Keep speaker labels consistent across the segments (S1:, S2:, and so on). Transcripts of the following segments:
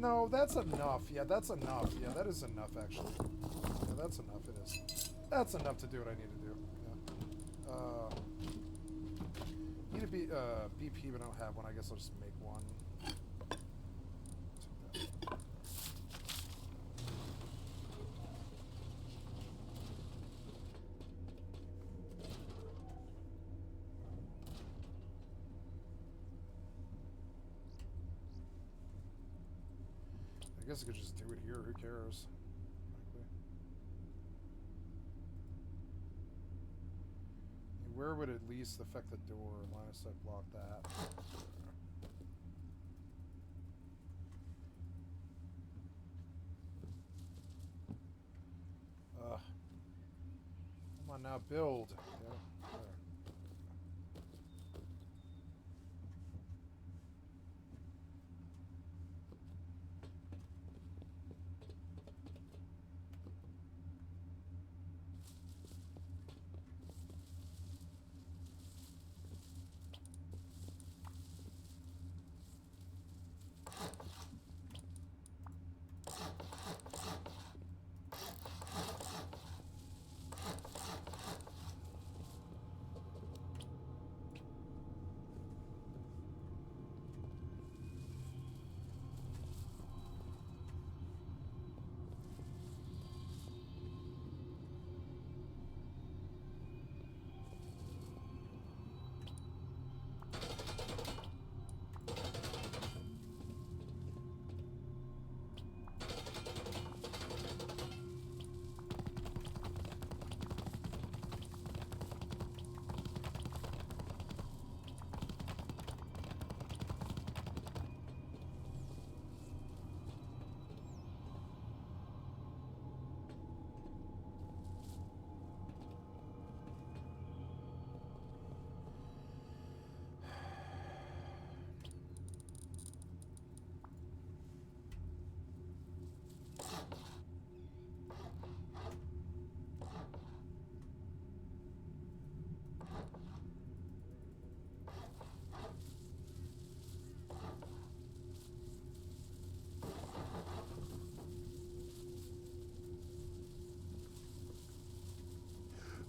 S1: No, that's enough. Yeah, that's enough. Yeah, that is enough, actually. Yeah, that's enough. It is. That's enough to do what I need to do. Yeah. Need a BP, but I don't have one. I guess I'll just make one. I guess I could just do it here. Who cares? Frankly. Where would it at least affect the door? Line of sight block that. Come on now, build. Yeah, there.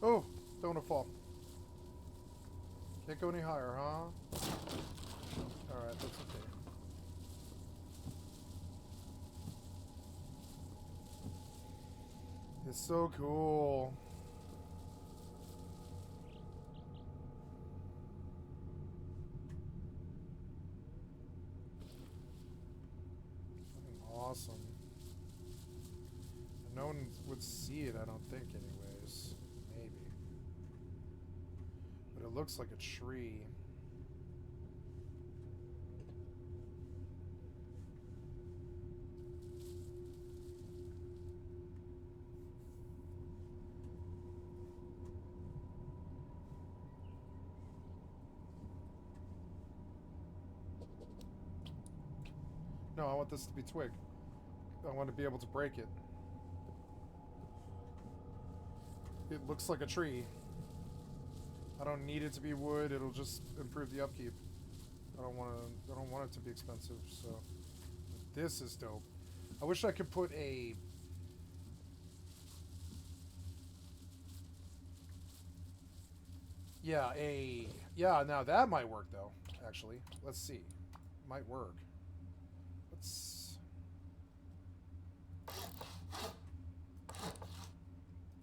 S1: Oh, don't want to fall. Can't go any higher, huh? Alright, that's okay. It's so cool. Fucking awesome. And no one would see it, I don't think, anyways. Maybe. But it looks like a tree. No, I want this to be twig. I want to be able to break it. It looks like a tree. I don't need it to be wood. It'll just improve the upkeep. I don't want it to be expensive. So this is dope. I wish I could put a. Yeah, yeah. Now that might work though. Actually, let's see. Might work. Let's.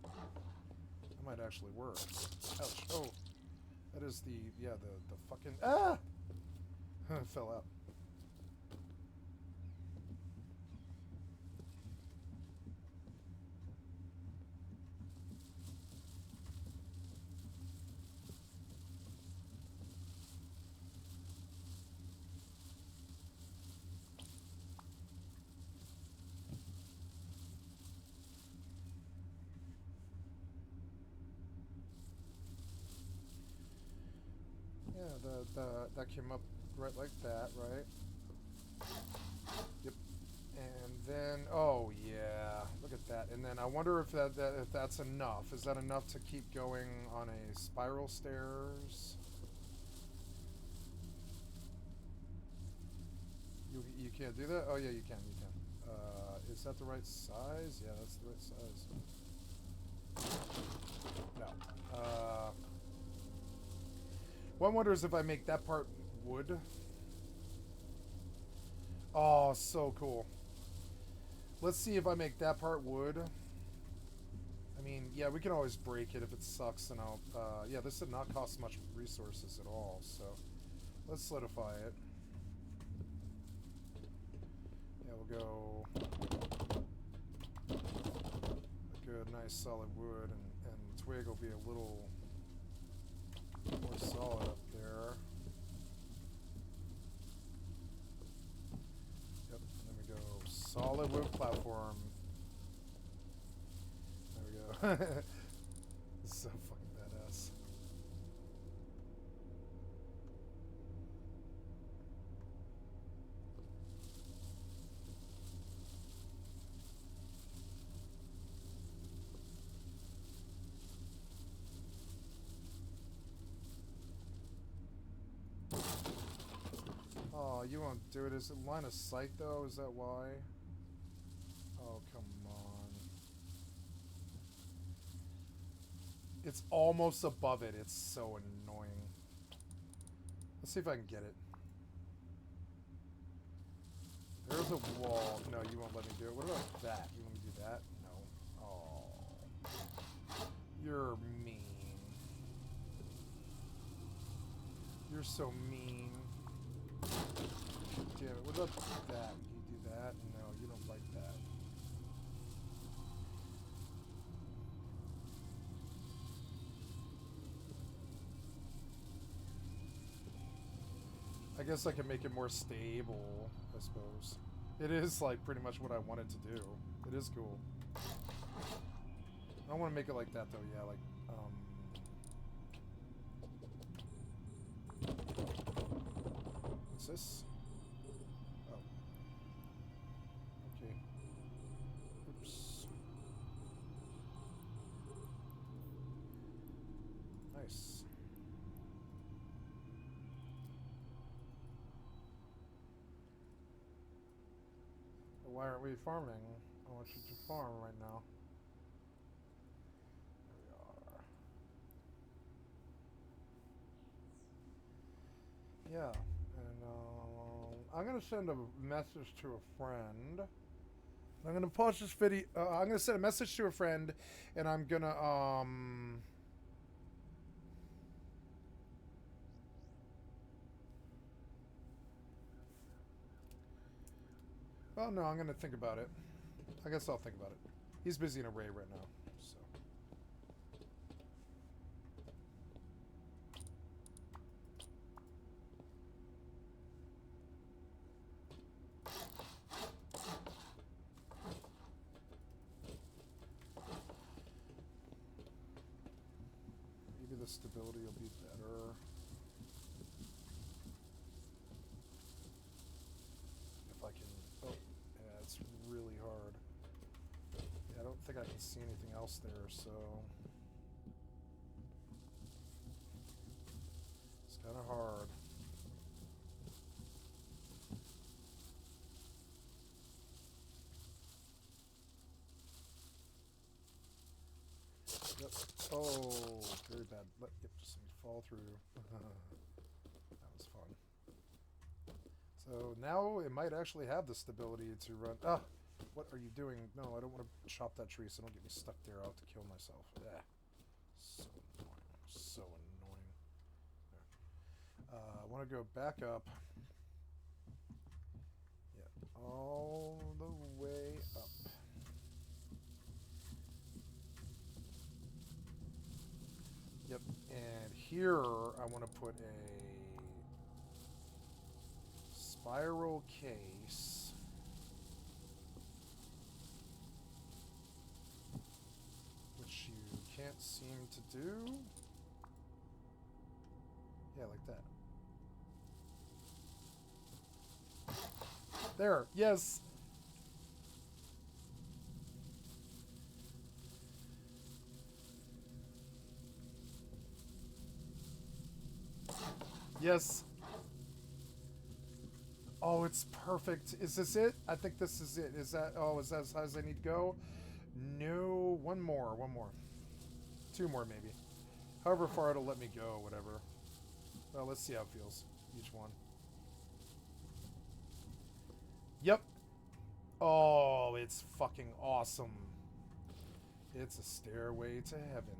S1: That might actually work. Ouch. Oh. That is the, yeah, the fucking, ah! It fell out. Yeah, that came up right like that, right? Yep. And then, oh yeah, look at that. And then I wonder if if that's enough. Is that enough to keep going on a spiral stairs? You can't do that? Oh, yeah, you can. You can. Is that the right size? Yeah, that's the right size. No. One wonders if I make that part wood. Oh, so cool. Let's see if I make that part wood. I mean, yeah, we can always break it if it sucks, and I'll... yeah, this did not cost much resources at all, so... Let's solidify it. Yeah, we'll go... a good, nice, solid wood, and twig will be a little more solid up there. Yep, and then we go solid wood platform. There we go. This is so fucking badass. Oh, you won't do it. Is it line of sight, though? Is that why? Oh, come on. It's almost above it. It's so annoying. Let's see if I can get it. There's a wall. No, you won't let me do it. What about that? You want me to do that? No. Oh. You're mean. You're so mean. Damn it. What about that? Can you do that? No, you don't like that. I guess I can make it more stable, I suppose. It is, like, pretty much what I want it to do. It is cool. I don't want to make it like that, though. Yeah, like, what's this? Oh. Okay. Oops. Nice. Why aren't we farming? I want you to farm right now. There we are. Yeah, and I'm gonna send a message to a friend. I'm gonna pause this video. I'm gonna send a message to a friend, and I'm gonna well, no, I'm gonna think about it. I guess I'll think about it. He's busy in a raid right now, so. Maybe the stability will be better. If I can... Oh, yeah, it's really hard. Yeah, I don't think I can see anything else there, so... It's kind of hard. Yep. Oh, very bad. Yep, just let me fall through. That was fun. So now it might actually have the stability to run. Ah! What are you doing? No, I don't want to chop that tree, so don't get me stuck there. I'll have to kill myself. Yeah. So annoying. So annoying. I want to go back up. Yeah, all the way up. Yep, and here I want to put a spiral case. Which you can't seem to do. Yeah, like that. There, yes! Yes. Oh, it's perfect. Is this it? I think this is it. Is that... Oh, is that as high as I need to go? No. One more. One more. Two more, maybe. However far it'll let me go, whatever. Well, let's see how it feels. Each one. Yep. Oh, it's fucking awesome. It's a stairway to heaven.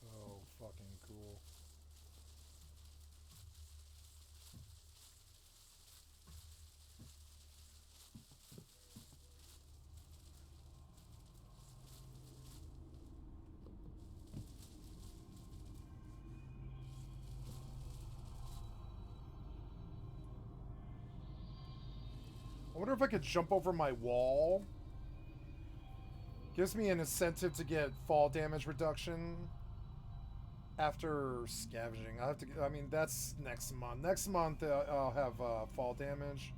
S1: So fucking cool. I wonder if I could jump over my wall. Gives me an incentive to get fall damage reduction after scavenging. I have to. I mean, that's next month. Next month I'll have fall damage.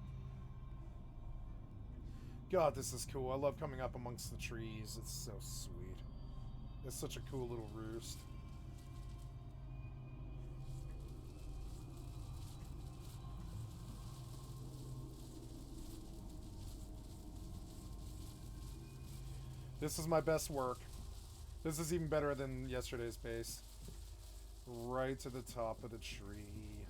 S1: God, this is cool. I love coming up amongst the trees. It's so sweet. It's such a cool little roost. This is my best work. This is even better than yesterday's base. Right to the top of the tree.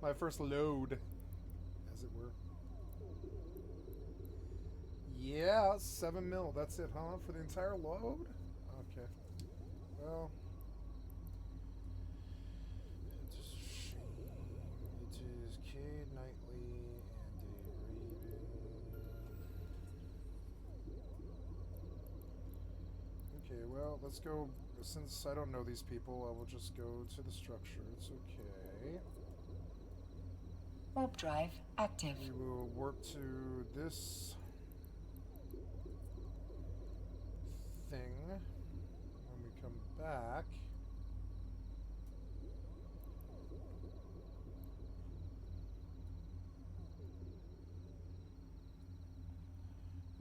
S1: My first load, as it were. Yeah, 7 mil. That's it, huh? For the entire load? Okay. Well, it's a shame. It is Cade Knightley and a Raven. Okay, well, let's go. Since I don't know these people, I will just go to the structure. It's okay.
S2: Warp drive active.
S1: We will warp to this thing when we come back.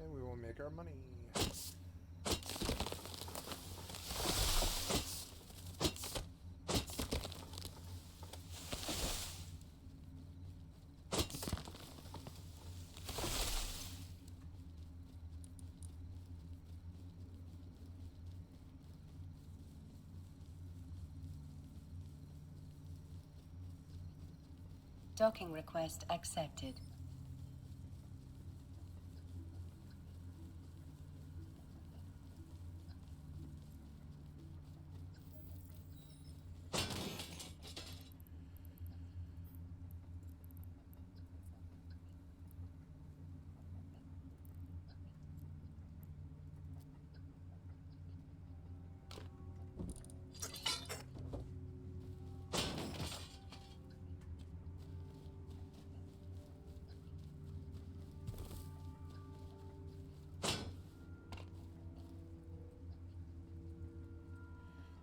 S1: And we will make our money.
S2: Docking request accepted.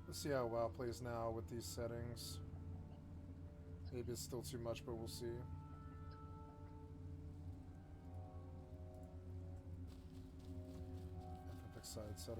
S1: Let's see how WoW plays now with these settings. Maybe it's still too much, but we'll see. FFXI, etc.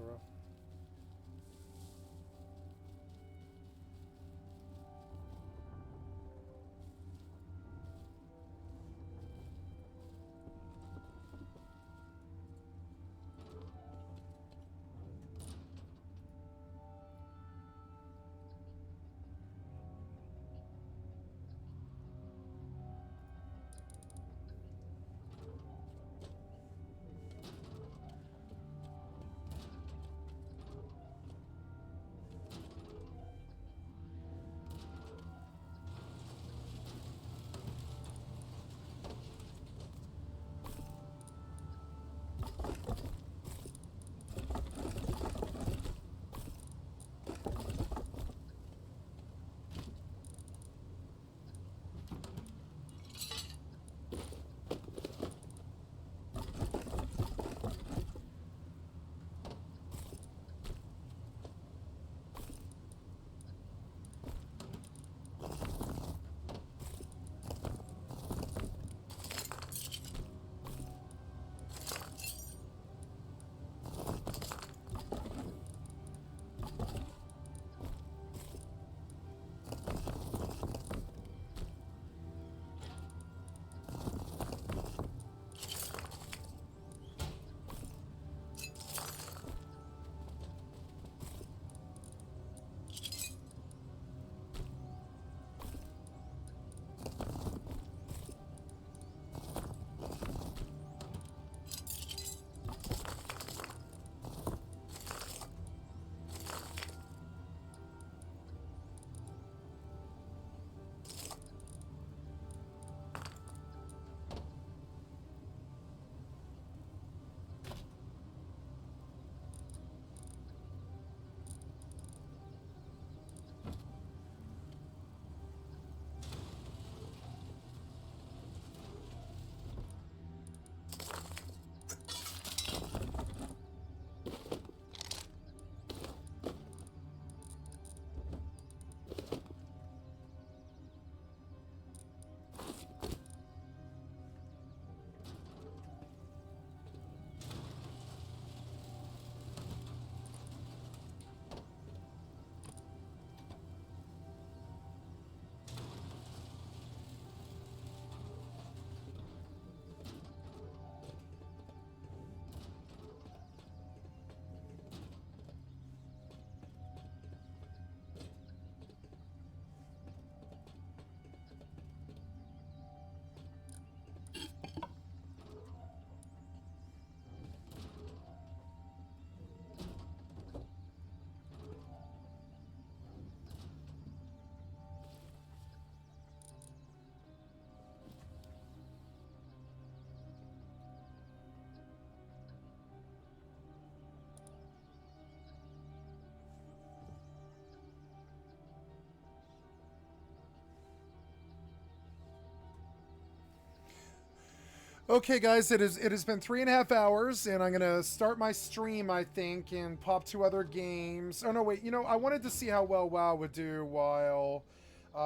S1: Okay, guys, it has been 3.5 hours, and I'm gonna start my stream, I think, and pop 2 other games. Oh no, wait. You know, I wanted to see how well WoW would do while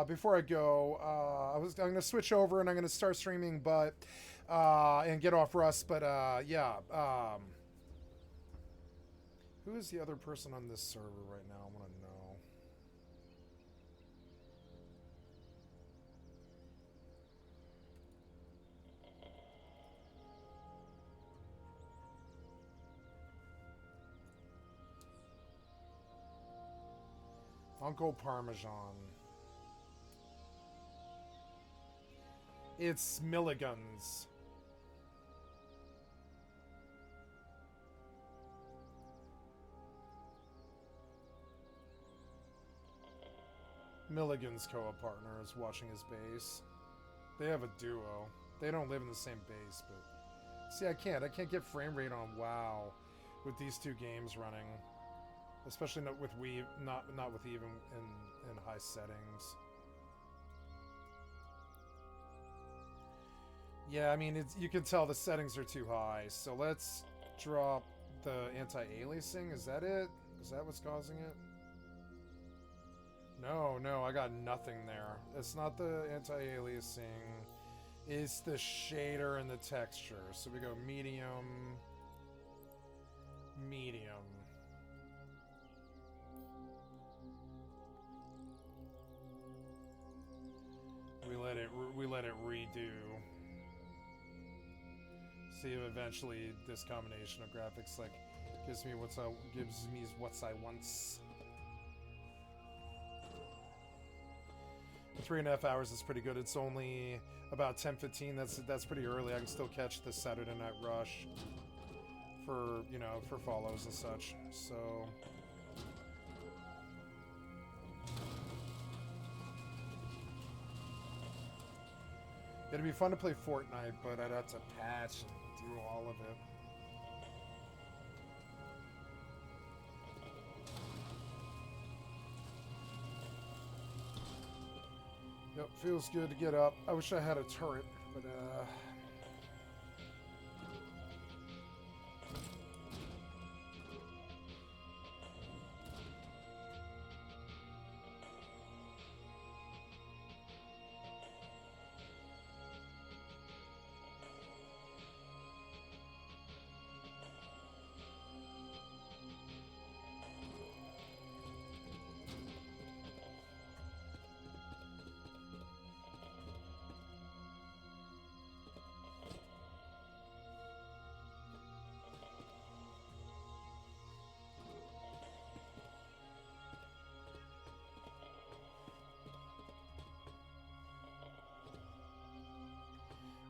S1: before I go. I'm gonna switch over and I'm gonna start streaming, but and get off Rust. But yeah. Who is the other person on this server right now? I want to know. Uncle Parmesan. It's Milligans. Milligan's co-op partner is watching his base. They have a duo. They don't live in the same base, but see, I can't get frame rate on WoW with these 2 games running, especially not with EvE, not with EvE in high settings. Yeah, I mean, you can tell the settings are too high. So let's drop the anti-aliasing. Is that it? Is that what's causing it? No, I got nothing there. It's not the anti-aliasing. It's the shader and the texture. So we go medium. Medium. We let it redo. See if eventually this combination of graphics like gives me what I want. 3.5 hours is pretty good. It's only about 10:15. That's pretty early. I can still catch the Saturday Night Rush for, you know, for follows and such. So it'd be fun to play Fortnite, but I'd have to patch and do all of it. Yep, feels good to get up. I wish I had a turret, but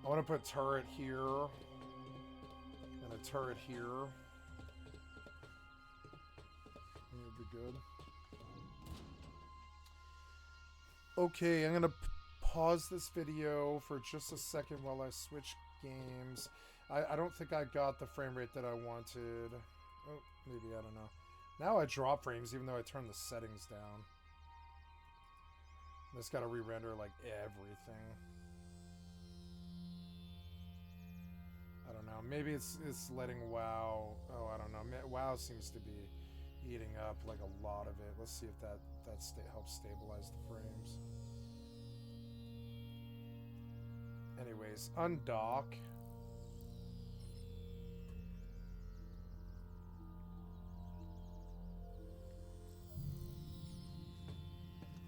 S1: I want to put a turret here and a turret here. That would be good. Okay, I'm gonna pause this video for just a second while I switch games. I don't think I got the frame rate that I wanted. Oh, maybe, I don't know. Now I drop frames even though I turned the settings down. I just gotta re-render like everything. I don't know. Maybe it's letting WoW. Oh, I don't know. WoW seems to be eating up like a lot of it. Let's see if that helps stabilize the frames. Anyways, undock.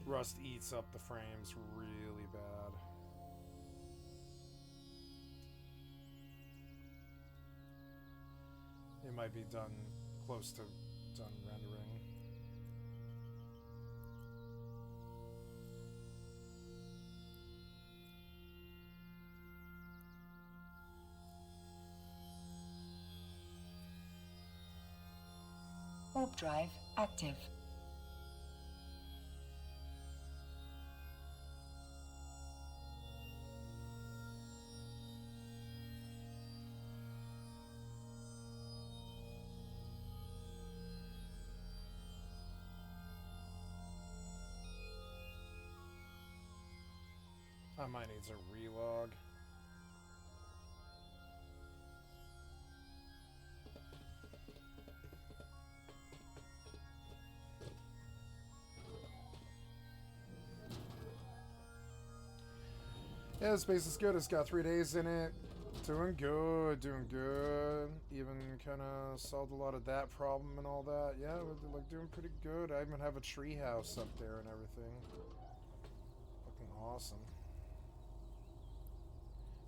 S1: Rust eats up the frames really bad. It might be done close to done rendering.
S2: Warp drive active.
S1: I might need a relog. Yeah, the space is good. It's got 3 days in it. Doing good, doing good. Even kind of solved a lot of that problem and all that. Yeah, we're like doing pretty good. I even have a tree house up there and everything. Fucking awesome.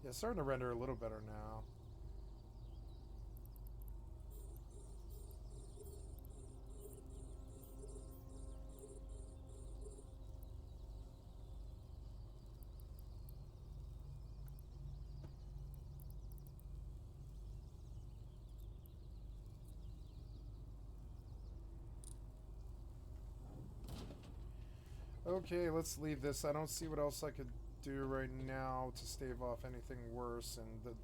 S1: Yeah, it's starting to render a little better now. Okay, let's leave this. I don't see what else I could do right now to stave off anything worse. And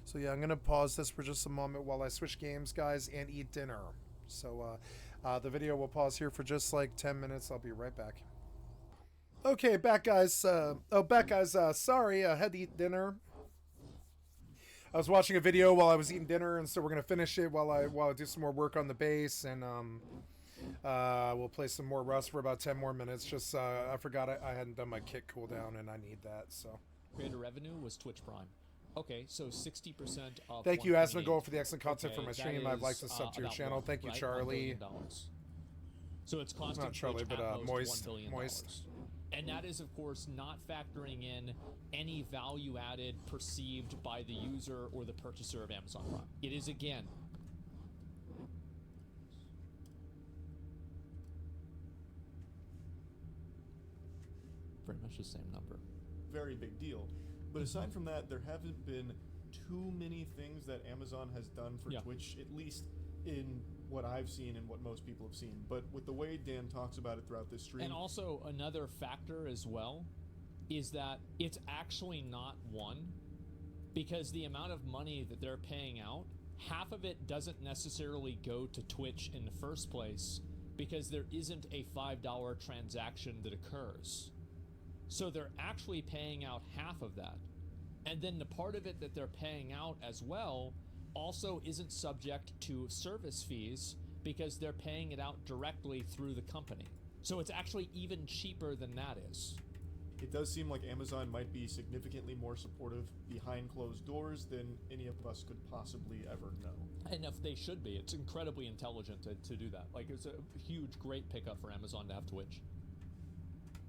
S1: so yeah, I'm gonna pause this for just a moment while I switch games, guys, and eat dinner. So the video will pause here for just like 10 minutes. I'll be right back. Okay, back, guys. Sorry, I had to eat dinner. I was watching a video while I was eating dinner, and so we're gonna finish it while I do some more work on the base, and we'll play some more Rust for about 10 more minutes. Just I forgot I hadn't done my kit cooldown, and I need that. So
S3: creator revenue was Twitch Prime. Okay, so 60% of.
S1: Thank you, Asmongold, for the excellent content for my stream. I'd like to sub to your channel. Thank you, Charlie.
S3: So it's costing
S1: not Charlie,
S3: Twitch
S1: but
S3: Moist. $1 billion. And that is, of course, not factoring in any value added perceived by the user or the purchaser of Amazon Prime. It is, again, very much the same number.
S4: Very big deal. But aside from that, there haven't been too many things that Amazon has done for Twitch, at least in what I've seen and what most people have seen. But with the way Dan talks about it throughout this stream...
S3: And also, another factor as well is that it's actually not one, because the amount of money that they're paying out, half of it doesn't necessarily go to Twitch in the first place, because there isn't a $5 transaction that occurs. So they're actually paying out half of that. And then the part of it that they're paying out as well also isn't subject to service fees, because they're paying it out directly through the company. So it's actually even cheaper than that is.
S4: It does seem like Amazon might be significantly more supportive behind closed doors than any of us could possibly ever know.
S3: And if they should be, it's incredibly intelligent to do that. Like, it's a huge, great pickup for Amazon to have Twitch.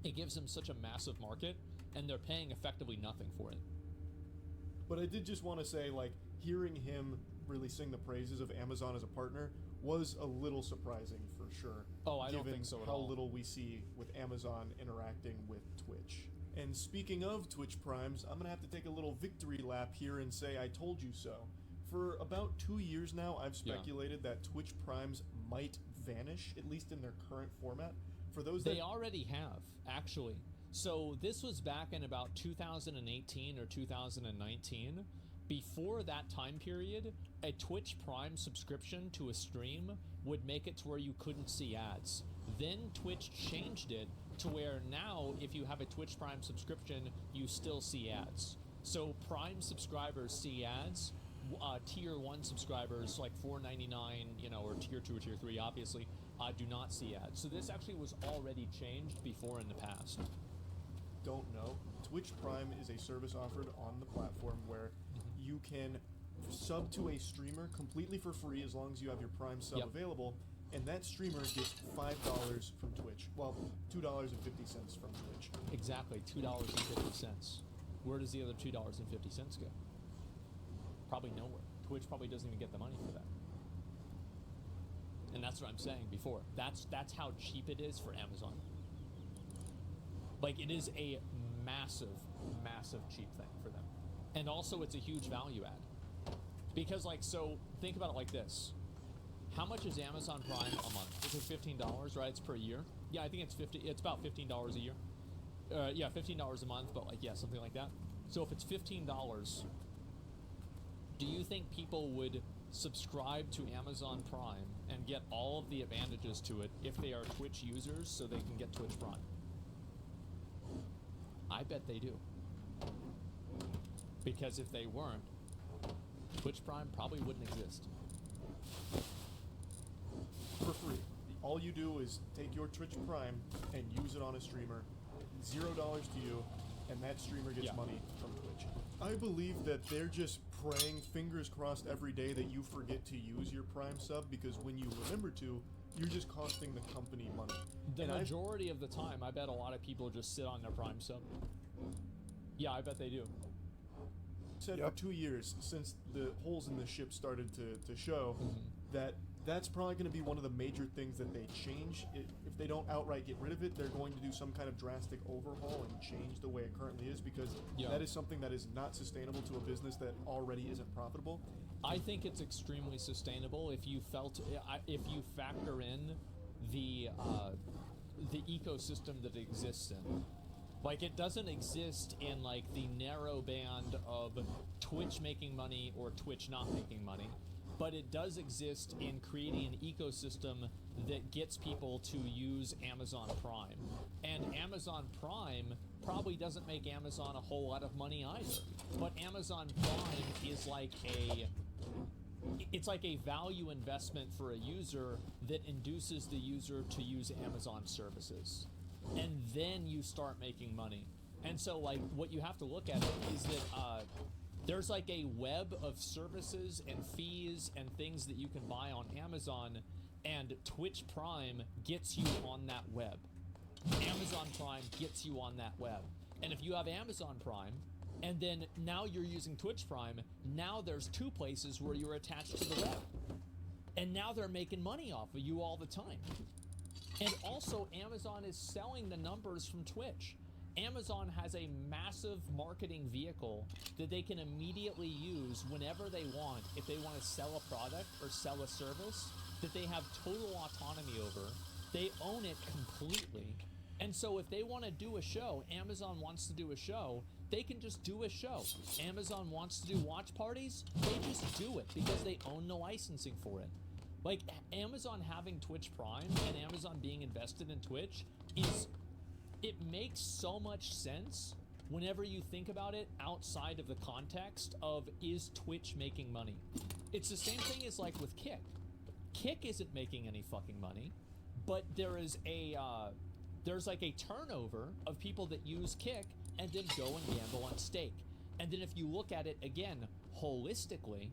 S3: It gives them such a massive market, and they're paying effectively nothing for it.
S4: But I did just want to say, like, hearing him really sing the praises of Amazon as a partner was a little surprising for sure.
S3: Oh, I don't think so at all.
S4: Given how little we see with Amazon interacting with Twitch. And speaking of Twitch Primes, I'm going to have to take a little victory lap here and say I told you so. For about 2 years now, I've speculated that Twitch Primes might vanish, at least in their current format. For those that...
S3: They already have, actually. So this was back in about 2018 or 2019. Before that time period, a Twitch Prime subscription to a stream would make it to where you couldn't see ads. Then Twitch changed it to where now, if you have a Twitch Prime subscription, you still see ads. So Prime subscribers see ads. Tier 1 subscribers, like $4.99, you know, or Tier 2 or Tier 3, obviously, do not see ads. So this actually was already changed before in the past.
S4: Don't know. Twitch Prime is a service offered on the platform where you can sub to a streamer completely for free as long as you have your Prime sub available, and that streamer gets $5 from Twitch. Well, $2.50 from Twitch.
S3: Exactly, $2.50. Where does the other $2.50 go? Probably nowhere. Twitch probably doesn't even get the money for that. And that's what I'm saying before. That's how cheap it is for Amazon. Like, it is a massive, massive cheap thing for them. And also, it's a huge value add. Because, like, so, think about it like this. How much is Amazon Prime a month? Is it $15, right? It's per year. Yeah, I think it's about $15 a year. Yeah, $15 a month, but, like, yeah, something like that. So if it's $15, do you think people would subscribe to Amazon Prime and get all of the advantages to it if they are Twitch users so they can get Twitch Prime? I bet they do. Because if they weren't, Twitch Prime probably wouldn't exist.
S4: For free. All you do is take your Twitch Prime and use it on a streamer. $0 to you, and that streamer gets
S3: Yeah.
S4: money from Twitch. I believe that they're just praying, fingers crossed every day, that you forget to use your Prime sub, because when you remember to, you're just costing the company money.
S3: The
S4: And I've-
S3: majority of the time, I bet a lot of people just sit on their Prime sub. Yeah, I bet they do.
S4: said
S1: Yep.
S4: for 2 years since the holes in the ship started to show that that's probably going to be one of the major things that they change. If they don't outright get rid of it, they're going to do some kind of drastic overhaul and change the way it currently is, because
S3: Yeah.
S4: that is something that is not sustainable to a business that already isn't profitable.
S3: I think it's extremely sustainable if you if you factor in the ecosystem that it exists in. Like, it doesn't exist in like the narrow band of Twitch making money or Twitch not making money, but it does exist in creating an ecosystem that gets people to use Amazon Prime. And Amazon Prime probably doesn't make Amazon a whole lot of money either, but Amazon Prime is like it's like a value investment for a user that induces the user to use Amazon services. And then you start making money. And so, like, what you have to look at is that there's like a web of services and fees and things that you can buy on Amazon, and Twitch Prime gets you on that web. Amazon Prime gets you on that web. And if you have Amazon Prime, and then now you're using Twitch Prime, now there's two places where you're attached to the web. And now they're making money off of you all the time. And also, Amazon is selling the numbers from Twitch. Amazon has a massive marketing vehicle that they can immediately use whenever they want, if they want to sell a product or sell a service that they have total autonomy over. They own it completely. And so if they want to do a show, Amazon wants to do a show, they can just do a show. Amazon wants to do watch parties, they just do it because they own the licensing for it. Like, Amazon having Twitch Prime and Amazon being invested in Twitch it makes so much sense whenever you think about it outside of the context of, is Twitch making money? It's the same thing as like with Kick. Kick isn't making any fucking money, but there's like a turnover of people that use Kick and then go and gamble on stake. And then if you look at it again holistically,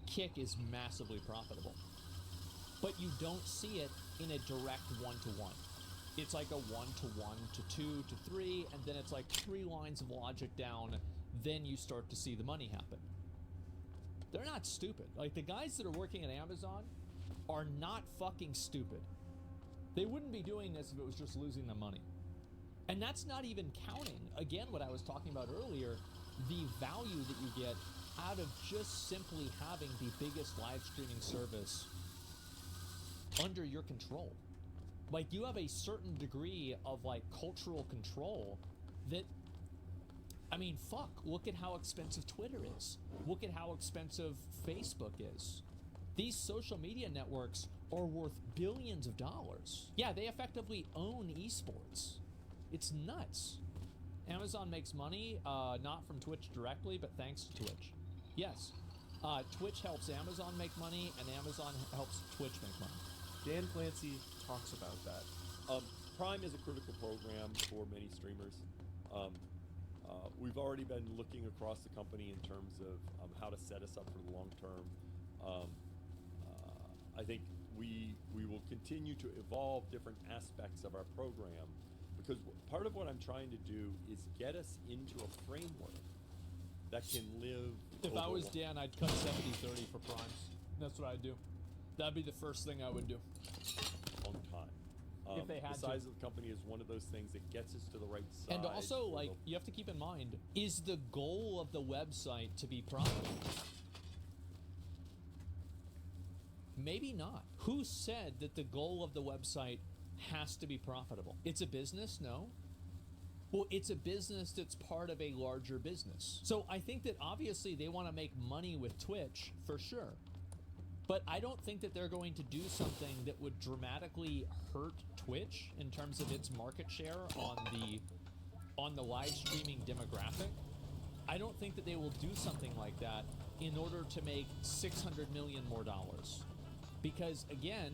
S3: Kick is massively profitable, but you don't see it in a direct one-to-one. It's like a 1 to 1 to 2 to 3, and then it's like 3 lines of logic down, then you start to see the money happen. They're not stupid. Like, the guys that are working at Amazon are not fucking stupid. They wouldn't be doing this if it was just losing them money. And that's not even counting, again, what I was talking about earlier, the value that you get out of just simply having the biggest live streaming service under your control. Like, you have a certain degree of like cultural control that, I mean, fuck, look at how expensive Twitter is. Look at how expensive Facebook is. These social media networks are worth billions of dollars. Yeah, they effectively own esports. It's nuts. Amazon makes money, not from Twitch directly, but thanks to Twitch. Yes, Twitch helps Amazon make money, and Amazon helps Twitch make money.
S4: Dan Clancy talks about that.
S5: Prime is a critical program for many streamers. We've already been looking across the company in terms of how to set us up for the long term. I think we will continue to evolve different aspects of our program, because part of what I'm trying to do is get us into a framework that can live.
S3: If I
S5: over
S3: was Dan, I'd cut 70-30 for primes. That's what I'd do. That'd be the first thing I would do.
S5: a long time.
S3: If they had
S5: the
S3: to.
S5: size of the company is one of those things that gets us to the right size.
S3: And also,
S5: for
S3: like,
S5: the-
S3: you have to keep in mind, is the goal of the website to be profitable? Maybe not. Who said that the goal of the website has to be profitable? It's a business, no? Well, it's a business that's part of a larger business. So I think that obviously they want to make money with Twitch, for sure. But I don't think that they're going to do something that would dramatically hurt Twitch in terms of its market share on the live streaming demographic. I don't think that they will do something like that in order to make $600 million more dollars. Because again,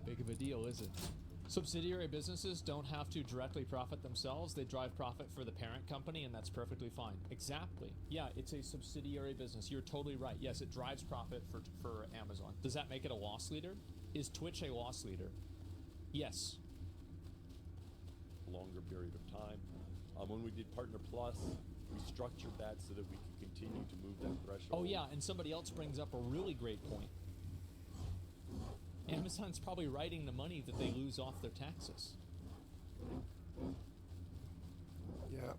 S3: that big of a deal, is it? Subsidiary businesses don't have to directly profit themselves. They drive profit for the parent company, and that's perfectly fine. Exactly. Yeah, it's a subsidiary business. You're totally right. Yes, it drives profit for Amazon. Does that make it a loss leader? Is Twitch a loss leader? Yes.
S5: Longer period of time. When we did Partner Plus, we structured that so that we could continue to move that threshold.
S3: Oh yeah, and somebody else brings up a really great point. Amazon's probably writing the money that they lose off their taxes.
S1: Yeah.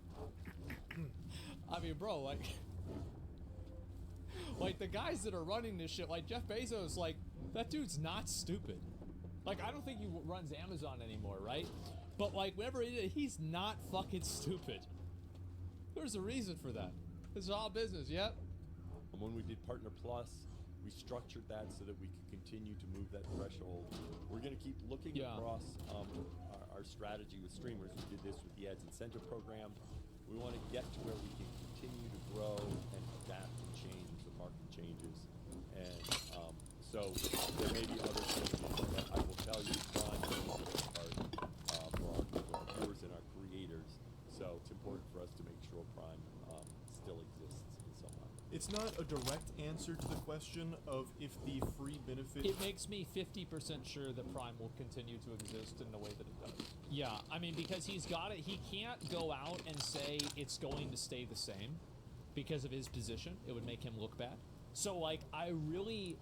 S3: I mean, bro, like the guys that are running this shit, like Jeff Bezos, like that dude's not stupid. Like I don't think he runs Amazon anymore, right? But like whenever he's not fucking stupid. There's a reason for that. It's all business, yep.
S5: And when we did Partner Plus, we structured that so that we could continue to move that threshold. We're going to keep looking across our strategy with streamers. We did this with the ads incentive program. We want to get to where we can continue to grow and adapt and change as the market changes. And so there may be other changes, but I will tell you, Prime is a big part for our viewers and our creators. So it's important for us to make sure Prime still exists in some way.
S4: It's not a direct answer to the question of if the free benefit...
S3: It makes me 50% sure that Prime will continue to exist in the way that it does. Yeah, I mean, because he's got it. He can't go out and say it's going to stay the same because of his position. It would make him look bad. So, like, I really...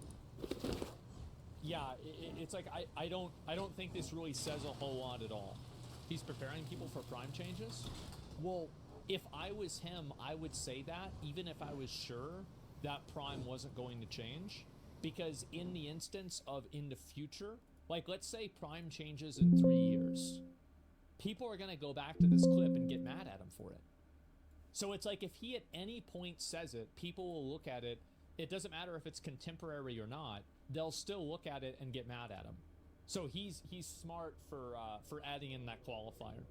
S3: Yeah, it's like I don't think this really says a whole lot at all. He's preparing people for Prime changes? Well, if I was him, I would say that, even if I was sure that Prime wasn't going to change. Because in the instance of in the future, like let's say Prime changes in 3 years, people are going to go back to this clip and get mad at him for it. So it's like if he at any point says it, people will look at it. It doesn't matter if it's contemporary or not. They'll still look at it and get mad at him. So he's smart for adding in that qualifier.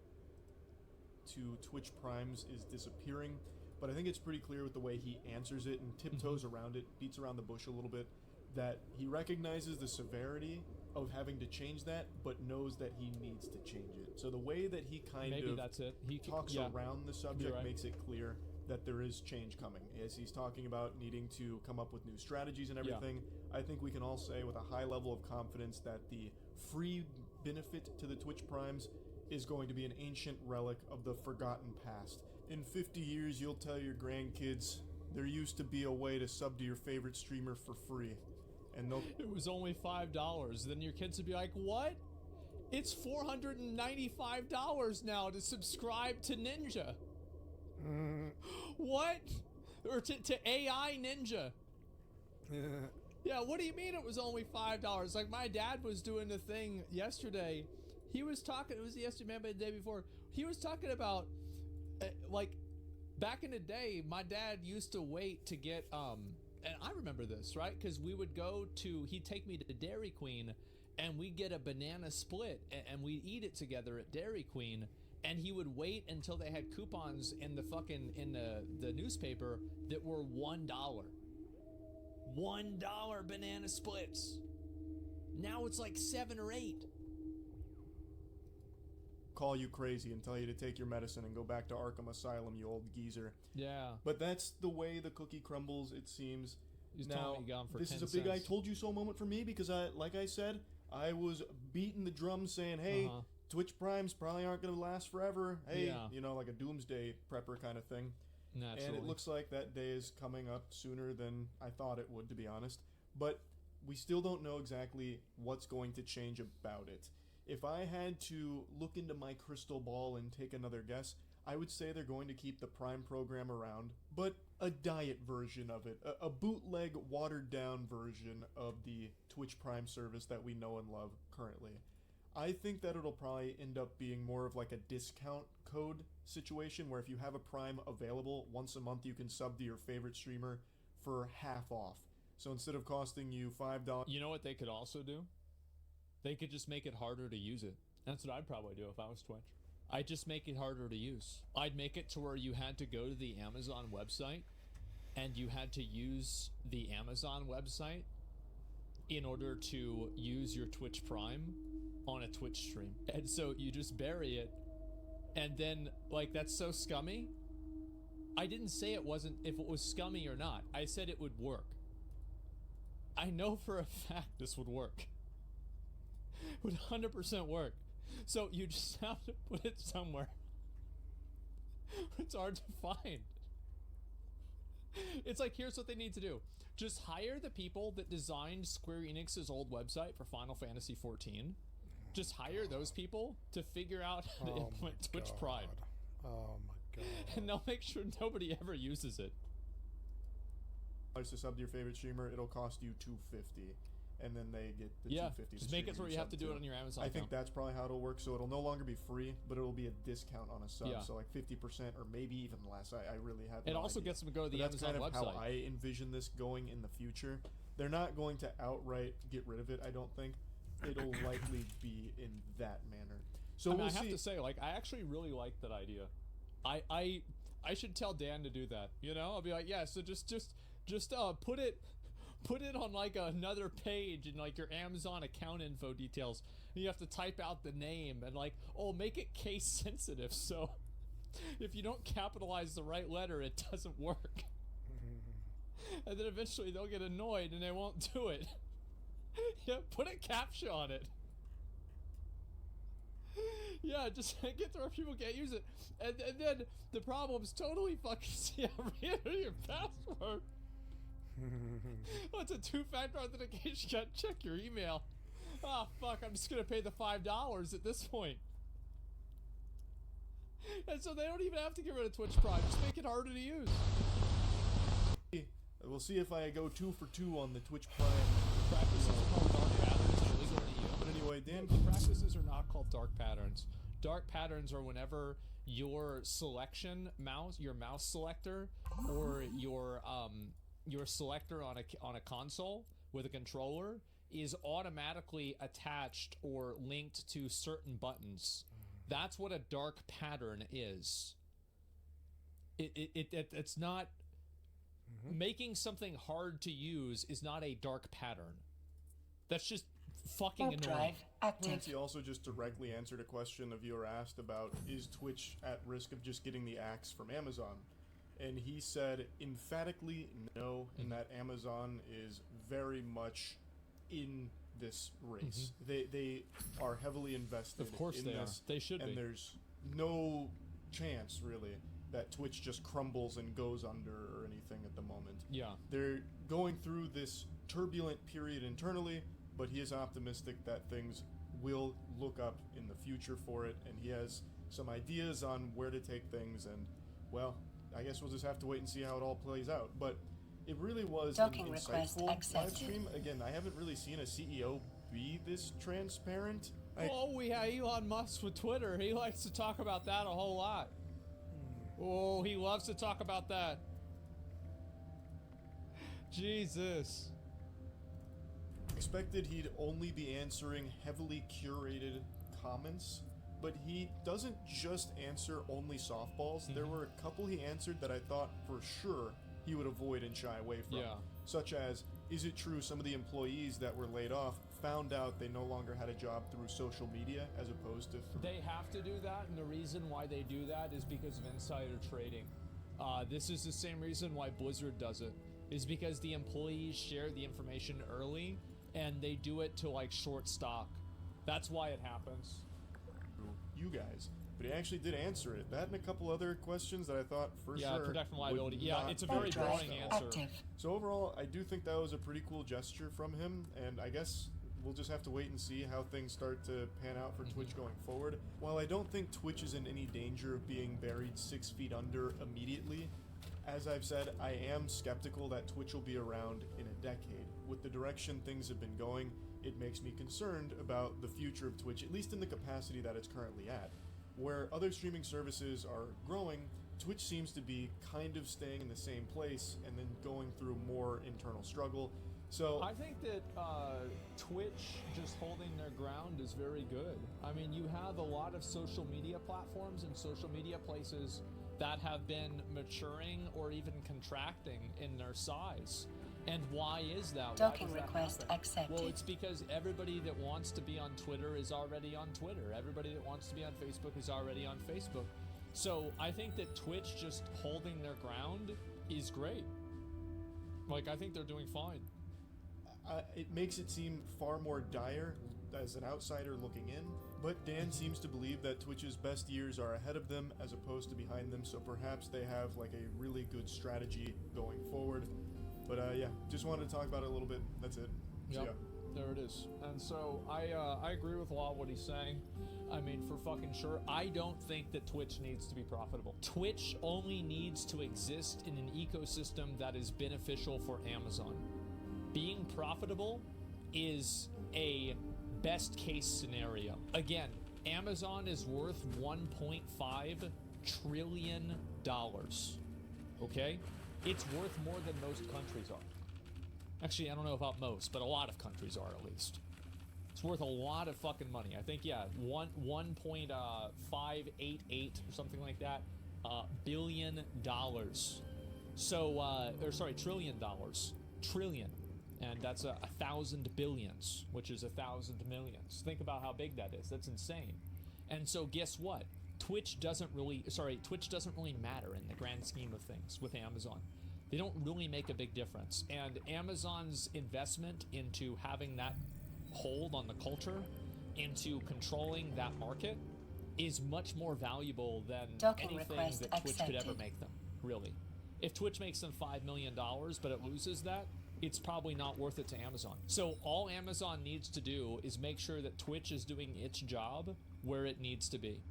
S4: To Twitch Primes is disappearing, but I think it's pretty clear with the way he answers it and tiptoes around it, beats around the bush a little bit, that he recognizes the severity of having to change that, but knows that he needs to change it. So the way that he
S3: that's it. He
S4: talks around the subject
S3: right.
S4: makes it clear that there is change coming. As he's talking about needing to come up with new strategies and everything, I think we can all say with a high level of confidence that the free benefit to the Twitch Primes is going to be an ancient relic of the forgotten past. In 50 years, you'll tell your grandkids there used to be a way to sub to your favorite streamer for free. And
S3: it was only $5. Then your kids would be like, what? It's $495 now to subscribe to Ninja. What? Or to AI Ninja. Yeah, what do you mean it was only $5? Like my dad was doing a thing yesterday. He was talking, it was yesterday, maybe the day before. He was talking about, like, back in the day, my dad used to wait to get, and I remember this, right? Because we would go to, he'd take me to Dairy Queen, and we'd get a banana split, and we'd eat it together at Dairy Queen, and he would wait until they had coupons in the fucking, in the newspaper that were $1. $1 banana splits. Now it's like 7 or 8.
S4: Call you crazy and tell you to take your medicine and go back to Arkham Asylum, you old geezer.
S3: Yeah.
S4: But that's the way the cookie crumbles, it seems.
S3: He's
S4: now, this is a big I told you so moment for me because like I said, I was beating the drum saying, hey, Twitch Primes probably aren't going to last forever. Hey, you know, like a doomsday prepper kind of thing.
S3: Naturally.
S4: And it looks like that day is coming up sooner than I thought it would, to be honest. But we still don't know exactly what's going to change about it. If I had to look into my crystal ball and take another guess, I would say they're going to keep the Prime program around, but a diet version of it, a bootleg, watered-down version of the Twitch Prime service that we know and love currently. I think that it'll probably end up being more of like a discount code situation where if you have a Prime available, once a month you can sub to your favorite streamer for half off. So instead of costing you $5...
S3: You know what they could also do? They could just make it harder to use it. That's what I'd probably do if I was Twitch. I'd just make it harder to use. I'd make it to where you had to go to the Amazon website and you had to use the Amazon website in order to use your Twitch Prime on a Twitch stream. And so you just bury it. And then, like, that's so scummy. I didn't say it wasn't, if it was scummy or not. I said it would work. I know for a fact this would work. It would 100% work. So you just have to put it somewhere. It's hard to find. It's like, here's what they need to do. Just hire the people that designed Square Enix's old website for Final Fantasy XIV. Just hire those people to figure out how to implement Twitch Prime.
S1: Oh my god.
S3: And they'll make sure nobody ever uses it.
S4: To sub to your favorite streamer, it'll cost you $250, and then they get the $250.
S3: Just make it so you have to do it on your Amazon
S4: I think
S3: account.
S4: that's probably how it'll work. So it'll no longer be free, but it'll be a discount on a sub.
S3: Yeah.
S4: So like 50% or maybe even less. I really have.
S3: It
S4: no
S3: also
S4: idea.
S3: gets them to go to the
S4: But that's
S3: Amazon
S4: kind of
S3: website.
S4: how I envision this going in the future. They're not going to outright get rid of it. I don't think. It'll likely be in that manner. So
S3: I mean,
S4: we'll
S3: I have
S4: see.
S3: to say, like, I actually really like that idea. I should tell Dan to do that. You know, I'll be like, yeah. So just put it on like another page in like your Amazon account info details. And you have to type out the name and like, oh, make it case sensitive. So if you don't capitalize the right letter, it doesn't work. And then eventually they'll get annoyed and they won't do it. Yeah, put a captcha on it. Yeah, just get to where people can't use it. And then the problem's totally fucking re-enter your password. Oh, it's a 2-factor authentication. You gotta check your email. Oh, fuck, I'm just gonna pay the $5 at this point. And so they don't even have to get rid of Twitch Prime. Just make it harder to use.
S4: We'll see if I go 2 for 2 on the Twitch Prime.
S3: Practices are called dark patterns. They're legal in the EU.
S4: But anyway, Dan,
S3: The practices are not called dark patterns. Dark patterns are whenever your selection mouse, your mouse selector, or your selector on a console with a controller is automatically attached or linked to certain buttons. That's what a dark pattern is. It's not making something hard to use is not a dark pattern. That's just fucking
S2: Warp
S3: annoying.
S2: drive active.
S4: Clancy also just directly answered a question a viewer asked about, is Twitch at risk of just getting the axe from Amazon? And he said emphatically no, and that Amazon is very much in this race. They are heavily invested
S3: Of course
S4: in
S3: they
S4: this.
S3: are. They should
S4: and
S3: be.
S4: there's no chance, really, that Twitch just crumbles and goes under or anything at the moment.
S3: Yeah.
S4: They're going through this turbulent period internally, but he is optimistic that things will look up in the future for it, and he has some ideas on where to take things, and, well, I guess we'll just have to wait and see how it all plays out. But it really was an
S2: Docking request
S4: insightful live
S2: accepted.
S4: stream. Again, I haven't really seen a CEO be this transparent.
S3: Oh, we have Elon Musk with Twitter. He likes to talk about that a whole lot. Oh, he loves to talk about that. Jesus.
S4: Expected he'd only be answering heavily curated comments, but he doesn't just answer only softballs. There were a couple he answered that I thought for sure he would avoid and shy away from.
S3: Yeah.
S4: Such as, is it true some of the employees that were laid off found out they no longer had a job through social media as opposed to
S3: They have to do that, and the reason why they do that is because of insider trading. This is the same reason why Blizzard does it, is because the employees share the information early, and they do it to, like, short stock. That's why it happens.
S4: you guys? But he actually did answer it. That and a couple other questions that I thought for
S3: Yeah,
S4: sure.
S3: protect from
S4: would
S3: liability. Yeah,
S4: not
S3: it's a
S4: be
S3: very
S2: Drive
S3: boring
S4: addressed.
S3: answer.
S2: active.
S4: So overall, I do think that was a pretty cool gesture from him, and I guess we'll just have to wait and see how things start to pan out for Twitch going forward. While I don't think Twitch is in any danger of being buried 6 feet under immediately, as I've said, I am skeptical that Twitch will be around in a decade. With the direction things have been going, it makes me concerned about the future of Twitch, at least in the capacity that it's currently at. Where other streaming services are growing, Twitch seems to be kind of staying in the same place and then going through more internal struggle. So
S3: I think that Twitch just holding their ground is very good. I mean, you have a lot of social media platforms and social media places that have been maturing or even contracting in their size. And why is that? Why
S2: Docking
S3: does that
S2: request
S3: happen?
S2: accepted.
S3: Well, it's because everybody that wants to be on Twitter is already on Twitter. Everybody that wants to be on Facebook is already on Facebook. So I think that Twitch just holding their ground is great. Like, I think they're doing fine.
S4: It makes it seem far more dire as an outsider looking in, but Dan seems to believe that Twitch's best years are ahead of them as opposed to behind them, so perhaps they have like a really good strategy going forward. But yeah, just wanted to talk about it a little bit. That's it. So,
S3: Yep.
S4: yeah.
S3: There it is. And so I agree with a lot of what he's saying. I mean, for fucking sure. I don't think that Twitch needs to be profitable. Twitch only needs to exist in an ecosystem that is beneficial for Amazon. Being profitable is a best case scenario. Again, Amazon is worth $1.5 trillion. Okay? It's worth more than most countries are. Actually, I don't know about most, but a lot of countries are at least. It's worth a lot of fucking money. I think, yeah, 1.588 or something like that billion dollars. So, or sorry, $1 trillion. Trillion. And that's 1,000 billions, which is 1,000 millions. Think about how big that is. That's insane. And so guess what? Twitch doesn't really matter in the grand scheme of things with Amazon. They don't really make a big difference. And Amazon's investment into having that hold on the culture, into controlling that market, is much more valuable than
S2: Docking
S3: anything
S2: request
S3: that Twitch could ever
S2: accepted.
S3: make them, really. If Twitch makes them $5 million, but it loses that, it's probably not worth it to Amazon. So all Amazon needs to do is make sure that Twitch is doing its job where it needs to be.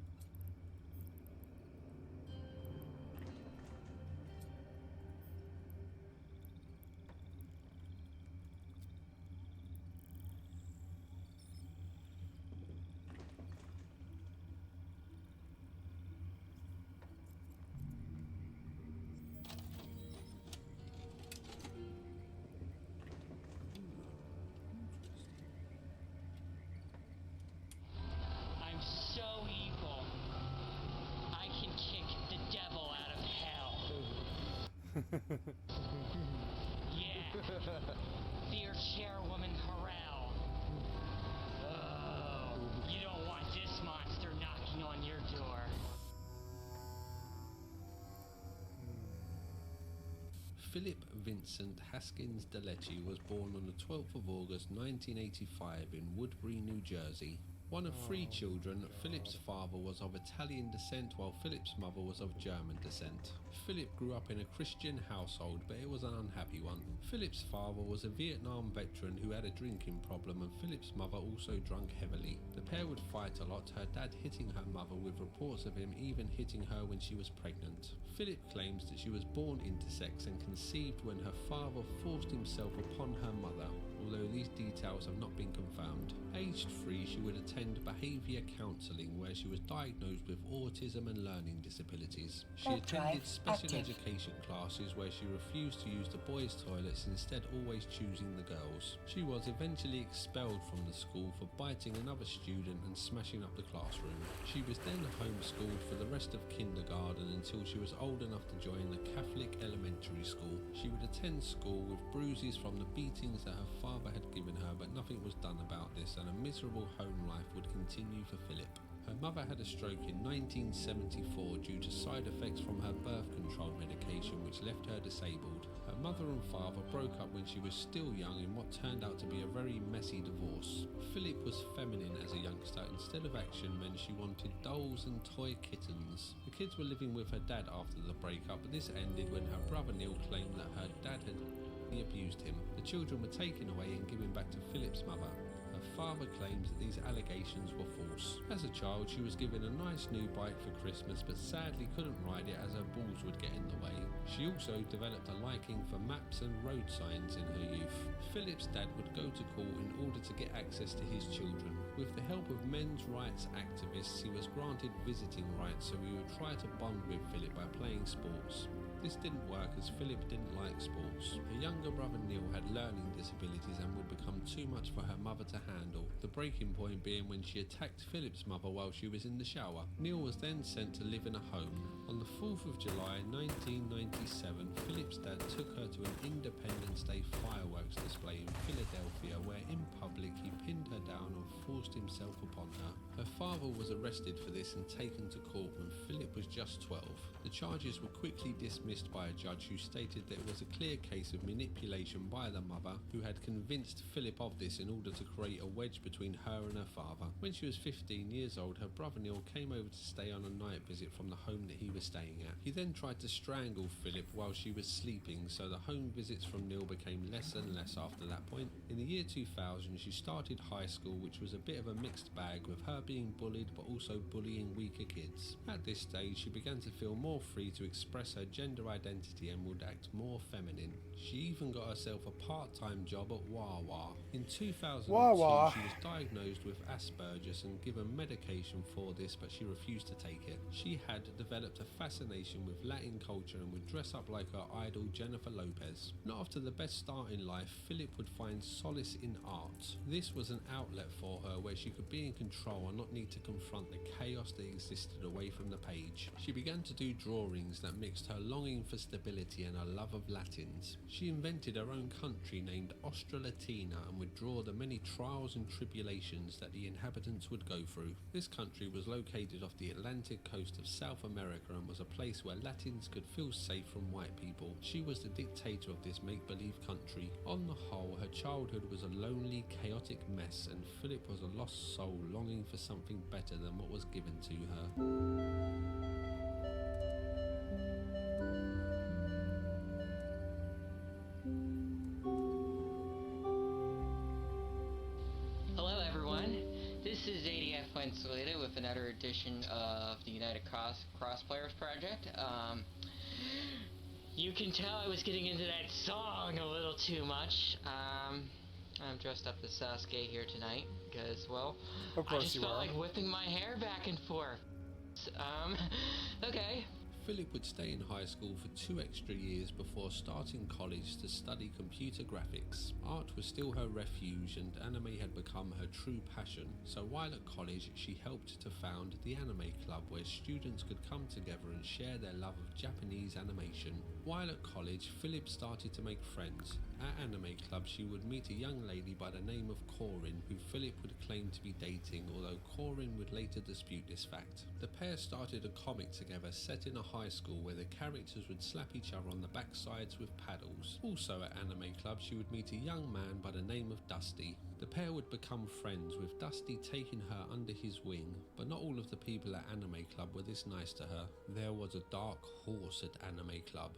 S6: I'm so evil. I can kick the devil out of hell. Yeah. Dear Chairwoman Harrell. Oh, you don't want this monster knocking on your door.
S7: Philip Vincent Haskins Deletti was born on the 12th of August 1985 in Woodbury, New Jersey. One of three children, Philip's father was of Italian descent while Philip's mother was of German descent. Philip grew up in a Christian household, but it was an unhappy one. Philip's father was a Vietnam veteran who had a drinking problem, and Philip's mother also drank heavily. The pair would fight a lot, her dad hitting her mother, with reports of him even hitting her when she was pregnant. Philip claims that she was born intersex and conceived when her father forced himself upon her mother, although these details have not been confirmed. Aged 3, she would attend behaviour counselling, where she was diagnosed with autism and learning disabilities. She
S2: Web
S7: attended
S2: drive
S7: special
S2: active.
S7: education classes where she refused to use the boys' toilets, instead always choosing the girls. She was eventually expelled from the school for biting another student and smashing up the classroom. She was then homeschooled for the rest of kindergarten until she was old enough to join the Catholic elementary school. She would attend school with bruises from the beatings that her father had given her, but nothing was done about this, and a miserable home life would continue for Philip. Her mother had a stroke in 1974 due to side effects from her birth control medication, which left her disabled. Her mother and father broke up when she was still young in what turned out to be a very messy divorce. Philip was feminine as a youngster. Instead of action men, she wanted dolls and toy kittens. The kids were living with her dad after the breakup, but this ended when her brother Neil claimed that her dad had abused him. The children were taken away and given back to Philip's mother. Her father claims that these allegations were false. As a child, she was given a nice new bike for Christmas, but sadly couldn't ride it as her balls would get in the way. She also developed a liking for maps and road signs in her youth. Philip's dad would go to court in order to get access to his children. With the help of men's rights activists, he was granted visiting rights, so he would try to bond with Philip by playing sports. This didn't work as Philip didn't like sports. Her younger brother Neil had learning disabilities and would become too much for her mother to handle, the breaking point being when she attacked Philip's mother while she was in the shower. Neil was then sent to live in a home. On the 4th of July 1997, Philip's dad took her to an Independence Day cafe in Philadelphia where in public he pinned her down and forced himself upon her. Her father was arrested for this and taken to court when Philip was just 12. The charges were quickly dismissed by a judge who stated that it was a clear case of manipulation by the mother, who had convinced Philip of this in order to create a wedge between her and her father. When she was 15 years old, her brother Neil came over to stay on a night visit from the home that he was staying at. He then tried to strangle Philip while she was sleeping, so the home visits from Neil became less and less after that point. In the year 2000, she started high school, which was a bit of a mixed bag, with her being bullied but also bullying weaker kids. At this stage, she began to feel more free to express her gender identity and would act more feminine. She even got herself a part-time job at Wawa. In 2002,
S1: Wawa.
S7: she was diagnosed with Asperger's and given medication for this, but she refused to take it. She had developed a fascination with Latin culture and would dress up like her idol Jennifer Lopez. Not after the best start in life, Philip would find solace in art. This was an outlet for her where she could be in control and not need to confront the chaos that existed away from the page. She began to do drawings that mixed her longing for stability and her love of Latins. She invented her own country named Australatina and would draw the many trials and tribulations that the inhabitants would go through. This country was located off the Atlantic coast of South America and was a place where Latins could feel safe from white people. She was the dictator of this make-believe country. On the whole, her childhood was a lonely, chaotic mess, and Philip was a lost soul longing for something better than what was given to her.
S6: Hello everyone, this is ADF with another edition of the United Cross Players Project. You can tell I was getting into that song a little too much. I'm dressed up as Sasuke here tonight because, well,
S1: Of course
S6: I just
S1: you
S6: felt
S1: are.
S6: like whipping my hair back and forth. Okay.
S7: Philip would stay in high school for 2 extra years before starting college to study computer graphics. Art was still her refuge and anime had become her true passion, so while at college she helped to found the Anime Club, where students could come together and share their love of Japanese animation. While at college, Philip started to make friends. At Anime Club she would meet a young lady by the name of Corin, who Philip would claim to be dating, although Corin would later dispute this fact. The pair started a comic together set in a high school where the characters would slap each other on the backsides with paddles. Also at Anime Club she would meet a young man by the name of Dusty. The pair would become friends, with Dusty taking her under his wing, but not all of the people at Anime Club were this nice to her. There was a dark horse at Anime Club: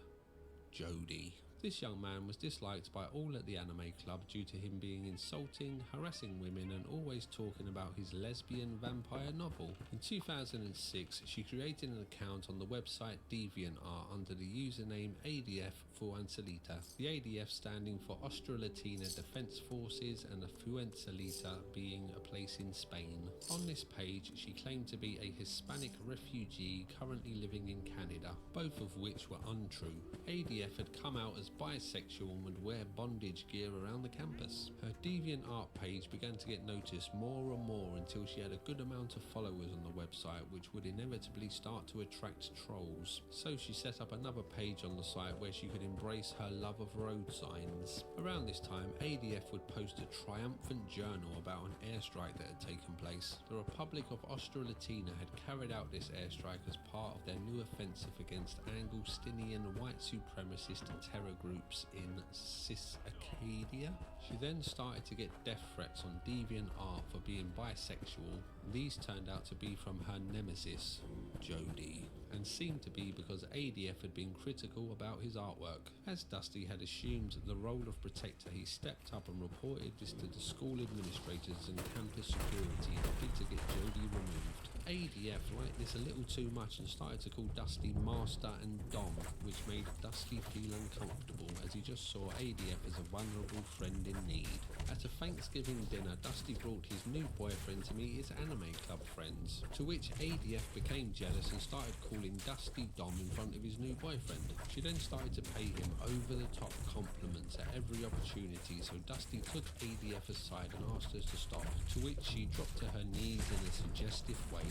S7: Jody. This young man was disliked by all at the Anime Club due to him being insulting, harassing women and always talking about his lesbian vampire novel. In 2006, she created an account on the website DeviantArt under the username ADF Fuensalita, the ADF standing for Australatina Defense Forces and Fuensalita being a place in Spain. On this page, she claimed to be a Hispanic refugee currently living in Canada, both of which were untrue. ADF had come out as bisexual and would wear bondage gear around the campus. Her DeviantArt page began to get noticed more and more until she had a good amount of followers on the website, which would inevitably start to attract trolls. So she set up another page on the site where she could embrace her love of road signs. Around this time, ADF would post a triumphant journal about an airstrike that had taken place. The Republic of Australatina had carried out this airstrike as part of their new offensive against Angustinian white supremacist terror groups in Cis-Acadia. She then started to get death threats on DeviantArt for being bisexual. These turned out to be from her nemesis, Jody, and seemed to be because ADF had been critical about his artwork. As Dusty had assumed the role of protector, he stepped up and reported this to the school administrators and campus security in a bid to get Jody removed. ADF liked this a little too much and started to call Dusty Master and Dom, which made Dusty feel uncomfortable as he just saw ADF as a vulnerable friend in need. At a Thanksgiving dinner, Dusty brought his new boyfriend to meet his Anime Club friends, to which ADF became jealous and started calling Dusty Dom in front of his new boyfriend. She then started to pay him over-the-top compliments at every opportunity, so Dusty took ADF aside and asked her to stop, to which she dropped to her knees in a suggestive way.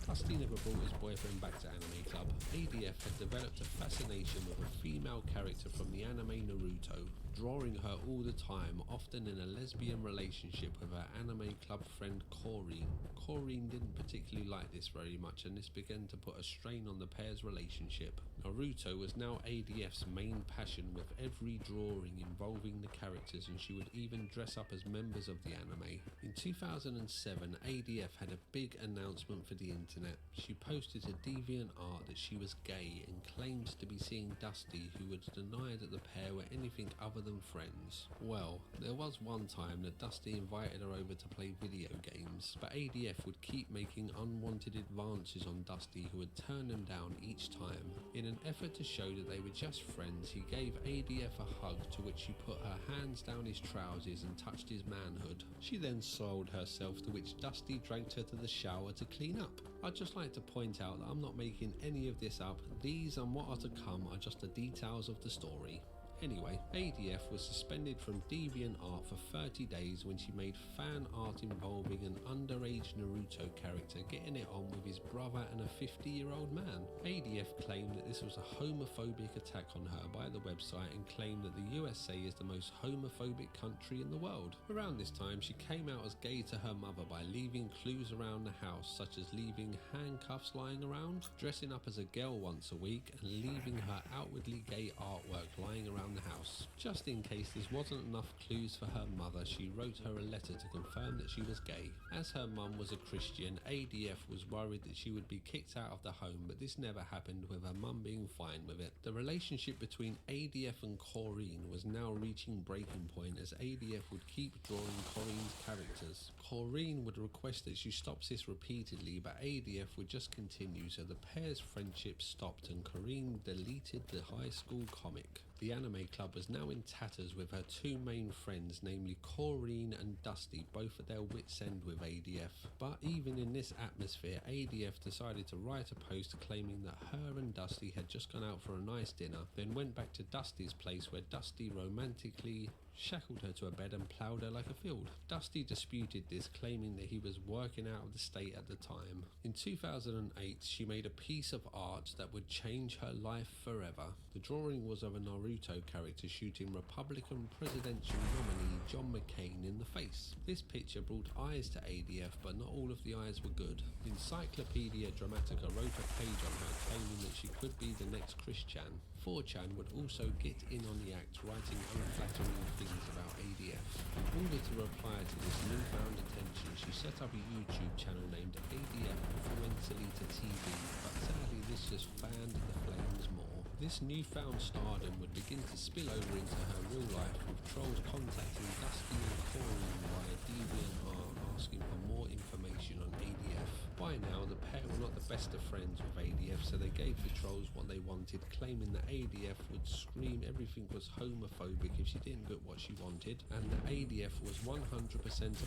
S7: Dusty never brought his boyfriend back to Anime Club. ADF had developed a fascination with a female character from the anime Naruto, drawing her all the time, often in a lesbian relationship with her Anime Club friend Corrine. Corrine didn't particularly like this very much, and this began to put a strain on the pair's relationship. Naruto was now ADF's main passion, with every drawing involving the characters, and she would even dress up as members of the anime. In 2007, ADF had a big announcement for the internet. She posted to DeviantArt that she was gay and claimed to be seeing Dusty, who would deny that the pair were anything other than friends. Well, there was one time that Dusty invited her over to play video games, but ADF would keep making unwanted advances on Dusty, who would turn them down each time. In an effort to show that they were just friends, he gave ADF a hug, to which she put her hands down his trousers and touched his manhood. She then soiled herself, to which Dusty dragged her to the shower to clean up. I'd just like to point out that I'm not making any of this up. These and what are to come are just the details of the story. Anyway, ADF was suspended from DeviantArt for 30 days when she made fan art involving an underage Naruto character getting it on with his brother and a 50-year-old man. ADF claimed that this was a homophobic attack on her by the website, and claimed that the USA is the most homophobic country in the world. Around this time, she came out as gay to her mother by leaving clues around the house, such as leaving handcuffs lying around, dressing up as a girl once a week, and leaving her outwardly gay artwork lying around the house. Just in case this wasn't enough clues for her mother, she wrote her a letter to confirm that she was gay. As her mum was a Christian, ADF was worried that she would be kicked out of the home, but this never happened, with her mum being fine with it. The relationship between ADF and Corrine was now reaching breaking point, as ADF would keep drawing Corrine's characters. Corrine would request that she stops this repeatedly, but ADF would just continue, so the pair's friendship stopped and Corrine deleted the high school comic. The Anime Club was now in tatters, with her two main friends, namely Corrine and Dusty, both at their wits' end with ADF. But even in this atmosphere, ADF decided to write a post claiming that her and Dusty had just gone out for a nice dinner, then went back to Dusty's place, where Dusty romantically shackled her to a bed and ploughed her like a field. Dusty disputed this, claiming that he was working out of the state at the time. In 2008, she made a piece of art that would change her life forever. The drawing was of a Naruto character shooting Republican presidential nominee John McCain in the face. This picture brought eyes to ADF, but not all of the eyes were good. Encyclopedia Dramatica wrote a page on her, claiming that she could be the next Chris-chan. 4chan would also get in on the act, writing unflattering things about ADF. In order to reply to this newfound attention, she set up a YouTube channel named ADF Influencelita TV, but sadly this just fanned the flames more. This newfound stardom would begin to spill over into her real life, with trolls contacting Dusty and Corrine via DeviantArt asking for more information on ADF. By now, the pair were not the best of friends with ADF, so they gave the trolls what they wanted, claiming that ADF would scream everything was homophobic if she didn't get what she wanted, and that ADF was 100%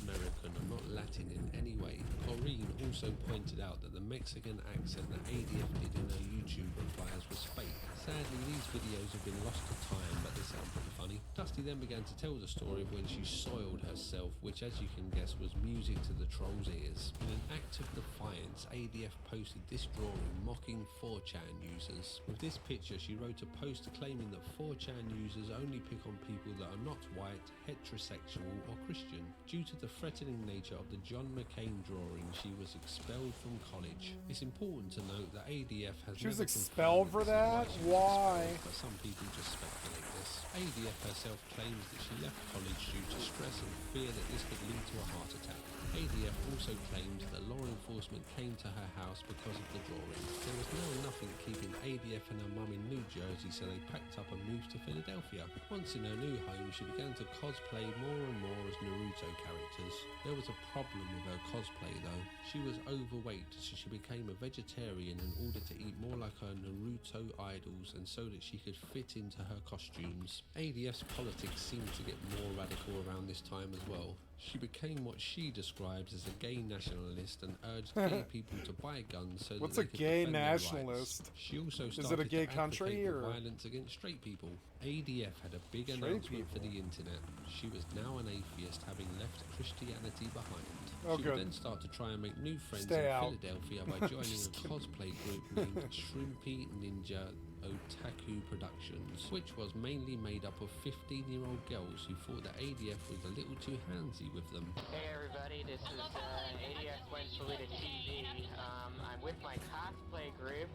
S7: American and not Latin in any way. Corrine also pointed out that the Mexican accent that ADF did in her YouTube replies was fake. Sadly, these videos have been lost to time, but they sound pretty funny. Dusty then began to tell the story of when she soiled herself, which, as you can guess, was music to the trolls' ears. In an act of defiance, ADF posted this drawing mocking 4chan users. With this picture, she wrote a post claiming that 4chan users only pick on people that are not white, heterosexual or Christian. Due to the threatening nature of the John McCain drawing, she was expelled from college. It's important to note that ADF has
S1: She was
S7: never
S1: expelled for that? Why?
S7: But some people just speculate this. ADF herself claims that she left college due to stress and fear that this could lead to a heart attack. ADF also claimed that law enforcement came to her house because of the drawing. There was now nothing keeping ADF and her mum in New Jersey, so they packed up and moved to Philadelphia. Once in her new home, she began to cosplay more and more as Naruto characters. There was a problem with her cosplay though. She was overweight, so she became a vegetarian in order to eat more like her Naruto idols, and so that she could fit into her costumes. ADF's politics seemed to get more radical around this time as well. She became what she described as a gay nationalist and urged gay people to buy guns so
S1: What's
S7: that
S1: a
S7: they could
S1: gay
S7: defend their rights.
S1: nationalist?
S7: She also
S1: Is it a
S7: started
S1: gay
S7: to
S1: country,
S7: advocate for
S1: or-
S7: violence against straight people. ADF had a big
S1: Straight
S7: announcement for
S1: people?
S7: the internet. She was now an atheist, having left Christianity behind.
S1: Oh,
S7: She
S1: good.
S7: would then start to try and make new friends
S1: Stay
S7: in
S1: out.
S7: Philadelphia by joining a
S1: Just kidding.
S7: cosplay group named Shrimpy Ninja Otaku Productions, which was mainly made up of 15-year-old girls who thought that ADF was a little too handsy with them.
S8: Hey everybody, this is ADF Went Salita TV. I'm with my cosplay group,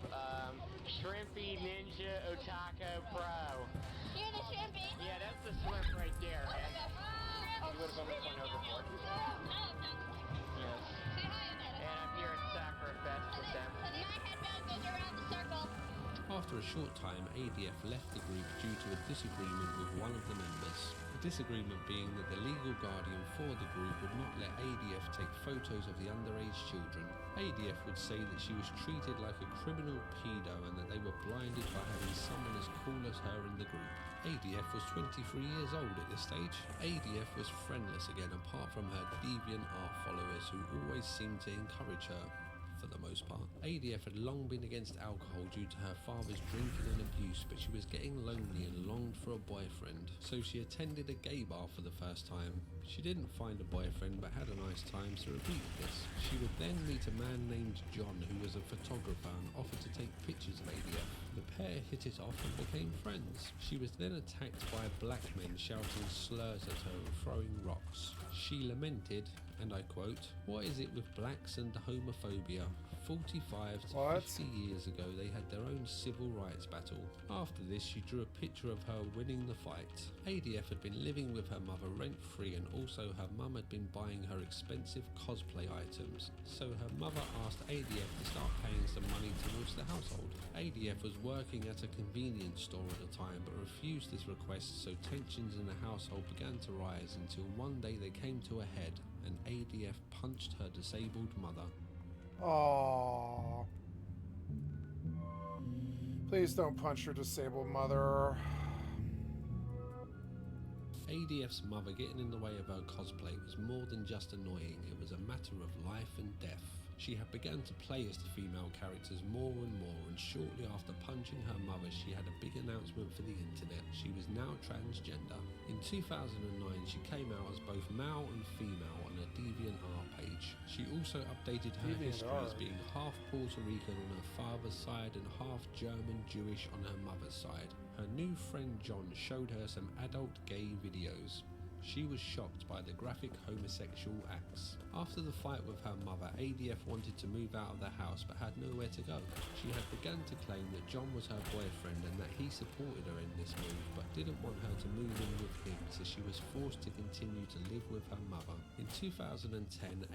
S8: Shrimpy Ninja Otaku Pro.
S9: You're the Shrimpy?
S8: Yeah, that's the shrimp right there, man. You would have almost went overboard. Yes.
S9: Say hi, Annette.
S8: And I'm here at Sacrifest with them.
S9: My headband goes around the circle.
S7: After a short time, ADF left the group due to a disagreement with one of the members. The disagreement being that the legal guardian for the group would not let ADF take photos of the underage children. ADF would say that she was treated like a criminal pedo and that they were blinded by having someone as cool as her in the group. ADF was 23 years old at this stage. ADF was friendless again, apart from her deviant art followers who always seemed to encourage her. For the most part. ADF had long been against alcohol due to her father's drinking and abuse, but she was getting lonely and longed for a boyfriend, so she attended a gay bar for the first time. She didn't find a boyfriend but had a nice time, so repeated this. She would then meet a man named John who was a photographer and offered to take pictures of ADF. The pair hit it off and became friends. She was then attacked by black men shouting slurs at her and throwing rocks. She lamented, and I quote, "What is it with blacks and homophobia? 45 to
S1: What?
S7: 50 years ago they had their own civil rights battle." After this she drew a picture of her winning the fight. ADF had been living with her mother rent-free, and also her mum had been buying her expensive cosplay items, so her mother asked ADF to start paying some money towards the household. ADF was working at a convenience store at the time but refused this request, so tensions in the household began to rise until one day they came to a head and ADF punched her disabled mother.
S1: Aww. Please don't punch your disabled mother.
S7: ADF's mother getting in the way of her cosplay was more than just annoying, it was a matter of life and death. She had begun to play as the female characters more and more, and shortly after punching her mother she had a big announcement for the internet. She was now transgender. In 2009 she came out as both male and female on a DeviantArt page. She also updated her history as being half Puerto Rican on her father's side and half German Jewish on her mother's side. Her new friend John showed her some adult gay videos. She was shocked by the graphic homosexual acts. After the fight with her mother, ADF wanted to move out of the house but had nowhere to go. She had begun to claim that John was her boyfriend and that he supported her in this move but didn't want her to move in with him, so she was forced to continue to live with her mother. In 2010,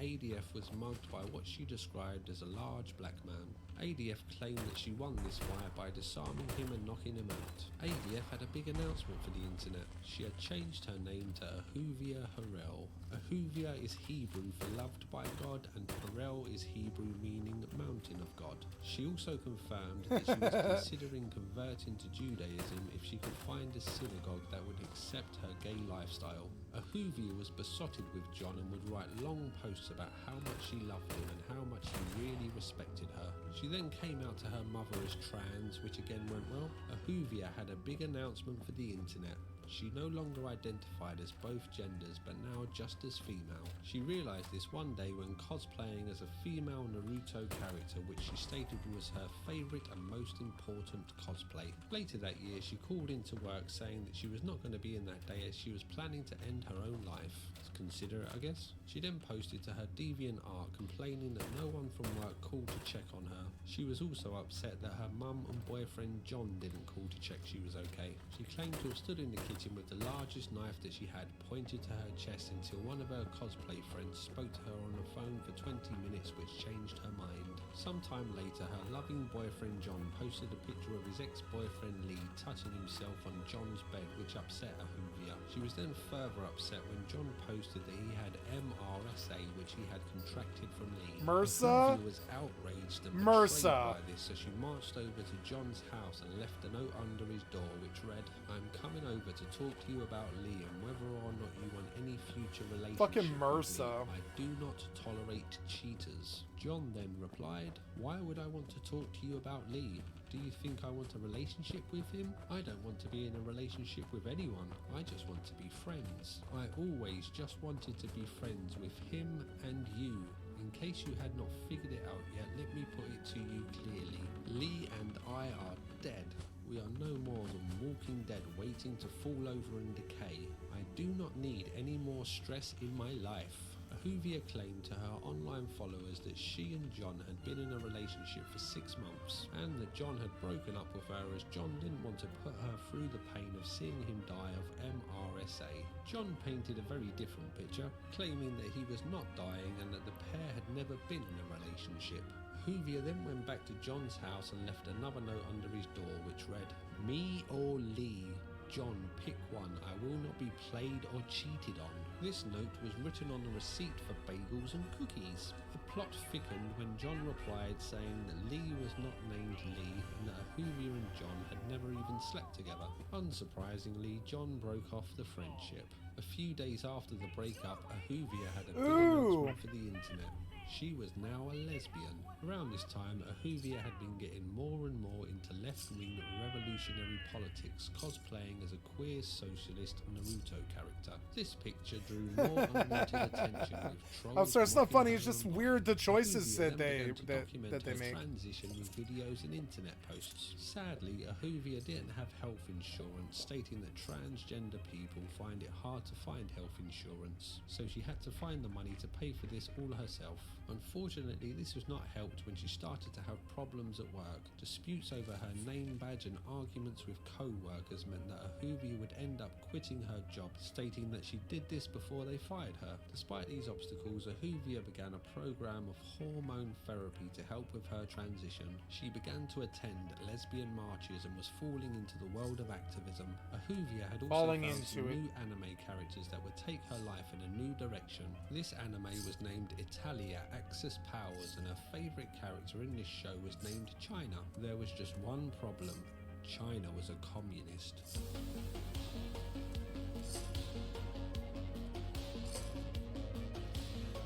S7: ADF was mugged by what she described as a large black man. ADF claimed that she won this fight by disarming him and knocking him out. ADF had a big announcement for the internet. She had changed her name to Ahuvia Harel. Ahuvia is Hebrew for loved by God, and Harel is Hebrew meaning mountain of God. She also confirmed that she was considering converting to Judaism if she could find a synagogue that would accept her gay lifestyle. Ahuvia was besotted with John and would write long posts about how much she loved him and how much he really respected her. She then came out to her mother as trans, which again went well. Ahuvia had a big announcement for the internet. She no longer identified as both genders, but now just as female. She realised this one day when cosplaying as a female Naruto character, which she stated was her favourite and most important cosplay. Later that year, she called into work saying that she was not going to be in that day as she was planning to end her own life. Considerate, I guess. She then posted to her DeviantArt complaining that no one from work called to check on her. She was also upset that her mum and boyfriend John didn't call to check she was okay. She claimed to have stood in the kitchen with the largest knife that she had pointed to her chest until one of her cosplay friends spoke to her on the phone for 20 minutes, which changed her mind. Sometime later, her loving boyfriend John posted a picture of his ex-boyfriend Lee touching himself on John's bed, which upset Ahuvia. Ahuvia. She was then further upset when John posted that he had MRSA, which he had contracted from Lee.
S1: MRSA?
S7: Ahuvia was outraged and
S1: MRSA.
S7: betrayed by this, so she marched over to John's house and left a note under his door which read, "I'm coming over to talk to you about Lee and whether or not you want any future relationship
S1: Fucking
S7: with
S1: MRSA.
S7: Lee. I do not tolerate cheaters." John then replied, "Why would I want to talk to you about Lee? Do you think I want a relationship with him? I don't want to be in a relationship with anyone. I just want to be friends. I always just wanted to be friends with him and you. In case you had not figured it out yet, let me put it to you clearly. Lee and I are dead. We are no more than walking dead waiting to fall over and decay. I do not need any more stress in my life." Ahuvia claimed to her online followers that she and John had been in a relationship for 6 months and that John had broken up with her as John didn't want to put her through the pain of seeing him die of MRSA. John painted a very different picture, claiming that he was not dying and that the pair had never been in a relationship. Ahuvia then went back to John's house and left another note under his door which read, "Me or Lee? John, pick one. I will not be played or cheated on." This note was written on a receipt for bagels and cookies. The plot thickened when John replied saying that Lee was not named Lee and that Ahuvia and John had never even slept together. Unsurprisingly, John broke off the friendship. A few days after the breakup, Ahuvia had a big announcement for the internet. She was now a lesbian. Around this time, Ahuvia had been getting more and more into left-wing revolutionary politics, cosplaying as a queer socialist Naruto character. This picture drew more unwanted attention with trolls.
S1: I'm sorry, it's not
S7: mocking
S1: funny.
S7: her
S1: It's just
S7: and
S1: weird the choices
S7: Ahuvia
S1: that
S7: then
S1: they
S7: began to document
S1: that they
S7: her
S1: make.
S7: transition with videos and internet posts. Sadly, Ahuvia didn't have health insurance, stating that transgender people find it hard to find health insurance, so she had to find the money to pay for this all herself. Unfortunately, this was not helped when she started to have problems at work. Disputes over her name badge and arguments with co-workers meant that Ahuvia would end up quitting her job, stating that she did this before they fired her. Despite these obstacles, Ahuvia began a program of hormone therapy to help with her transition. She began to attend lesbian marches and was falling into the world of activism. Ahuvia had also found some new anime characters that would take her life in a new direction. This anime was named Italia Access Powers, and her favourite character in this show was named China. There was just one problem. China was a communist.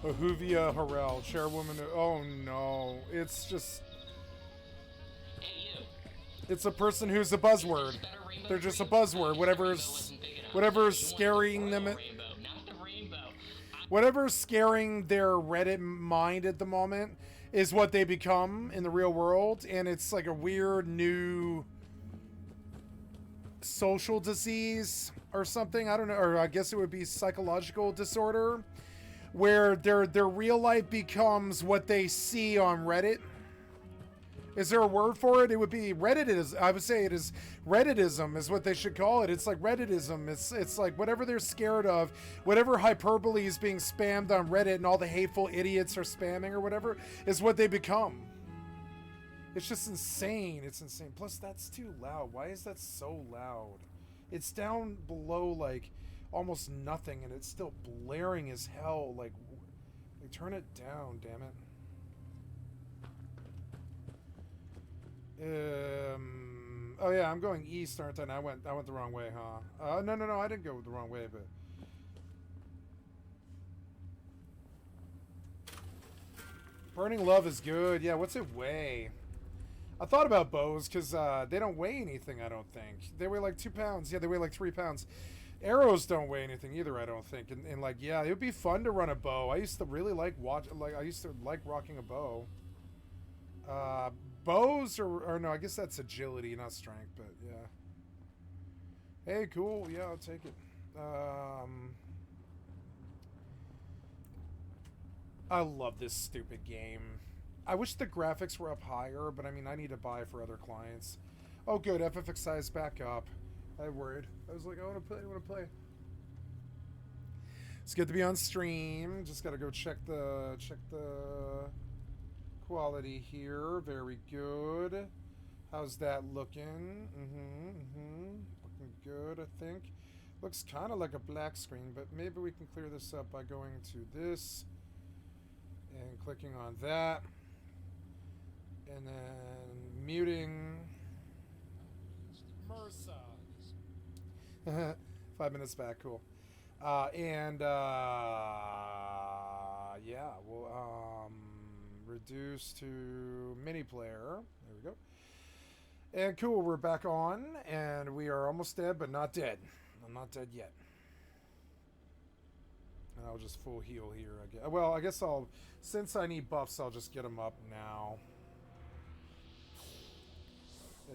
S1: Ahuvia Harrell, chairwoman. Oh no, it's just.
S6: Hey, you.
S1: It's a person who's a buzzword. They're just a buzzword. Whatever's scaring them. Whatever's scaring their Reddit mind at the moment is what they become in the real world, and it's like a weird new social disease or something. I don't know, or I guess it would be psychological disorder, where their real life becomes what they see on Reddit. Is there a word for it? It would be Redditism. I would say it is Redditism is what they should call it. It's like Redditism. It's like whatever they're scared of, whatever hyperbole is being spammed on Reddit and all the hateful idiots are spamming or whatever is what they become. It's just insane. It's insane. Plus, that's too loud. Why is that so loud? It's down below like almost nothing and it's still blaring as hell. Like turn it down, damn it. Oh yeah, I'm going east, aren't I? And I went the wrong way, huh? No, I didn't go the wrong way, but Burning Love is good. Yeah, what's it weigh? I thought about bows because they don't weigh anything. I don't think they weigh like 2 pounds. Yeah, they weigh like 3 pounds. Arrows don't weigh anything either. I don't think. And like, yeah, it would be fun to run a bow. I used to really like rocking a bow. Bows or no, I guess that's agility, not strength, but yeah. Hey, cool. Yeah, I'll take it. I love this stupid game. I wish the graphics were up higher, but I mean, I need to buy for other clients. Oh, good. FFXI is back up. I worried. I was like, I want to play. It's good to be on stream. Just got to go check the quality here. Very good. How's that looking? Looking good, I think. Looks kind of like a black screen, but maybe we can clear this up by going to this and clicking on that. And then muting MRSA. 5 minutes back, cool. Yeah, we'll reduce to mini player. There we go. And cool, we're back on, and we are almost dead, but not dead. I'm not dead yet. And I'll just full heal here. Well, I guess I'll, since I need buffs, I'll just get them up now.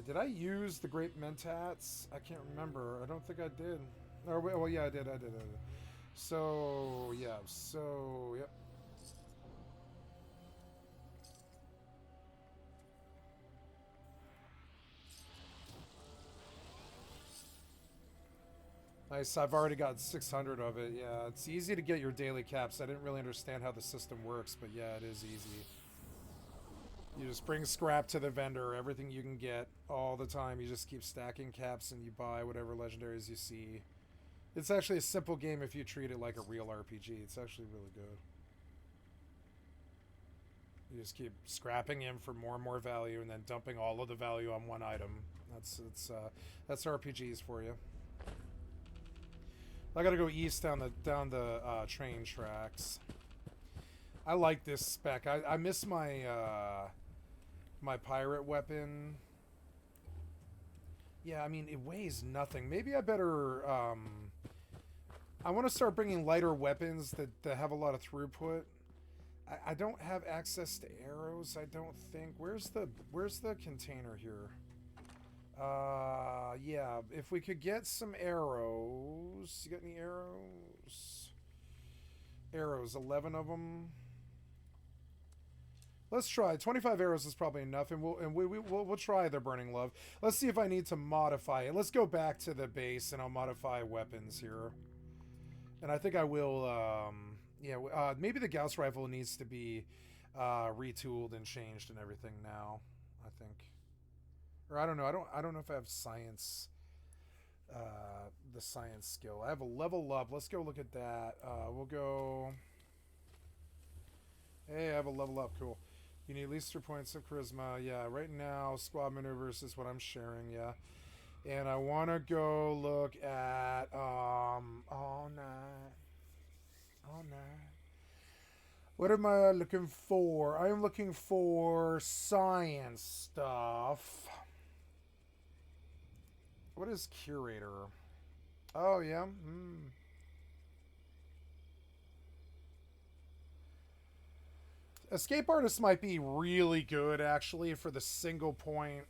S1: Did I use the Great Mentats? I can't remember. I don't think I did. Or, well, yeah, I did. So, yeah. So, yep. Nice. I've already got 600 of it. Yeah, it's easy to get your daily caps. I didn't really understand how the system works, but yeah, it is easy. You just bring scrap to the vendor, everything you can get all the time. You just keep stacking caps and you buy whatever legendaries you see. It's actually a simple game if you treat it like a real RPG. It's actually really good. You just keep scrapping in for more and more value and then dumping all of the value on one item. That's RPGs for you. I gotta go east down the train tracks. I like this spec. I miss my my pirate weapon. Yeah, I mean, it weighs nothing. Maybe I better... I want to start bringing lighter weapons that have a lot of throughput. I don't have access to arrows, I don't think. Where's the container here? Yeah, if we could get some arrows. You got any arrows? Arrows, 11 of them. Let's try. 25 arrows is probably enough, and we'll try the Burning Love. Let's see if I need to modify it. Let's go back to the base, and I'll modify weapons here. And I think I will. Yeah, maybe the Gauss rifle needs to be retooled and changed and everything now. I think, or I don't know. I don't know if I have science. The science skill. I have a level up. Let's go look at that. We'll go. Hey, I have a level up. Cool. You need at least 3 points of charisma. Yeah, right now, squad maneuvers is what I'm sharing. Yeah. And I want to go look at, all night. What am I looking for? I am looking for science stuff. What is curator? Oh, yeah. Escape artist might be really good, actually, for the single point.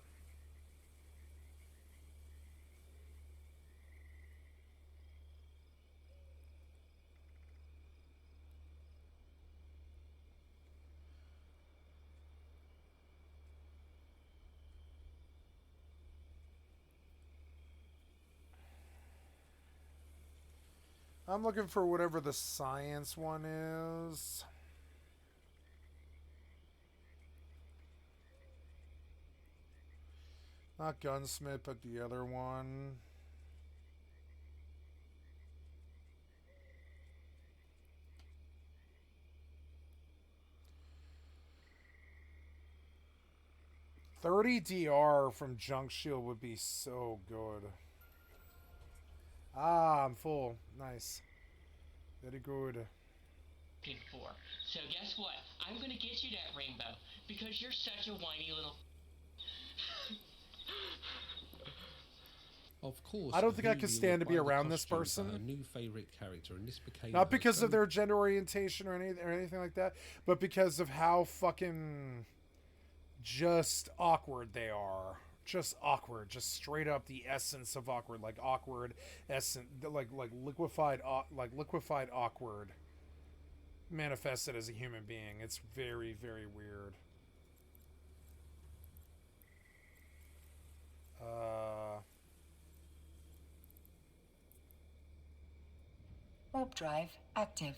S1: I'm looking for whatever the science one is. Not gunsmith, but the other one. $30 DR from Junk Shield would be so good. Ah, I'm full. Nice. Very good.
S6: For. So guess what? I'm gonna get you that rainbow because you're such a whiny little.
S7: Of course,
S1: I don't think I could
S7: Vivi
S1: stand to be
S7: will buy the
S1: around this
S7: costume for
S1: person.
S7: her new favorite character, and this became
S1: Not
S7: her
S1: because of
S7: go-
S1: their gender orientation or anything like that, but because of how fucking just awkward they are. Just awkward. Just straight up the essence of awkward. Like awkward essence. Like liquefied awkward. Manifested as a human being. It's very, very weird.
S2: Warp drive active.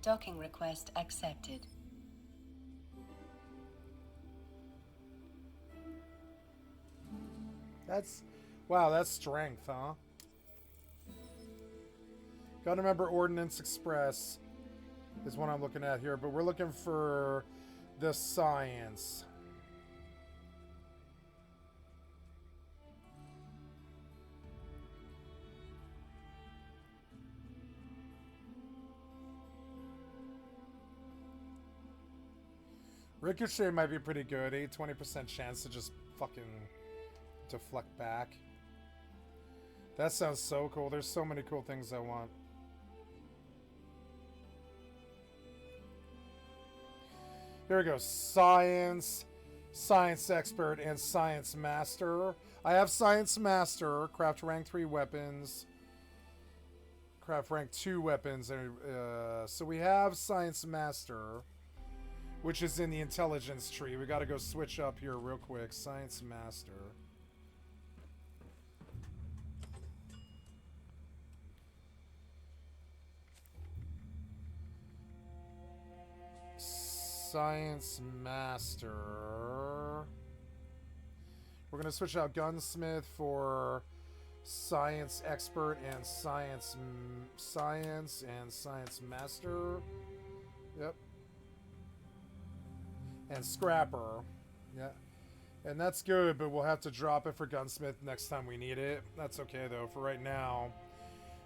S2: Docking request accepted.
S1: That's... Wow, that's strength, huh? Gotta remember Ordnance Express is what I'm looking at here, but we're looking for the science. Ricochet might be pretty good. 20% chance to just fucking deflect back. That sounds so cool. There's so many cool things I want. Here we go. Science, Science Expert, and Science Master. I have Science Master. Craft rank 3 weapons. Craft rank 2 weapons. So we have Science Master, which is in the intelligence tree. We got to go switch up here real quick. Science Master. Science Master. We're going to switch out Gunsmith for Science Expert and Science and Science Master. Yep. And Scrapper. Yeah. And that's good, but we'll have to drop it for Gunsmith next time we need it. That's okay, though. For right now,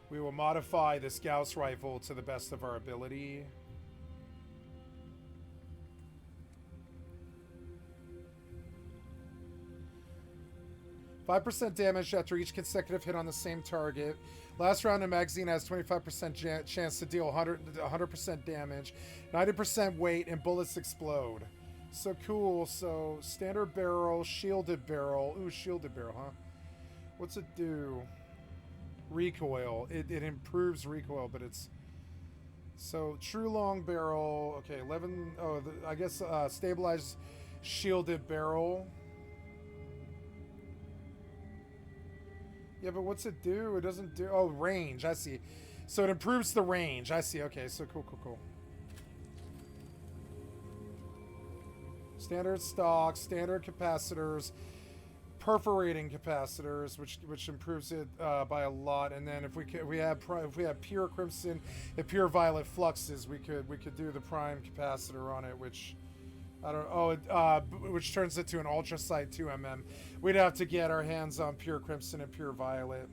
S1: we will modify this Gauss rifle to the best of our ability. %5 damage after each consecutive hit on the same target. Last round, the magazine has 25% chance to deal 100% damage, 90% weight, and bullets explode. So cool. So standard barrel, shielded barrel. Ooh, shielded barrel, huh? What's it do? Recoil. It improves recoil, but it's... So true long barrel. Okay, 11... Oh, I guess stabilized shielded barrel. Yeah, but what's it do? It doesn't do... Oh, range. I see. So it improves the range. I see. Okay, so cool. Standard stock, standard capacitors, perforating capacitors, which improves it by a lot. And then if we have pure crimson and pure violet fluxes, we could do the prime capacitor on it, which... I don't which turns it to an ultrasight 2mm. We'd have to get our hands on pure crimson and pure violet.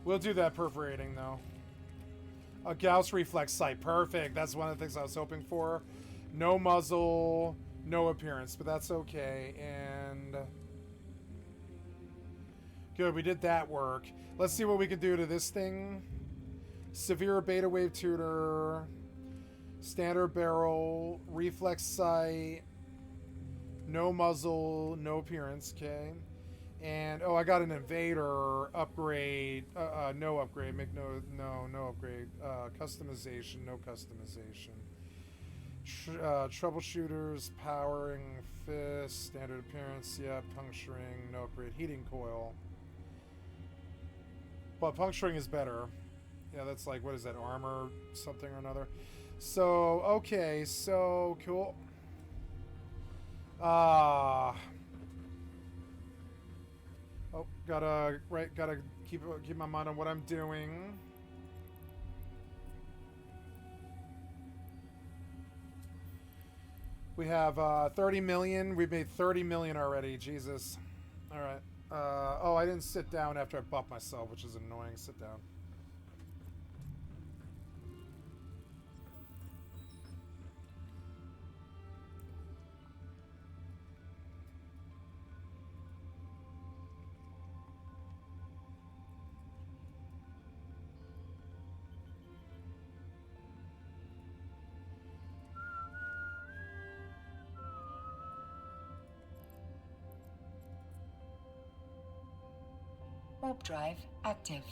S1: We'll do that perforating though. A Gauss reflex sight, perfect. That's one of the things I was hoping for. No muzzle, no appearance, but that's okay. And good, we did that work. Let's see what we can do to this thing. Severe beta wave tutor. Standard barrel, reflex sight, no muzzle, no appearance, okay. And oh, I got an invader upgrade, no upgrade, no upgrade, customization, no customization. Troubleshooters, powering fist, standard appearance, yeah, puncturing, no upgrade, heating coil. But puncturing is better. Yeah, that's like, what is that, armor something or another? So, okay, so cool. Oh, gotta keep my mind on what I'm doing. We have 30 million. We've made 30 million already. Jesus. All right. Oh, I didn't sit down after I buffed myself, which is annoying. Sit down.
S2: Warp drive active.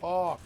S1: Fuck.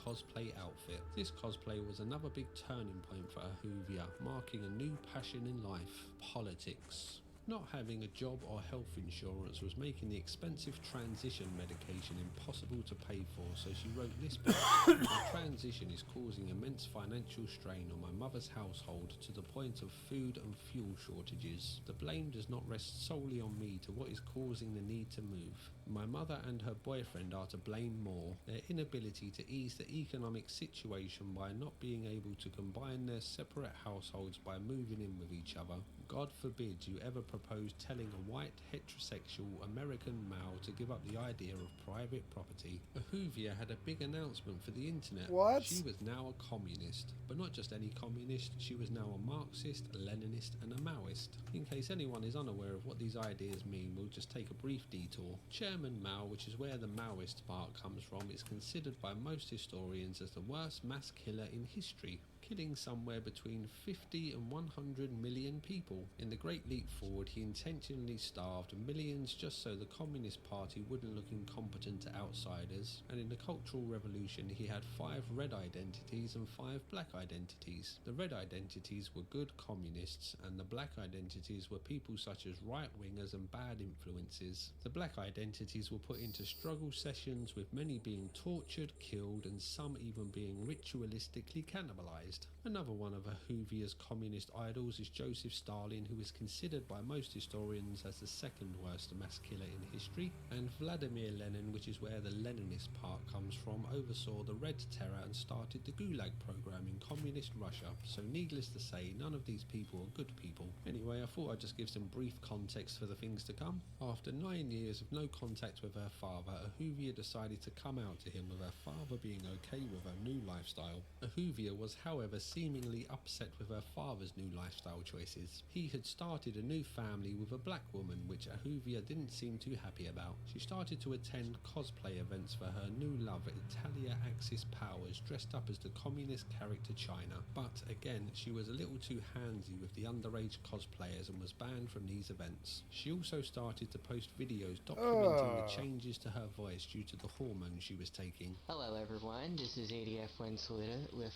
S7: Cosplay outfit. This cosplay was another big turning point for Ahuvia, marking a new passion in life: politics. Not having a job or health insurance was making the expensive transition medication impossible to pay for, so she wrote this book. My transition is causing immense financial strain on my mother's household to the point of food and fuel shortages. The blame does not rest solely on me to what is causing the need to move. My mother and her boyfriend are to blame more. Their inability to ease the economic situation by not being able to combine their separate households by moving in with each other. God forbid you ever propose telling a white, heterosexual American male to give up the idea of private property. Ahuvia had a big announcement for the internet.
S1: What?
S7: She was now a communist. But not just any communist, she was now a Marxist, a Leninist and a Maoist. In case anyone is unaware of what these ideas mean, we'll just take a brief detour. Chairman Mao, which is where the Maoist part comes from, is considered by most historians as the worst mass killer in history, killing somewhere between 50 and 100 million people. In the Great Leap Forward, he intentionally starved millions just so the Communist Party wouldn't look incompetent to outsiders, and in the Cultural Revolution he had 5 red identities and 5 black identities. The red identities were good communists, and the black identities were people such as right-wingers and bad influences. The black identities were put into struggle sessions, with many being tortured, killed, and some even being ritualistically cannibalized. Another one of Ahuvia's communist idols is Joseph Stalin, who is considered by most historians as the second worst mass killer in history, and Vladimir Lenin, which is where the Leninist part comes from, oversaw the Red Terror and started the Gulag program in communist Russia. So needless to say, none of these people are good people. Anyway, I thought I'd just give some brief context for the things to come. After 9 years of no contact with her father, Ahuvia decided to come out to him, with her father being okay with her new lifestyle. Ahuvia was, however, seemingly upset with her father's new lifestyle choices. He had started a new family with a black woman, which Ahuvia didn't seem too happy about. She started to attend cosplay events for her new love, Italia Axis Powers, dressed up as the communist character China. But again, she was a little too handsy with the underage cosplayers and was banned from these events. She also started to post videos documenting the changes to her voice due to the hormones she was taking.
S6: Hello everyone, this is ADF Wensalita with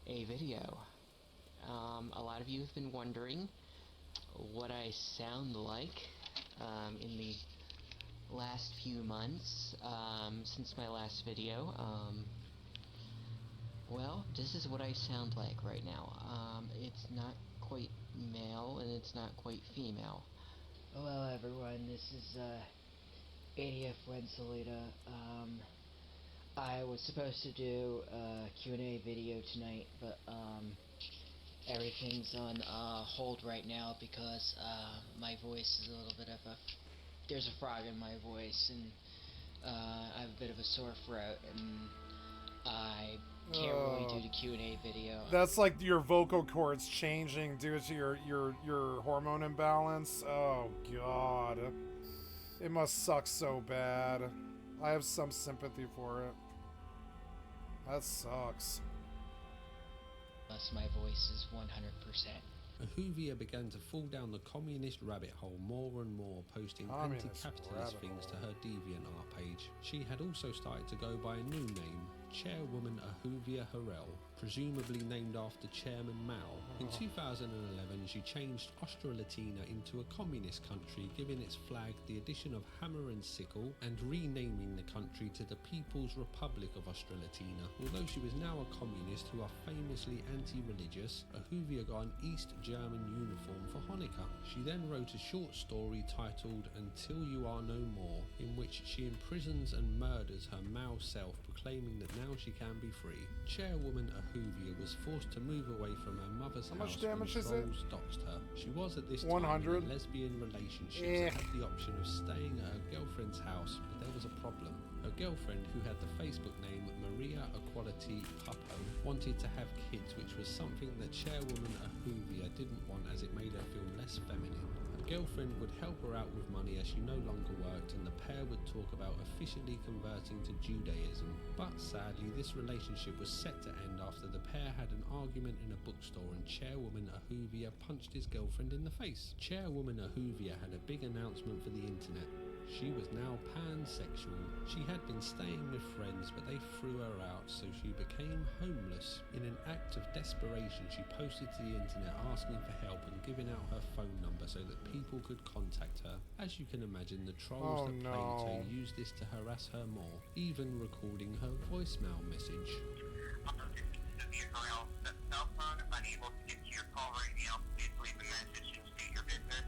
S6: a video. A lot of you have been wondering what I sound like in the last few months since my last video. Well, this is what I sound like right now. It's not quite male and it's not quite female. Hello everyone, this is ADF Wensalita. I was supposed to do a Q&A video tonight, but everything's on hold right now because my voice is a little bit of a... There's a frog in my voice, and I have a bit of a sore throat, and I Can't really do the Q&A video.
S1: That's like your vocal cords changing due to your hormone imbalance. Oh god. It must suck so bad. I have some sympathy for it. That sucks.
S6: Plus my voice is 100%.
S7: Ahuvia began to fall down the communist rabbit hole more and more, posting anti-capitalist things to her DeviantArt page. She had also started to go by a new name, Chairwoman Ahuvia Harel, presumably named after Chairman Mao. In 2011, she changed Australatina into a communist country, giving its flag the addition of hammer and sickle, and renaming the country to the People's Republic of Australatina. Although she was now a communist who are famously anti-religious, Ahuvia got an East German uniform for Hanukkah. She then wrote a short story titled Until You Are No More, in which she imprisons and murders her Mao self, proclaiming that now she can be free. Chairwoman Ahuvia was forced to move away from her mother's house
S1: much damage
S7: when
S1: is it?
S7: trolls doxed her. She was at this
S1: 100.
S7: time in a lesbian relationship and had the option of staying at her girlfriend's house, but there was a problem. Her girlfriend, who had the Facebook name Maria Equality Puppo, wanted to have kids, which was something that Chairwoman Ahuvia didn't want as it made her feel less feminine. Her girlfriend would help her out with money as she no longer worked, and the pair would talk about officially converting to Judaism. But sadly, this relationship was set to end after the pair had an argument in a bookstore and Chairwoman Ahuvia punched his girlfriend in the face. Chairwoman Ahuvia had a big announcement for the internet. She was now pansexual. She had been staying with friends, but they threw her out, so she became homeless. In an act of desperation, she posted to the internet asking for help and giving out her phone number so that people could contact her. As you can imagine, the trolls that played her used this to harass her more, even recording her voicemail message.
S10: Cell phone, unable to get to your call right now. Please leave a message and state your business,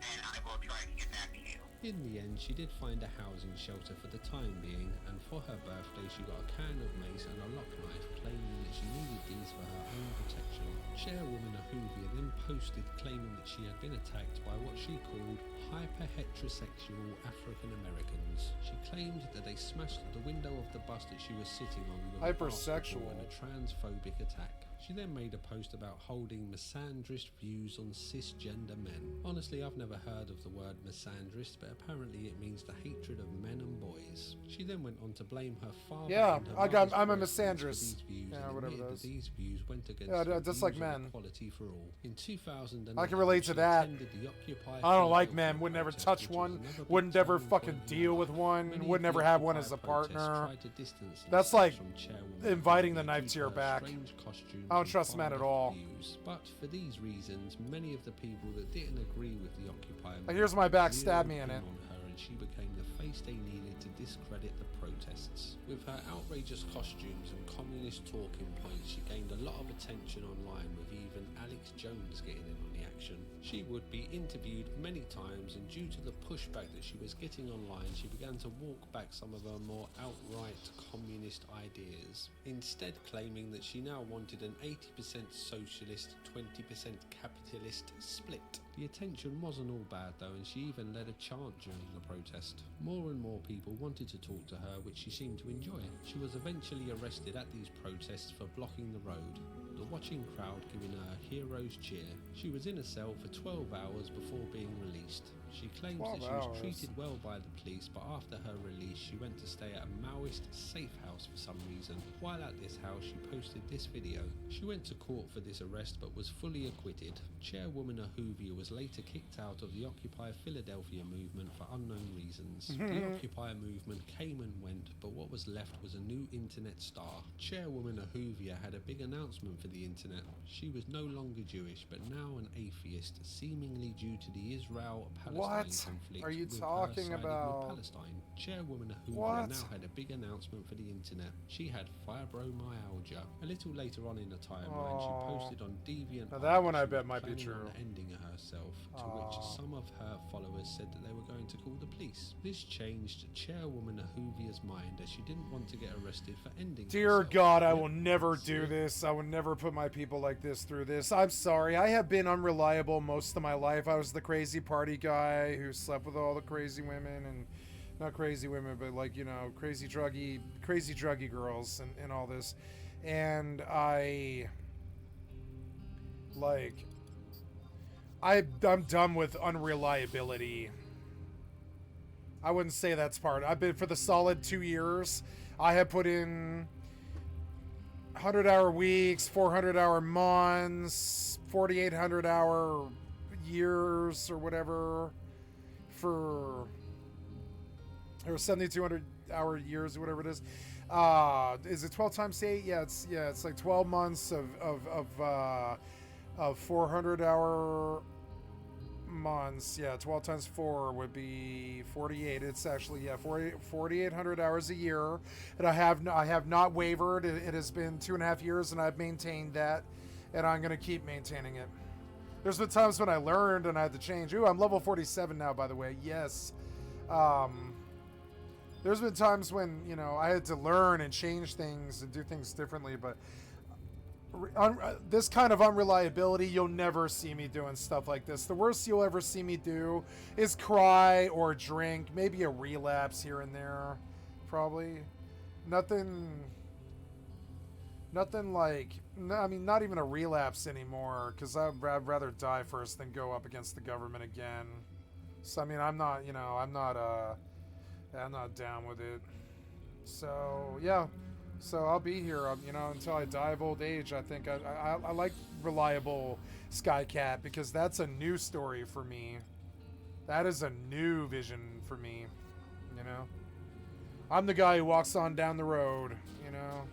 S10: and I will try to get back to you.
S7: In the end, she did find a housing shelter for the time being, and for her birthday she got a can of mace and a lock knife, claiming that she needed these for her own protection. Chairwoman Ahuvia then posted claiming that she had been attacked by what she called hyper-heterosexual African Americans. She claimed that they smashed the window of the bus that she was sitting on with
S1: Hypersexual.
S7: in a transphobic attack. She then made a post about holding misandrist views on cisgender men. Honestly, I've never heard of the word misandrist, but apparently it means the hatred of men and boys. She then went on to blame her father.
S1: Yeah,
S7: and her
S1: I'm a
S7: mother's
S1: misandrist.
S7: for these views,
S1: Yeah,
S7: and
S1: whatever
S7: admitted
S1: that
S7: that
S1: is.
S7: these views went against
S1: Yeah,
S7: her
S1: just
S7: views
S1: like
S7: of
S1: men.
S7: equality for all. In 2009,
S1: I can relate to
S7: she
S1: that.
S7: attended the Occupy
S1: I don't like
S7: Philadelphia
S1: men. Would never
S7: protest,
S1: touch
S7: which was
S1: one.
S7: another big
S1: Wouldn't ever
S7: turning
S1: fucking
S7: point in
S1: deal
S7: her
S1: with
S7: life.
S1: one.
S7: Many
S1: Would
S7: of
S1: never
S7: the
S1: have one
S7: Occupy
S1: as a
S7: protests
S1: partner.
S7: tried to distance
S1: That's
S7: themselves
S1: like
S7: from Chairwoman
S1: inviting the
S7: Ahuvia
S1: knife
S7: due
S1: to your
S7: her
S1: back.
S7: strange costumes
S1: I don't
S7: and
S1: trust men at
S7: far-left
S1: all.
S7: views. But for these reasons, many of the people that didn't agree with the Occupy
S1: Like, here's my back,
S7: zeroed
S1: stab me in
S7: in
S1: it.
S7: on her, and she became the face they needed to discredit the protests. With her outrageous costumes and communist talking points, she gained a lot of attention online, with even Alex Jones getting in on the action. She would be interviewed many times, and due to the pushback that she was getting online, she began to walk back some of her more outright communist ideas, instead claiming that she now wanted an 80% socialist, 20% capitalist split. The attention wasn't all bad though, and she even led a chant during the protest. More and more people wanted to talk to her, which she seemed to enjoy. She was eventually arrested at these protests for blocking the road, the watching crowd giving her a hero's cheer. She was in a cell for 12 hours before being released. She claims that she was treated well by the police, but after her release she went to stay at a Maoist safe house for some reason. While at this house she posted this video. She went to court for this arrest but was fully acquitted. Chairwoman Ahuvia was later kicked out of the Occupy Philadelphia movement for unknown reasons. The Occupy movement came and went, but what was left was a new internet star. Chairwoman Ahuvia had a big announcement for the internet. She was no longer Jewish, but now an atheist, seemingly due to the Israel-Palestine conflict.
S1: Are you
S7: with her
S1: talking
S7: siding
S1: about?
S7: with Palestine. Chairwoman Ahuvia now had a big announcement for the internet. She had fibromyalgia. A little later on in the timeline, she posted on DeviantArt.
S1: Now that one I
S7: she
S1: bet
S7: was
S1: might be
S7: planning
S1: true.
S7: on ending herself, to which some of her followers said that they were going to call the police. This changed Chairwoman Ahuvia's mind, as she didn't want to get arrested for ending
S1: Dear
S7: herself.
S1: God, I
S7: Yet,
S1: will never do this. I will never put my people like this through this. I'm sorry. I have been unreliable most of my life. I was the crazy party guy who slept with all the crazy women and not crazy women, but like, you know, crazy druggy girls and all this. And I'm done with unreliability. I wouldn't say that's part. I've been for the solid 2 years. I have put in 100-hour weeks, 400-hour months, 4,800-hour years or whatever for, or 7,200-hour years or whatever it is. Is it 12 times 8? Yeah, it's like 12 months of 400-hour months. Yeah, 12 times 4 would be 48. It's actually 4,800 hours a year, and I have not wavered. It has been 2.5 years, and I've maintained that, and I'm gonna keep maintaining it. There's been times when I learned and I had to change. Ooh, I'm level 47 now, by the way. Yes. There's been times when, you know, I had to learn and change things and do things differently, but this kind of unreliability, you'll never see me doing stuff like this. The worst you'll ever see me do is cry or drink, maybe a relapse here and there, probably. Nothing like, I mean, not even a relapse anymore, because I'd rather die first than go up against the government again. So I mean, I'm not, you know, I'm not down with it. So yeah. So I'll be here, you know, until I die of old age. I think I like reliable Skycat, because that's a new story for me. That is a new vision for me, you know. I'm the guy who walks on down the road, you know.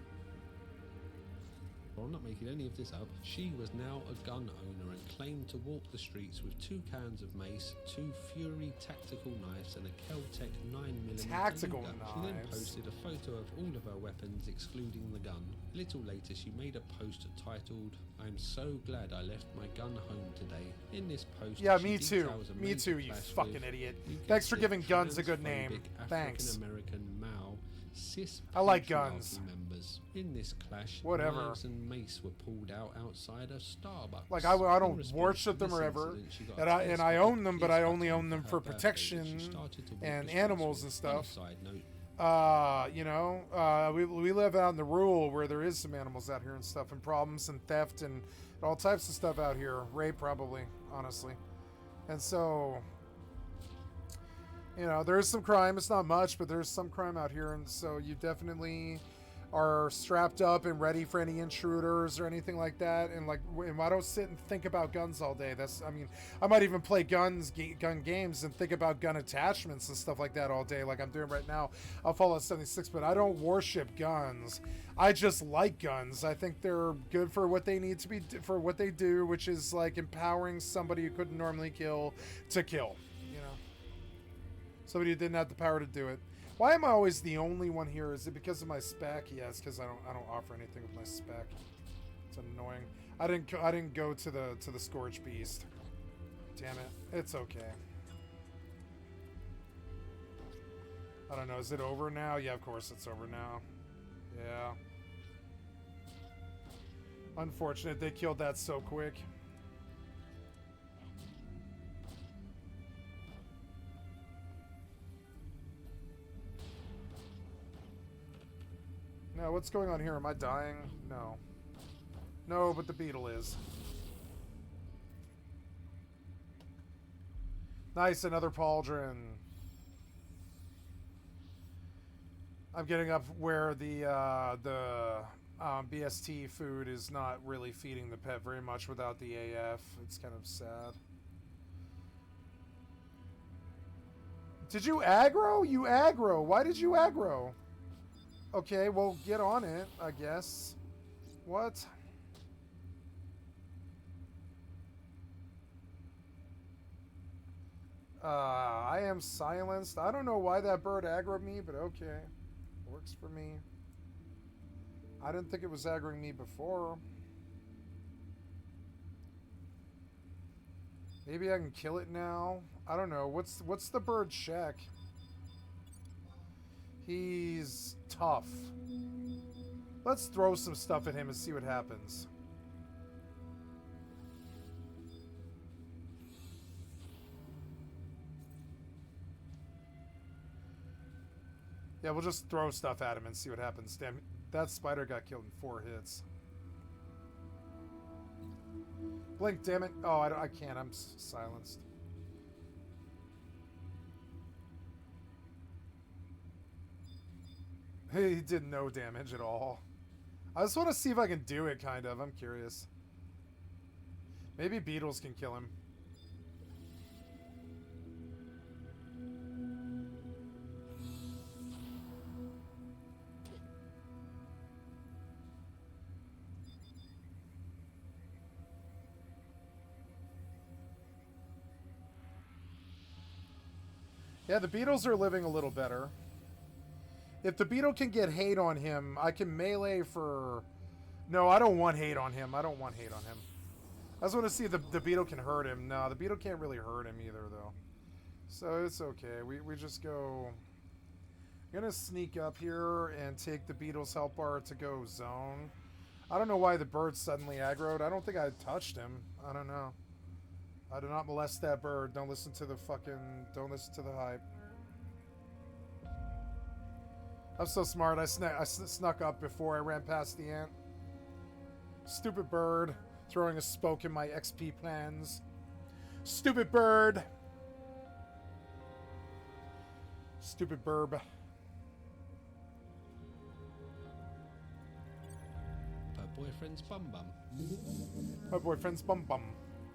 S7: I'm not making any of this up. She was now a gun owner and claimed to walk the streets with 2 cans of mace, 2 Fury tactical knives, and a Kel-Tec 9mm
S1: Tactical
S7: gun.
S1: knives.
S7: She then posted a photo of all of her weapons, excluding the gun. A little later, she made a post titled, "I'm so glad I left my gun home today." In this post,
S1: yeah,
S7: she
S1: me too.
S7: details a
S1: Me
S7: major
S1: too, you
S7: clash
S1: fucking
S7: with,
S1: idiot.
S7: you
S1: Thanks for
S7: guessed
S1: giving
S7: it,
S1: guns a good name.
S7: transphobic
S1: Thanks.
S7: African-American Mao cis
S1: I like
S7: patriarchy
S1: guns.
S7: members. In this clash,
S1: Whatever.
S7: knives and mace were pulled out outside a Starbucks.
S1: Like I
S7: In
S1: don't
S7: response
S1: worship
S7: to
S1: them
S7: this
S1: or ever,
S7: incident, she got
S1: and
S7: a
S1: I
S7: telescopic
S1: own them, but I
S7: ears
S1: only
S7: cut
S1: own them
S7: her
S1: for
S7: birthday that
S1: protection
S7: she started to walk
S1: and
S7: the streets
S1: animals and
S7: with. On a
S1: stuff.
S7: side note,
S1: You know, we live out in the rural where there is some animals out here and stuff, and problems and theft and all types of stuff out here. Rape, probably, honestly. And so, you know, there is some crime. It's not much, but there's some crime out here, and so you definitely are strapped up and ready for any intruders or anything like that. And like, and I don't sit and think about guns all day. I mean, I might even play gun games and think about gun attachments and stuff like that all day, like I'm doing right now. I'll follow 76, but I don't worship guns. I just like guns. I think they're good for what they need to be, for what they do, which is like empowering somebody who couldn't normally kill to kill. You know, somebody who didn't have the power to do it. Why am I always the only one here? Is it because of my spec? Yes, because I don't offer anything with my spec. It's annoying. I didn't go to the Scourge Beast. Damn it. It's okay. I don't know. Is it over now? Yeah, of course it's over now. Yeah. Unfortunate they killed that so quick. No, what's going on here? Am I dying? No. No, but the beetle is. Nice, another pauldron. I'm getting up where the BST food is not really feeding the pet very much without the AF. It's kind of sad. Did you aggro? You aggro. Why did you aggro? Okay, well, get on it, I guess. What? I am silenced. I don't know why that bird aggroed me, but okay. Works for me. I didn't think it was aggroing me before. Maybe I can kill it now. I don't know. What's the bird check? He's tough. Let's throw some stuff at him and see what happens. Yeah, we'll just throw stuff at him and see what happens. Damn, that spider got killed in 4 hits. Blink, damn it. Oh, I can't. I'm silenced. He did no damage at all. I just want to see if I can do it, kind of. I'm curious. Maybe beetles can kill him. Yeah, the beetles are living a little better. If the beetle can get hate on him, I can melee for... No, I don't want hate on him. I don't want hate on him. I just want to see if the beetle can hurt him. No, the beetle can't really hurt him either, though. So it's okay. We just go... I'm going to sneak up here and take the beetle's health bar to go zone. I don't know why the bird suddenly aggroed. I don't think I touched him. I don't know. I do not molest that bird. Don't listen to the fucking... Don't listen to the hype. I'm so smart. I snuck up before I ran past the ant. Stupid bird. Throwing a spoke in my XP plans. Stupid bird. Stupid burb.
S7: Her boyfriend's bum bum.
S1: My boyfriend's bum bum.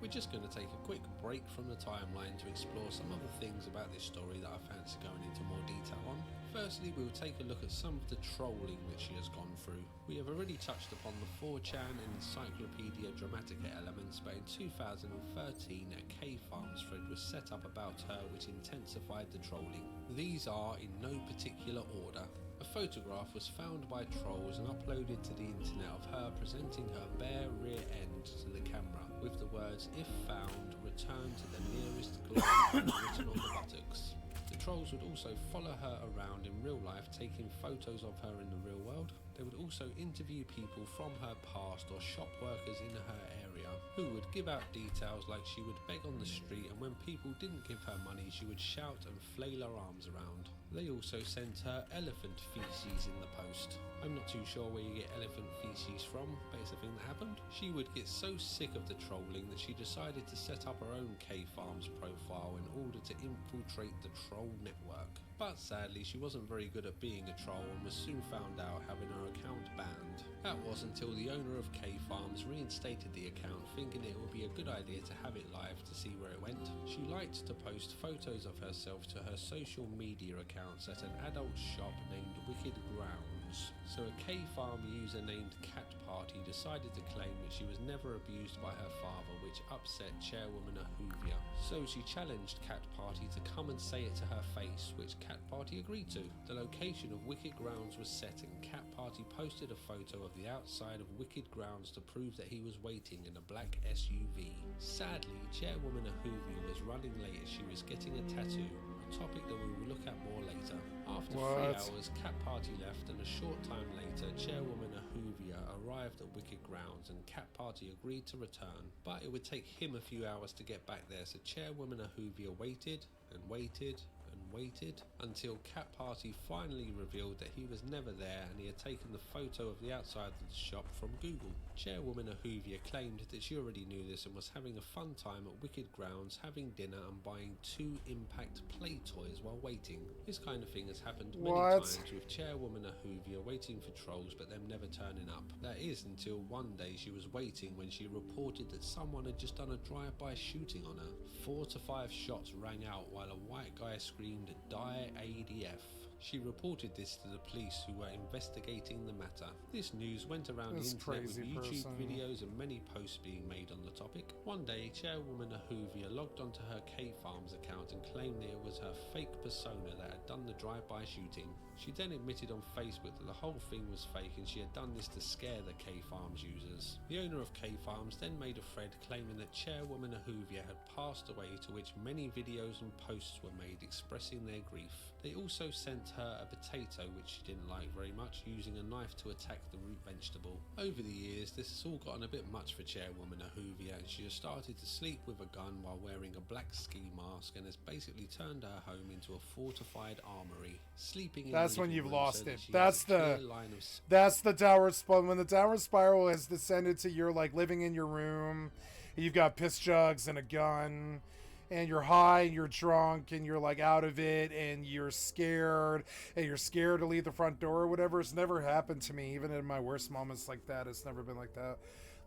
S7: We're just going to take a quick break from the timeline to explore some other things about this story that I fancy going into more detail on. Firstly, we'll take a look at some of the trolling that she has gone through. We have already touched upon the 4chan and Encyclopedia Dramatica elements, but in 2013 a K-Farms thread was set up about her which intensified the trolling. These are in no particular order. A photograph was found by trolls and uploaded to the internet of her presenting her bare rear end to the camera, with the words, "If found, return to the nearest globe," written on the buttocks. The trolls would also follow her around in real life, taking photos of her in the real world. They would also interview people from her past or shop workers in her area, who would give out details like she would beg on the street, and when people didn't give her money she would shout and flail her arms around. They also sent her elephant feces in the post. I'm not too sure where you get elephant feces from, but it's a thing that happened. She would get so sick of the trolling that she decided to set up her own K-Farms profile in order to infiltrate the troll network. But sadly she wasn't very good at being a troll and was soon found out, having her account banned. That was until the owner of K-Farms reinstated the account, thinking it would be a good idea to have it live to see where it went. She liked to post photos of herself to her social media accounts at an adult shop named Wicked Grounds. So a K-Farm user named Cat Party decided to claim that she was never abused by her father, which upset Chairwoman Ahuvia. So she challenged Cat Party to come and say it to her face, which Cat Party agreed to. The location of Wicked Grounds was set, and Cat Party posted a photo of the outside of Wicked Grounds to prove that he was waiting in a black SUV. Sadly, Chairwoman Ahuvia was running late as she was getting a tattoo, a topic that we will look at more later. After 3 hours, Cat Party left, and a short time later, Chairwoman Ahuvia arrived at Wicked Grounds, and Cat Party agreed to return. But it would take him a few hours to get back there, so Chairwoman Ahuvia waited and waited and waited until Cat Party finally revealed that he was never there and he had taken the photo of the outside of the shop from Google. Chairwoman Ahuvia claimed that she already knew this and was having a fun time at Wicked Grounds, having dinner and buying 2 Impact play toys while waiting. This kind of thing has happened many times, with Chairwoman Ahuvia waiting for trolls but them never turning up. That is until one day she was waiting when she reported that someone had just done a drive-by shooting on her. 4 to 5 shots rang out while a white guy screamed, "Die ADF." She reported this to the police, who were investigating the matter. This news went around the internet with YouTube videos and many posts being made on the topic. One day, Chairwoman Ahuvia logged onto her K-Farms account and claimed that it was her fake persona that had done the drive-by shooting. She then admitted on Facebook that the whole thing was fake and she had done this to scare the K-Farms users. The owner of K-Farms then made a thread claiming that Chairwoman Ahuvia had passed away, to which many videos and posts were made expressing their grief. They also sent her a potato which she didn't like very much, using a knife to attack the root vegetable. Over the years, this has all gotten a bit much for Chairwoman Ahuvia, and she has started to sleep with a gun while wearing a black ski mask, and has basically turned her home into a fortified armory. Sleeping in
S1: That's
S7: a
S1: when
S7: living
S1: you've
S7: room
S1: lost
S7: so that
S1: it.
S7: she
S1: That's
S7: has a clear
S1: the
S7: line of
S1: that's the downward spiral. When the downward spiral has descended to you're like living in your room, you've got piss jugs and a gun, and you're high and you're drunk and you're like out of it and you're scared to leave the front door or whatever. It's never happened to me, even in my worst moments like that. It's never been like that.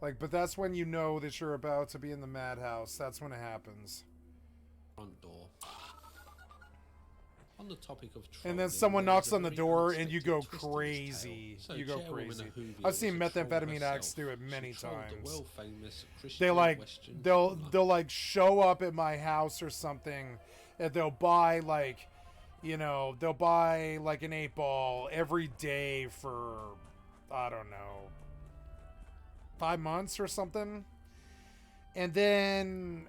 S1: Like, but that's when you know that you're about to be in the madhouse. That's when it happens.
S7: front door. On the topic of
S1: And then
S7: trolling,
S1: someone
S7: there
S1: knocks
S7: is a
S1: on the
S7: very
S1: door and you
S7: unexpected
S1: go
S7: twist to this
S1: crazy.
S7: tale. So
S1: You go
S7: Chairwoman
S1: crazy.
S7: Ahuvia
S1: I've seen
S7: was a troll
S1: methamphetamine
S7: herself.
S1: addicts do it many
S7: She trolled
S1: times.
S7: The world-famous
S1: They
S7: Christian
S1: like
S7: Western
S1: they'll
S7: troller.
S1: like show up at my house or something, and they'll buy like, you know, they'll buy like an 8-ball every day for, I don't know, 5 months or something, and then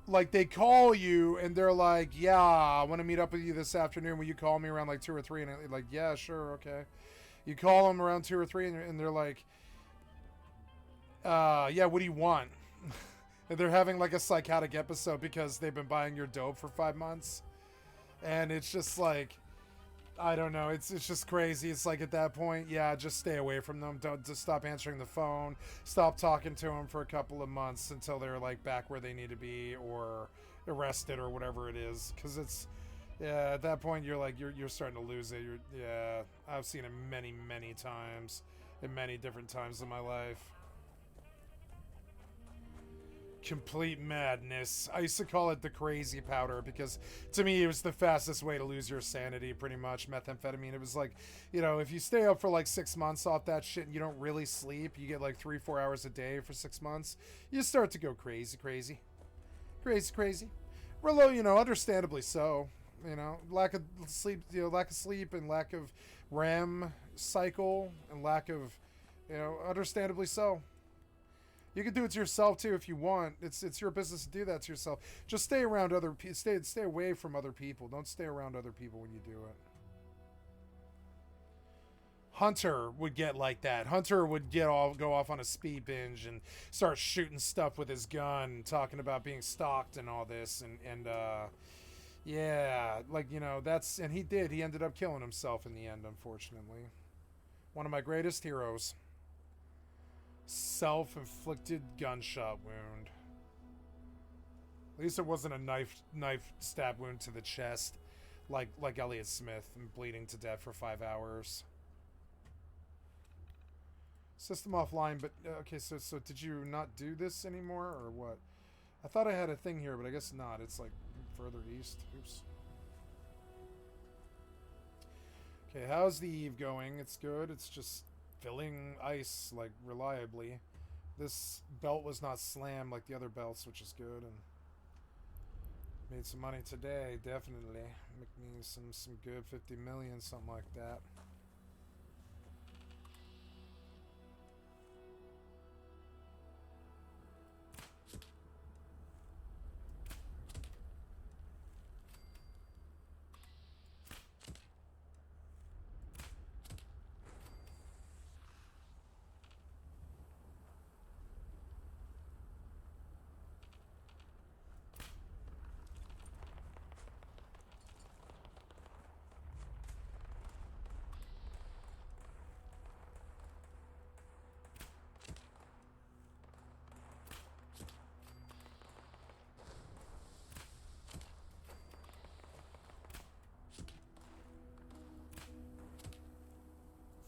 S1: like they call you and they're like, yeah, I want to meet up with you this afternoon. Will you call me around like 2 or 3? And like, yeah, sure, okay. You call them around 2 or 3 and they're like, yeah, what do you want? And they're having like a psychotic episode because they've been buying your dope for 5 months. And it's just like, I don't know. It's just crazy. It's like at that point, yeah, just stay away from them. Don't just stop answering the phone. Stop talking to them for a couple of months until they're like back where they need to be or arrested or whatever it is. Because it's, yeah, at that point you're like you're starting to lose it. Yeah, I've seen it many times, in many different times in my life. Complete madness. I used to call it the crazy powder because to me it was the fastest way to lose your sanity, pretty much. Methamphetamine, it was like, you know, if you stay up for like 6 months off that shit and you don't really sleep, you get like 3-4 hours a day for 6 months, you start to go crazy. Well, you know, understandably so. You know, lack of sleep and lack of REM cycle and lack of, you know, understandably so. You can do it to yourself too if you want. It's your business to do that to yourself. Just stay around other people. Stay away from other people. Don't stay around other people when you do it. Hunter would get like that. Hunter would go off on a speed binge and start shooting stuff with his gun, talking about being stalked and all this, and yeah, like, you know, and he did. He ended up killing himself in the end, unfortunately. One of my greatest heroes. Self-inflicted gunshot wound. At least it wasn't a knife stab wound to the chest, like Elliot Smith, and bleeding to death for 5 hours. System offline, but okay. So did you not do this anymore, or what? I thought I had a thing here, but I guess not. It's like further east. Oops. Okay, how's the EvE going? It's good. It's just filling ice like reliably. This belt was not slammed like the other belts, which is good, and made some money today. Definitely make me some good 50 million, something like that.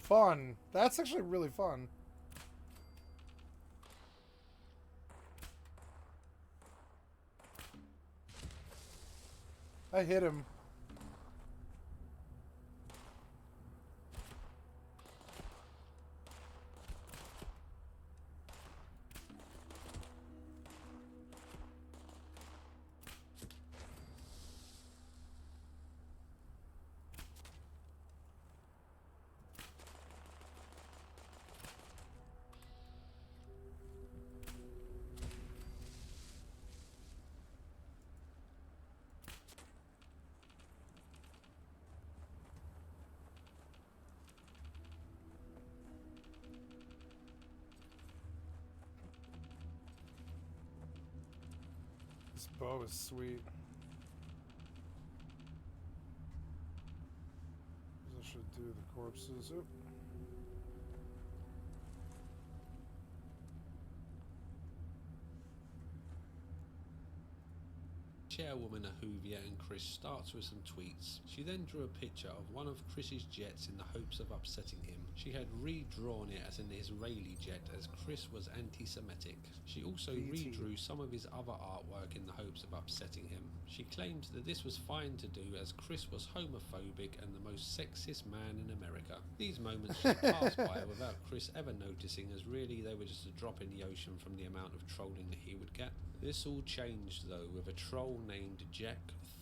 S1: Fun. That's actually really fun. I hit him. This bow is sweet. I should do the corpses. Oop.
S7: Chairwoman Ahuvia and Chris starts with some tweets. She then drew a picture of one of Chris's jets in the hopes of upsetting him. She had redrawn it as an Israeli jet as Chris was anti-Semitic. She also redrew some of his other artwork in the hopes of upsetting him. She claimed that this was fine to do as Chris was homophobic and the most sexist man in America. These moments just passed by without Chris ever noticing, as really they were just a drop in the ocean from the amount of trolling that he would get. This all changed though with a troll named Jack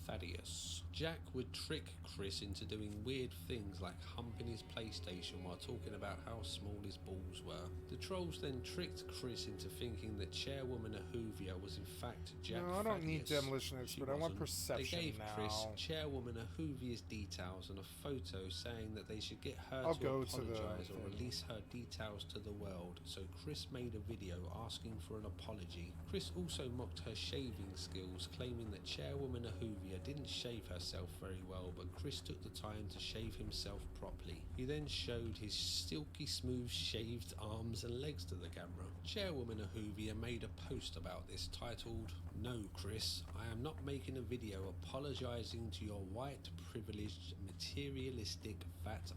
S7: Thaddeus. Jack would trick Chris into doing weird things like humping his PlayStation while talking about how small his balls were. The trolls then tricked Chris into thinking that Chairwoman Ahuvia was in fact Jack
S1: No, I don't need
S7: Thaddeus.
S1: demolition expert. I want perception
S7: They gave
S1: now.
S7: Chris Chairwoman Ahuvia's details and a photo saying that they should get her
S1: I'll
S7: to
S1: go to the
S7: apologise or
S1: thing.
S7: release her details to the world. So Chris made a video asking for an apology. Chris also mocked her shaving skills, claiming that Chairwoman Ahuvia didn't shave herself very well, but Chris took the time to shave himself properly. He then showed his silky smooth shaved arms and legs to the camera. Chairwoman Ahuvia made a post about this titled, "No Chris, I am not making a video apologising to your white privileged materialistic fat."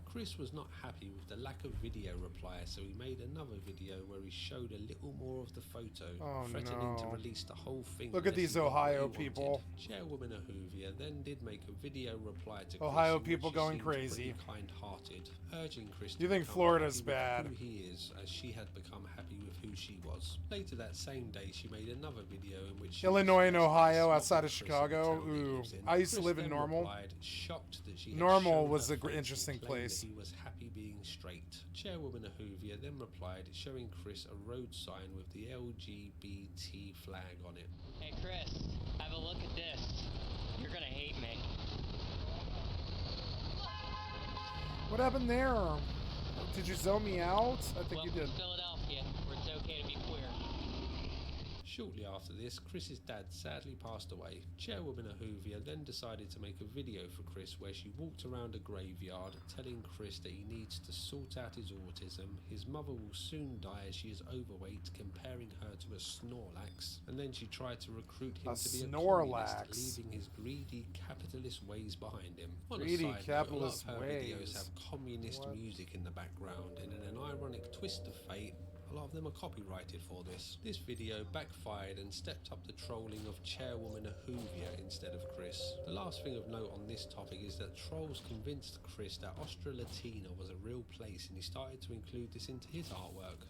S7: Chris was not happy with the lack of video reply, so he made another video where he showed a little more of the photo, threatening to release the whole thing.
S1: Look at these Ohio people.
S7: Chairwoman Ahuvia then did make a video reply to
S1: Ohio
S7: Chris, in
S1: people
S7: which she
S1: going
S7: seemed
S1: crazy.
S7: pretty kind-hearted, urging Chris
S1: You
S7: to
S1: think
S7: become
S1: Florida's
S7: happy with
S1: bad?
S7: who he is, as she had become happy with who she was. Later that same day, she made another video in which she
S1: Illinois and
S7: discussed
S1: Ohio
S7: this
S1: outside of
S7: with Chris
S1: Chicago.
S7: and the town he
S1: Ooh,
S7: lives in.
S1: I used to
S7: Chris
S1: live in
S7: then
S1: Normal.
S7: replied, shocked that she had
S1: Normal
S7: shown
S1: was
S7: her
S1: an
S7: face and
S1: interesting
S7: claimed
S1: place.
S7: that he was happy being straight. Chairwoman Ahuvia then replied, showing Chris a road sign with the LGBT flag on it.
S8: Hey Chris, have a look at this. You're gonna hate me.
S1: What happened there? Did you zone me out? I think you
S8: Welcome
S1: did.
S8: to Philadelphia, where it's okay to be queer.
S7: Shortly after this, Chris's dad sadly passed away. Chairwoman Ahuvia then decided to make a video for Chris where she walked around a graveyard telling Chris that he needs to sort out his autism, his mother will soon die as she is overweight, comparing her to a Snorlax, and then she tried to recruit him to be a
S1: Snorlax.
S7: communist, leaving his greedy capitalist ways behind him. On
S1: Greedy
S7: a side
S1: capitalist
S7: note, a lot of her videos
S1: ways.
S7: have communist music in the background, and in an ironic twist of fate, a lot of them are copyrighted for this. This video backfired and stepped up the trolling of Chairwoman Ahuvia instead of Chris. The last thing of note on this topic is that trolls convinced Chris that Australatina was a real place, and he started to include this into his artwork.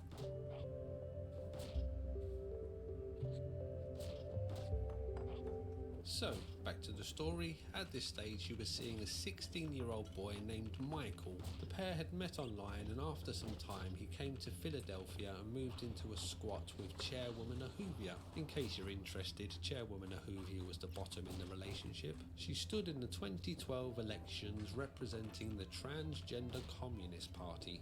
S7: So, back to the story. At this stage, you were seeing a 16-year-old boy named Michael. The pair had met online, and after some time, he came to Philadelphia and moved into a squat with Chairwoman Ahuvia. In case you're interested, Chairwoman Ahuvia was the bottom in the relationship. She stood in the 2012 elections representing the Transgender Communist Party.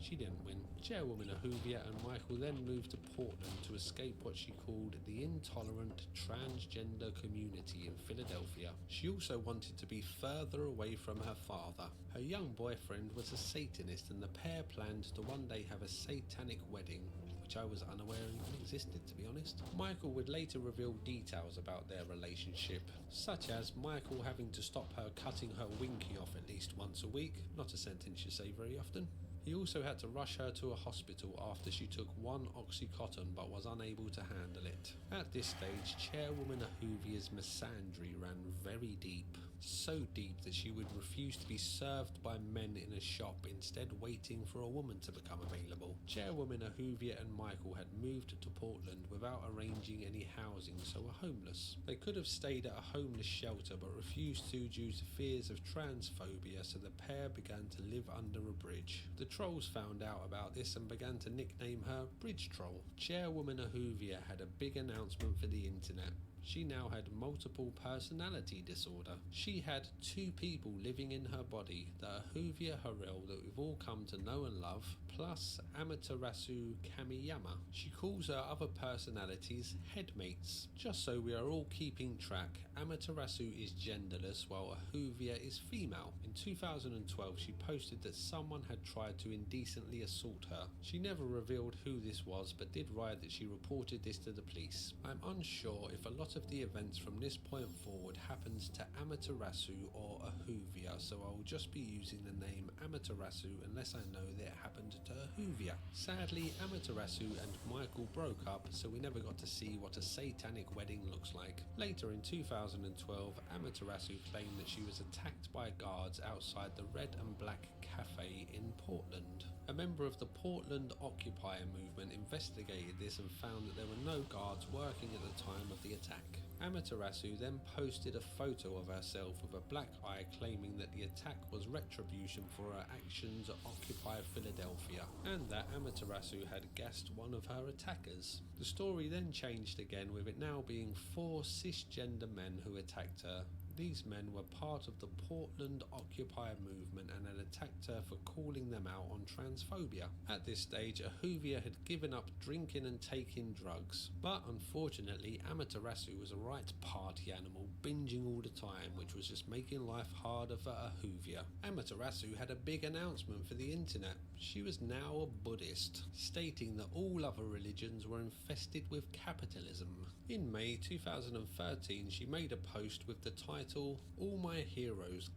S7: She didn't win. Chairwoman Ahuvia and Michael then moved to Portland to escape what she called the intolerant transgender community in Philadelphia. She also wanted to be further away from her father. Her young boyfriend was a Satanist, and the pair planned to one day have a satanic wedding, which I was unaware even existed, to be honest. Michael would later reveal details about their relationship, such as Michael having to stop her cutting her winky off at least once a week, not a sentence you say very often. He also had to rush her to a hospital after she took 1 Oxycontin but was unable to handle it. At this stage, Chairwoman Ahuvia's misandry ran very deep. So deep that she would refuse to be served by men in a shop, instead waiting for a woman to become available. Chairwoman Ahuvia and Michael had moved to Portland without arranging any housing, so were homeless. They could have stayed at a homeless shelter but refused to due to fears of transphobia, so the pair began to live under a bridge. The trolls found out about this and began to nickname her Bridge Troll. Chairwoman Ahuvia had a big announcement for the internet. She now had multiple personality disorder. She had two people living in her body, the Ahuvia Harel that we've all come to know and love, plus Amaterasu Kamiyama. She calls her other personalities headmates. Just so we are all keeping track, Amaterasu is genderless while Ahuvia is female. In 2012 she posted that someone had tried to indecently assault her. She never revealed who this was, but did write that she reported this to the police. I'm unsure if a lot of the events from this point forward happens to Amaterasu or Ahuvia, so I will just be using the name Amaterasu unless I know that it happened to Ahuvia. Sadly, Amaterasu and Michael broke up, so we never got to see what a satanic wedding looks like. Later in 2012, Amaterasu claimed that she was attacked by guards outside the Red and Black Cafe in Portland. A member of the Portland Occupier movement investigated this and found that there were no guards working at the time of the attack. Amaterasu then posted a photo of herself with a black eye, claiming that the attack was retribution for her actions at Occupy Philadelphia, and that Amaterasu had gassed one of her attackers. The story then changed again, with it now being 4 cisgender men who attacked her. These men were part of the Portland Occupy movement and had attacked her for calling them out on transphobia. At this stage, Ahuvia had given up drinking and taking drugs, but unfortunately Amaterasu was a right party animal, binging all the time, which was just making life harder for Ahuvia. Amaterasu had a big announcement for the internet. She was now a Buddhist, stating that all other religions were infested with capitalism. In May 2013, she made a post with the title, "All my heroes,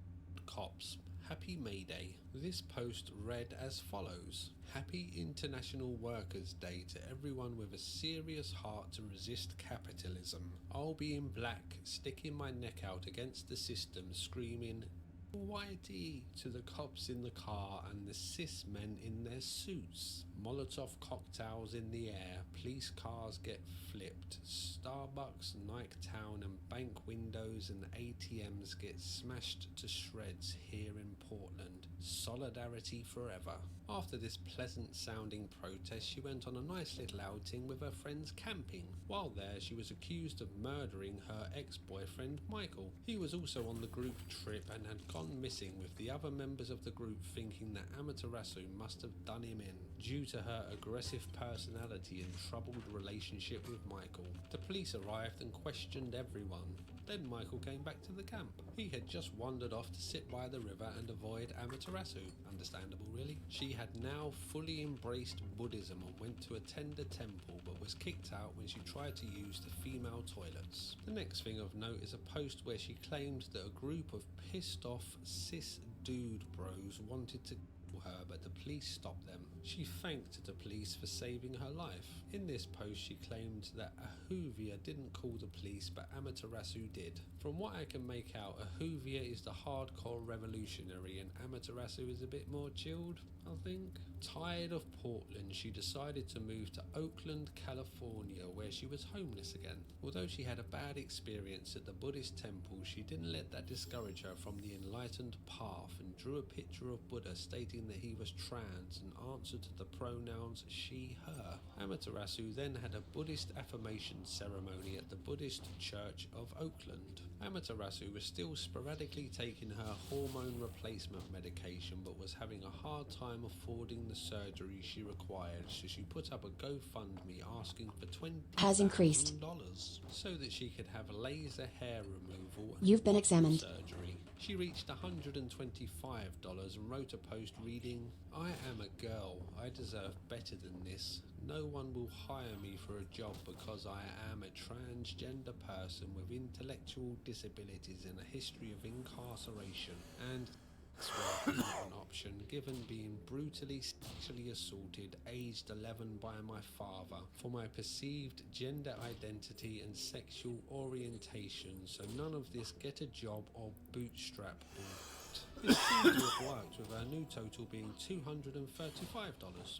S7: cops, Happy May Day." This post read as follows: "Happy International Workers' Day to everyone with a serious heart to resist capitalism. I'll be in black, sticking my neck out against the system, screaming, 'Whitey!' to the cops in the car and the cis men in their suits. Molotov cocktails in the air, police cars get flipped, Starbucks, Nike Town and bank windows and ATMs get smashed to shreds here in Portland. Solidarity forever." After this pleasant sounding protest, she went on a nice little outing with her friends camping. While there, she was accused of murdering her ex-boyfriend Michael. He was also on the group trip and had gone missing, with the other members of the group thinking that Amaterasu must have done him in, due to her aggressive personality and troubled relationship with Michael. The police arrived and questioned everyone. Then Michael came back to the camp. He had just wandered off to sit by the river and avoid Amaterasu. Understandable, really. She had now fully embraced Buddhism and went to attend a temple, but was kicked out when she tried to use the female toilets. The next thing of note is a post where she claimed that a group of pissed off cis dude bros wanted to kill her, but the police stopped them. She thanked the police for saving her life. In this post she claimed that Ahuvia didn't call the police, but Amaterasu did. From what I can make out, Ahuvia is the hardcore revolutionary and Amaterasu is a bit more chilled, I think. Tired of Portland, she decided to move to Oakland, California, where she was homeless again. Although she had a bad experience at the Buddhist temple, she didn't let that discourage her from the enlightened path and drew a picture of Buddha stating that he was trans and answered to the pronouns she, her. Amaterasu then had a Buddhist affirmation ceremony at the Buddhist Church of Oakland. Amaterasu was still sporadically taking her hormone replacement medication, but was having a hard time affording the surgery she required, so she put up a GoFundMe asking for $20,000 so that she could have laser hair removal and
S11: You've been examined.
S7: surgery. She reached $125 and wrote a post reading, "I am a girl. I deserve better than this. No one will hire me for a job because I am a transgender person with intellectual disabilities and a history of incarceration, and work is not an option, given being brutally sexually assaulted aged 11 by my father for my perceived gender identity and sexual orientation, so none of this get a job or bootstrap bull. correct. This seemed to have worked, with her new total being $235.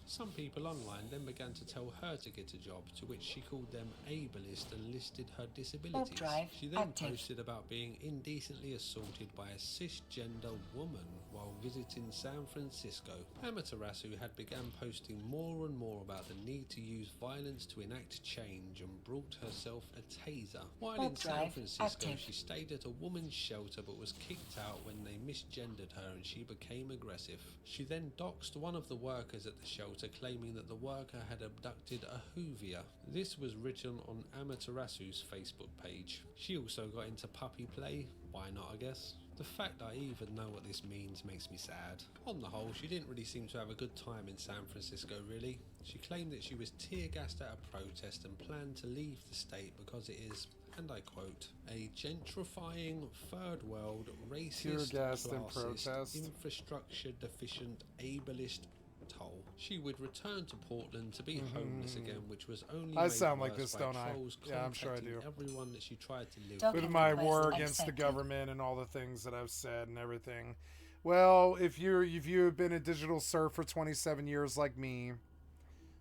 S7: Some people online then began to tell her to get a job, to which she called them ableist and listed her disabilities.
S2: Drive
S7: She then
S2: active.
S7: posted about being indecently assaulted by a cisgender woman while visiting San Francisco. Amaterasu had begun posting more and more about the need to use violence to enact change and brought herself a taser. While in San
S2: Drive
S7: Francisco,
S2: active.
S7: she stayed at a woman's shelter but was kicked out when they misgendered her and she became aggressive. She then doxed one of the workers at the shelter, claiming that the worker had abducted a Hoovia. This was written on Amaterasu's Facebook page. She also got into puppy play. Why not, I guess? The fact I even know what this means makes me sad. On the whole, she didn't really seem to have a good time in San Francisco, really. She claimed that she was tear-gassed at a protest and planned to leave the state because it is, and I quote, a gentrifying, third world, racist,
S1: Tear-gassed in
S7: classist,
S1: protest.
S7: infrastructure deficient, ableist toll. She would return to Portland to be homeless again, which was only
S1: I
S7: made
S1: sound like
S7: worse
S1: this,
S7: by
S1: don't I?
S7: trolls
S1: Yeah, I'm sure I
S7: contacting
S1: do.
S7: everyone that she tried to live
S2: Don't
S1: With
S2: Token
S1: my
S2: request
S1: war against the
S2: accepted.
S1: government and all the things that I've said and everything. Well, if you've been a digital serf for 27 years like me,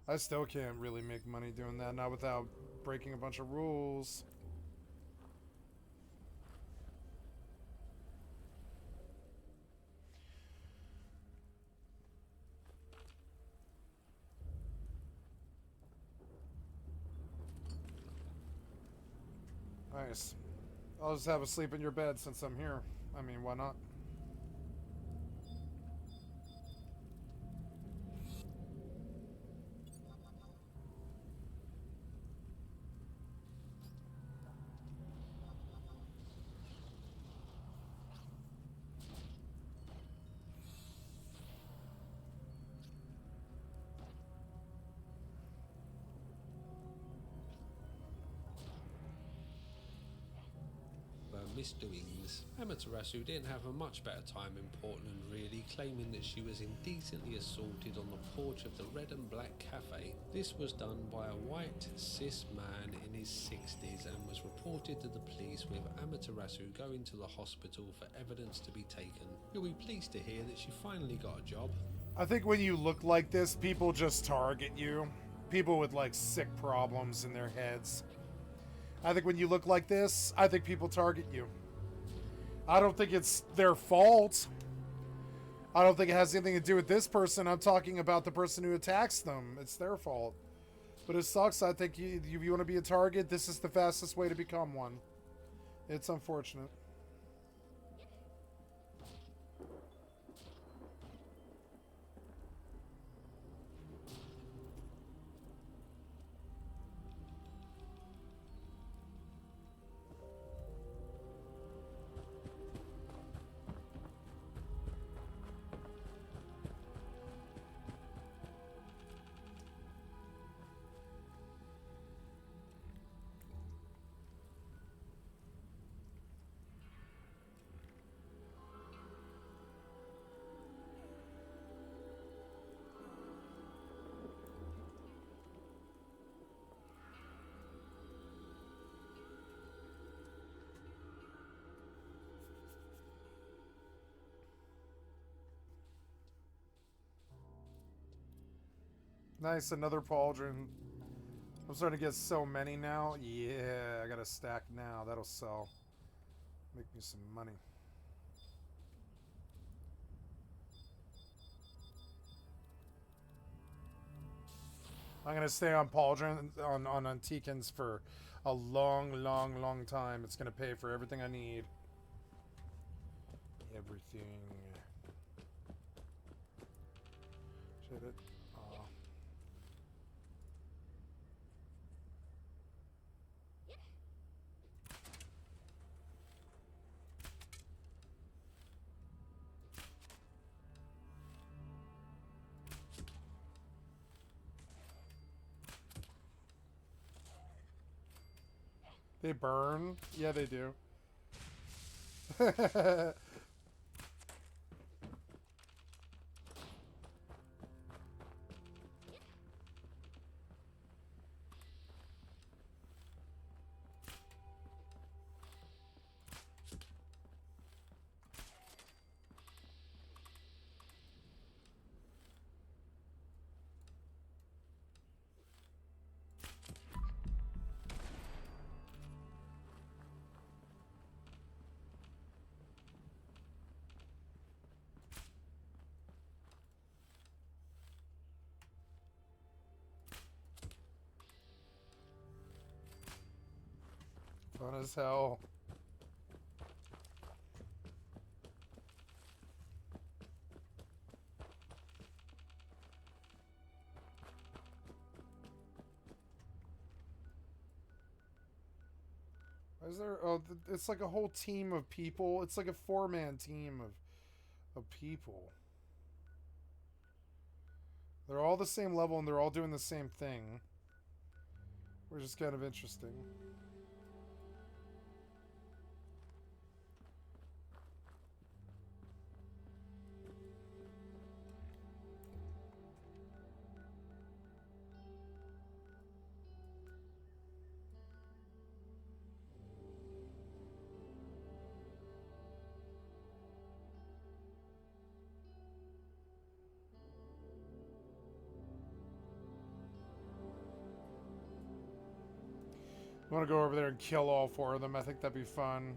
S1: I still can't really make money doing that, not without breaking a bunch of rules. Nice. I'll just have a sleep in your bed since I'm here. I mean, why not?
S7: misdoings. Amaterasu didn't have a much better time in Portland, really, claiming that she was indecently assaulted on the porch of the Red and Black Cafe. This was done by a white, cis man in his 60s and was reported to the police, with Amaterasu going to the hospital for evidence to be taken. You'll be pleased to hear that she finally got a job.
S1: I think when you look like this, people just target you. People with like sick problems in their heads. I think when you look like this, I think people target you. I don't think it's their fault. I don't think it has anything to do with this person. I'm talking about the person who attacks them. It's their fault. But it sucks. I think you want to be a target, this is the fastest way to become one. It's unfortunate. Nice, another pauldron. I'm starting to get so many now. Yeah, I got a stack now. That'll sell. Make me some money. I'm gonna stay on pauldron on Antiquans for a long time. It's gonna pay for everything I need. Everything. Shit it. They burn? Yeah, they do. Fun as hell. Is there? Oh, it's like a whole team of people. It's like a 4-man team of people. They're all the same level and they're all doing the same thing, which is kind of interesting. I want to go over there and kill all 4 of them. I think that'd be fun.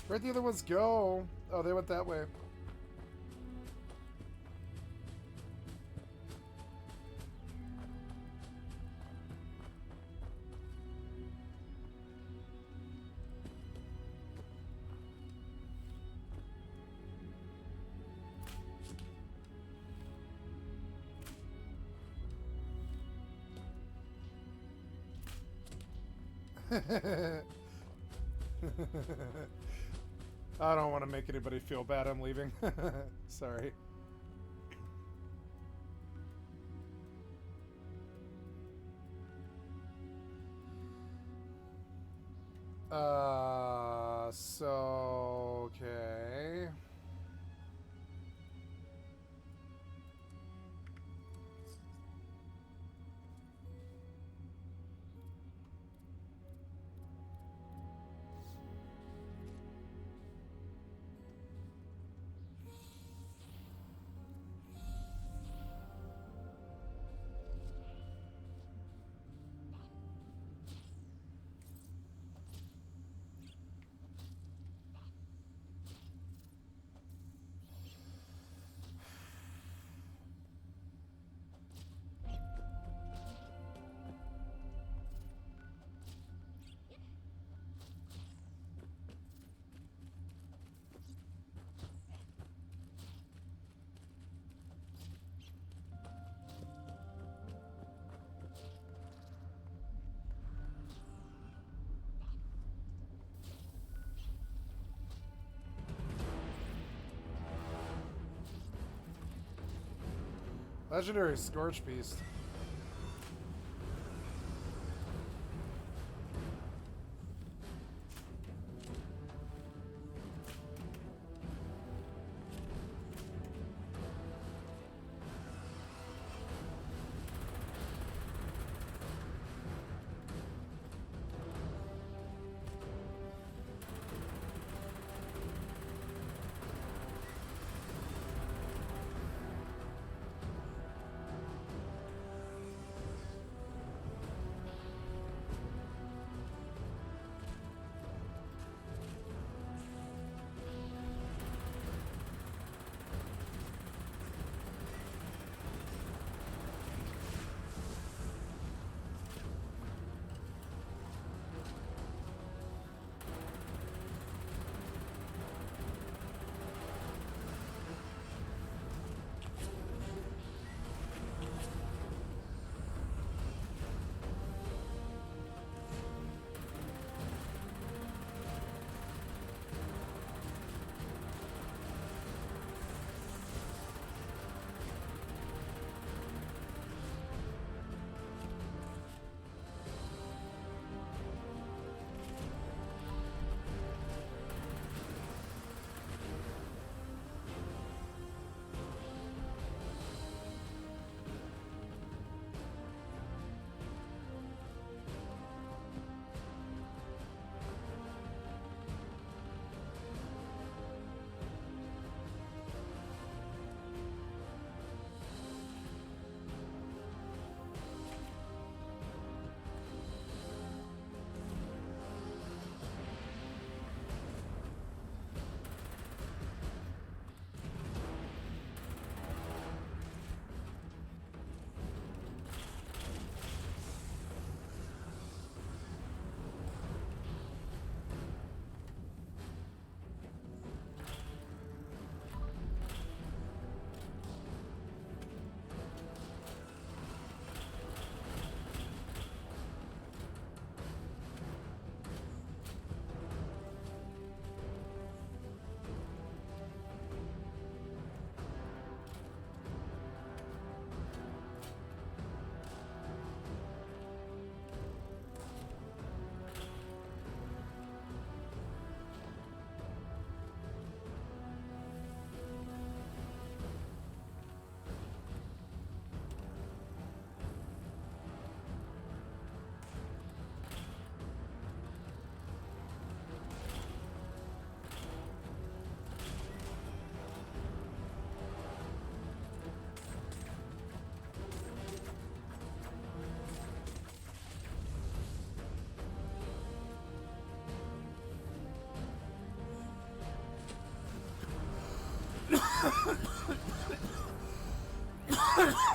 S1: Where'd the other ones go? Oh, they went that way. I don't want to make anybody feel bad. I'm leaving. Sorry. So okay. Legendary Scorch Beast.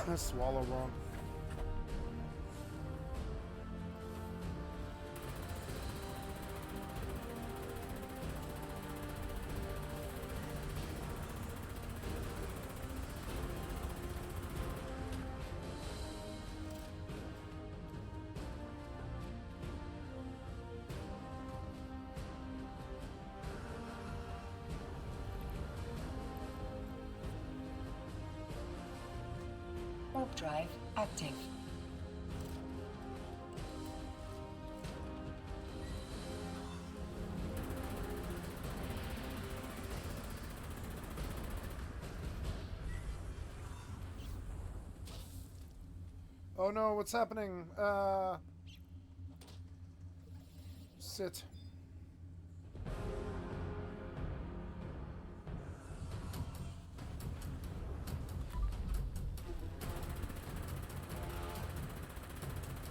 S1: I swallow wrong.
S2: Warp drive active.
S1: Oh no, what's happening? Sit.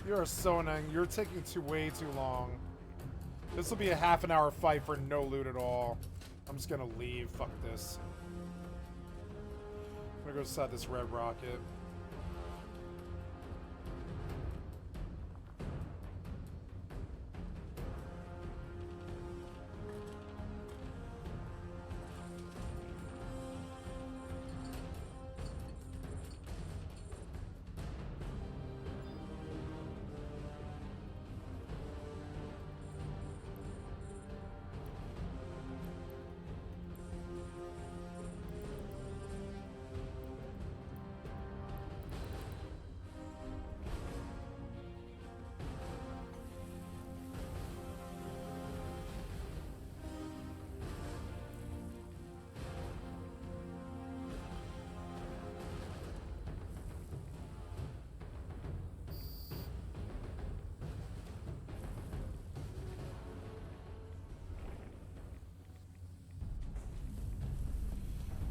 S1: You are so annoying. You're taking way too long. This will be a half an hour fight for no loot at all. I'm just gonna leave. Fuck this. I'm gonna go inside this red rocket.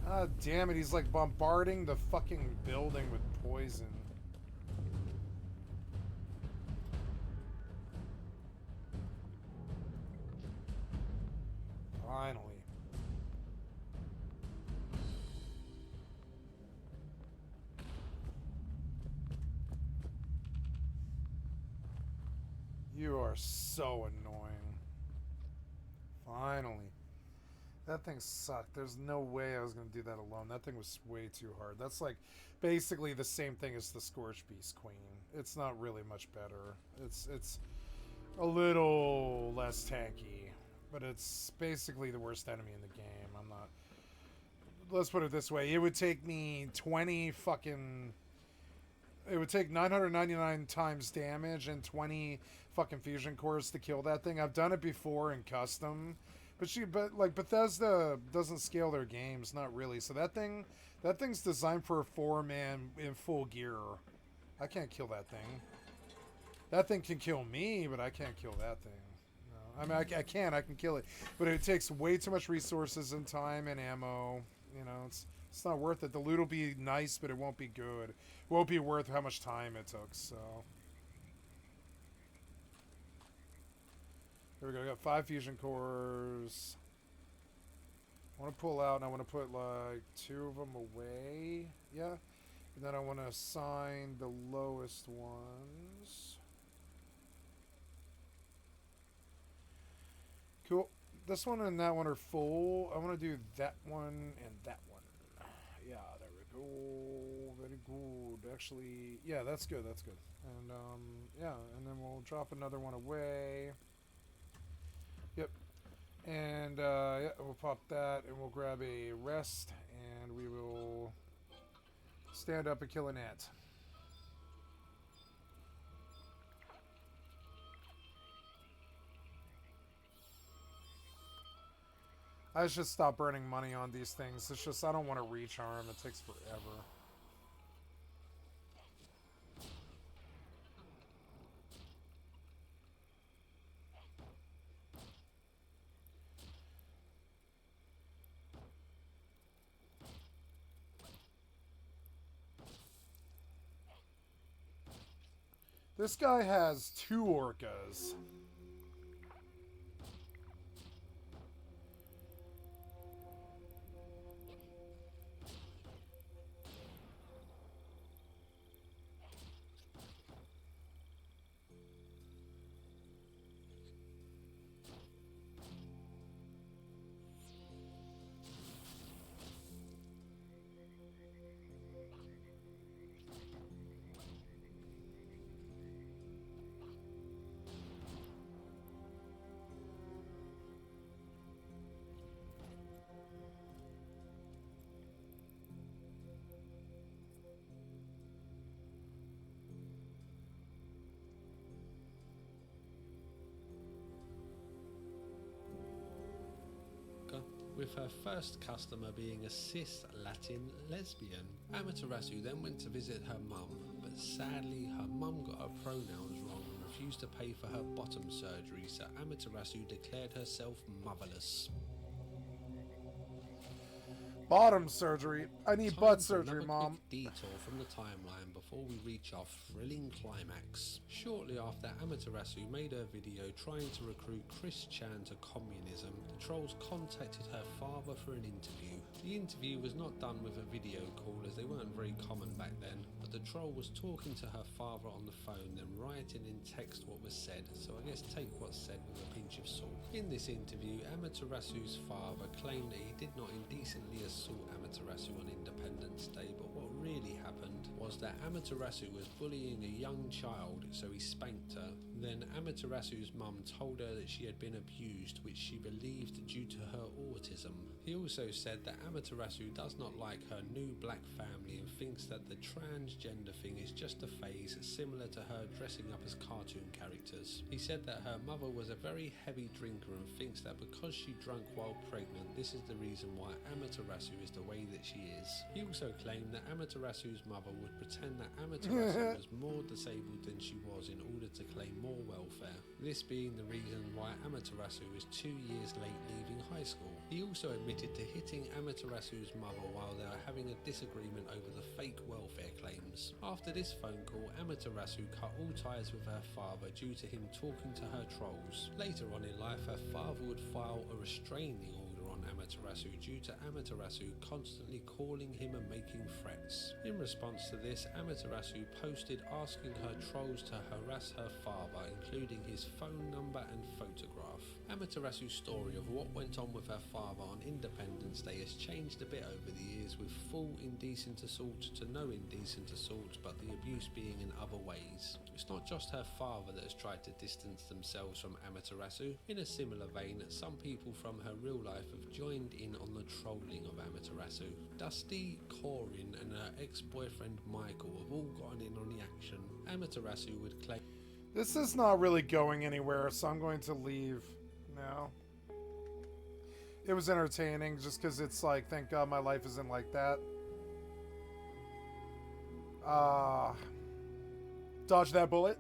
S1: God damn it, he's like bombarding the fucking building with poison. Finally. You are so annoying. Finally. That thing sucked. There's no way I was going to do that alone. That thing was way too hard. That's like basically the same thing as the Scorch Beast Queen. It's not really much better. It's a little less tanky, but it's basically the worst enemy in the game. I'm not... Let's put it this way. It would take me 20 fucking... It would take 999 times damage and 20 fucking fusion cores to kill that thing. I've done it before in custom. But like Bethesda doesn't scale their games, not really. So that thing's designed for a 4-man in full gear. I can't kill that thing. That thing can kill me, but I can't kill that thing. No, I mean I can kill it, but it takes way too much resources and time and ammo. You know, it's not worth it. The loot will be nice, but it won't be good. It won't be worth how much time it took. So. There we go. I got 5 fusion cores. I want to pull out and I want to put like 2 of them away. Yeah. And then I want to assign the lowest ones. Cool. This one and that one are full. I want to do that one and that one. Yeah, there we go. Very good. Actually, yeah, that's good. That's good. And yeah, and then we'll drop another one away. Yep. And yeah, we'll pop that and we'll grab a rest and we will stand up and kill an ant. I should stop burning money on these things. It's just I don't want to recharm. It takes forever. This guy has 2 orcas.
S7: her first customer being a cis Latin lesbian. Amaterasu then went to visit her mum, but sadly her mum got her pronouns wrong and refused to pay for her bottom surgery, so Amaterasu declared herself motherless.
S1: Bottom surgery. I need
S7: Time
S1: butt
S7: for
S1: surgery,
S7: another
S1: Mom.
S7: quick detour from the timeline before we reach our thrilling climax. Shortly after Amaterasu made her video trying to recruit Chris Chan to communism, the trolls contacted her father for an interview. The interview was not done with a video call as they weren't very common back then, but the troll was talking to her father on the phone then writing in text what was said, so I guess take what's said with a pinch of salt. In this interview, Amaterasu's father claimed that he did not indecently assault Amaterasu on Independence Day, but what really happened was that Amaterasu was bullying a young child, so he spanked her. Then Amaterasu's mum told her that she had been abused, which she believed due to her autism. He also said that Amaterasu does not like her new black family and thinks that the transgender thing is just a phase similar to her dressing up as cartoon characters. He said that her mother was a very heavy drinker and thinks that because she drank while pregnant, this is the reason why Amaterasu is the way that she is. He also claimed that Amaterasu's mother would pretend that Amaterasu was more disabled than she was in order to claim more welfare, this being the reason why Amaterasu is 2 years late leaving high school. He also admitted to hitting Amaterasu's mother while they were having a disagreement over the fake welfare claims. After this phone call, Amaterasu cut all ties with her father due to him talking to her trolls. Later on in life, her father would file a restraining order on Amaterasu due to Amaterasu constantly calling him and making threats. In response to this, Amaterasu posted asking her trolls to harass her father, including his phone number and photograph. Amaterasu's story of what went on with her father on Independence Day has changed a bit over the years, with full indecent assault to no indecent assault, but the abuse being in other ways. It's not just her father that has tried to distance themselves from Amaterasu. In a similar vein, some people from her real life have joined in on the trolling of Amaterasu. Dusty, Corin and her ex-boyfriend Michael have all gotten in on the action. Amaterasu would claim,
S1: This is not really going anywhere, so I'm going to leave now. It was entertaining just because it's like, thank God my life isn't like that. Dodge that bullet.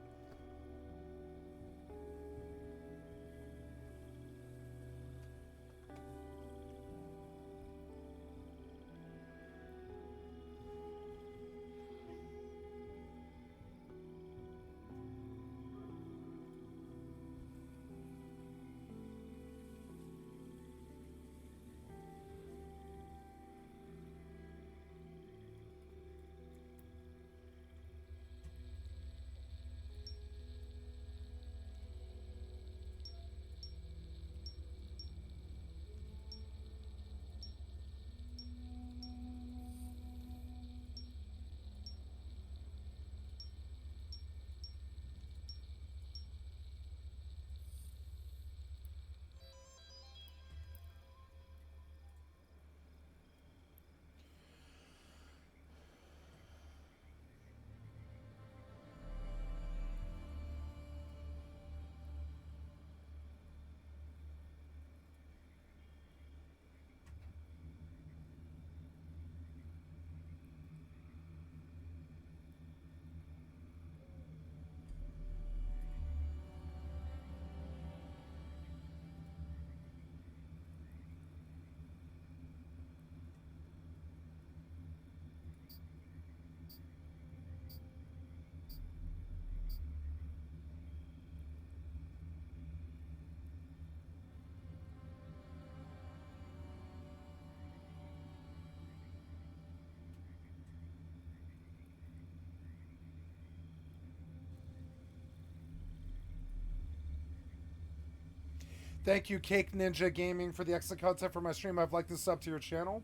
S1: Thank you, Cake Ninja Gaming, for the extra content for my stream. I've liked this sub to your channel.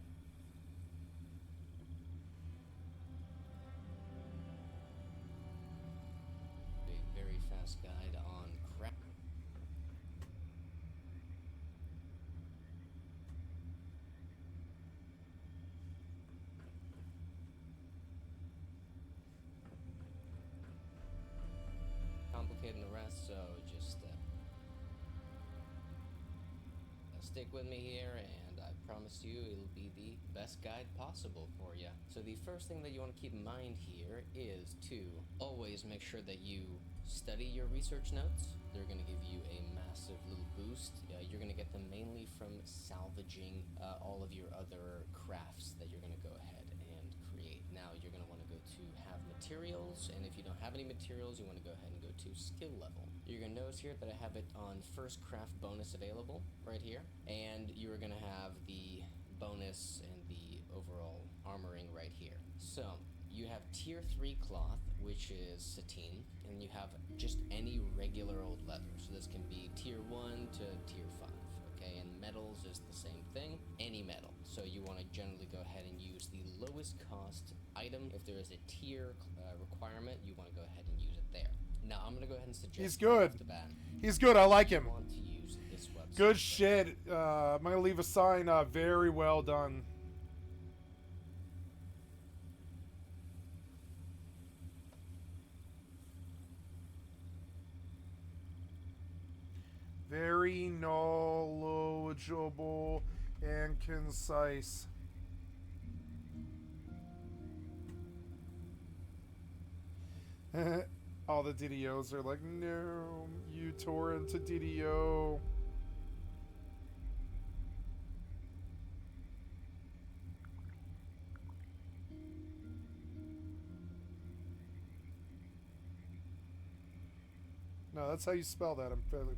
S11: A very fast guide on crap. Complicating the rest, so just stick with me here, and I've promise you it'll be the best guide possible for you. So the first thing that you want to keep in mind here is to always make sure that you study your research notes. They're going to give you a massive little boost. You're going to get them mainly from salvaging all of your other crafts that you're going to go ahead and create. Now you're going to want to go to have materials, and if you don't have any materials, you want to go ahead and go to skill level. You're going to notice here that I have it on first craft bonus available right here, and you're going to have the bonus and the overall armoring right here. So you have tier 3 cloth, which is sateen, and you have just any regular old leather. So this can be tier 1 to tier 5, okay? And metals is the same thing, any metal. So you want to generally go ahead and use the lowest cost item. If there is a tier requirement, you want to go ahead and use it there. Now I'm going to go ahead and suggest
S1: He's good.
S11: off the bat,
S1: He's good. I like him.
S11: you want to use this website.
S1: Good shit. I'm going to leave a sign. Very well done. Very knowledgeable and concise. All the DDOs are like, no, you tore into DDO. No, that's how you spell that. I'm fairly.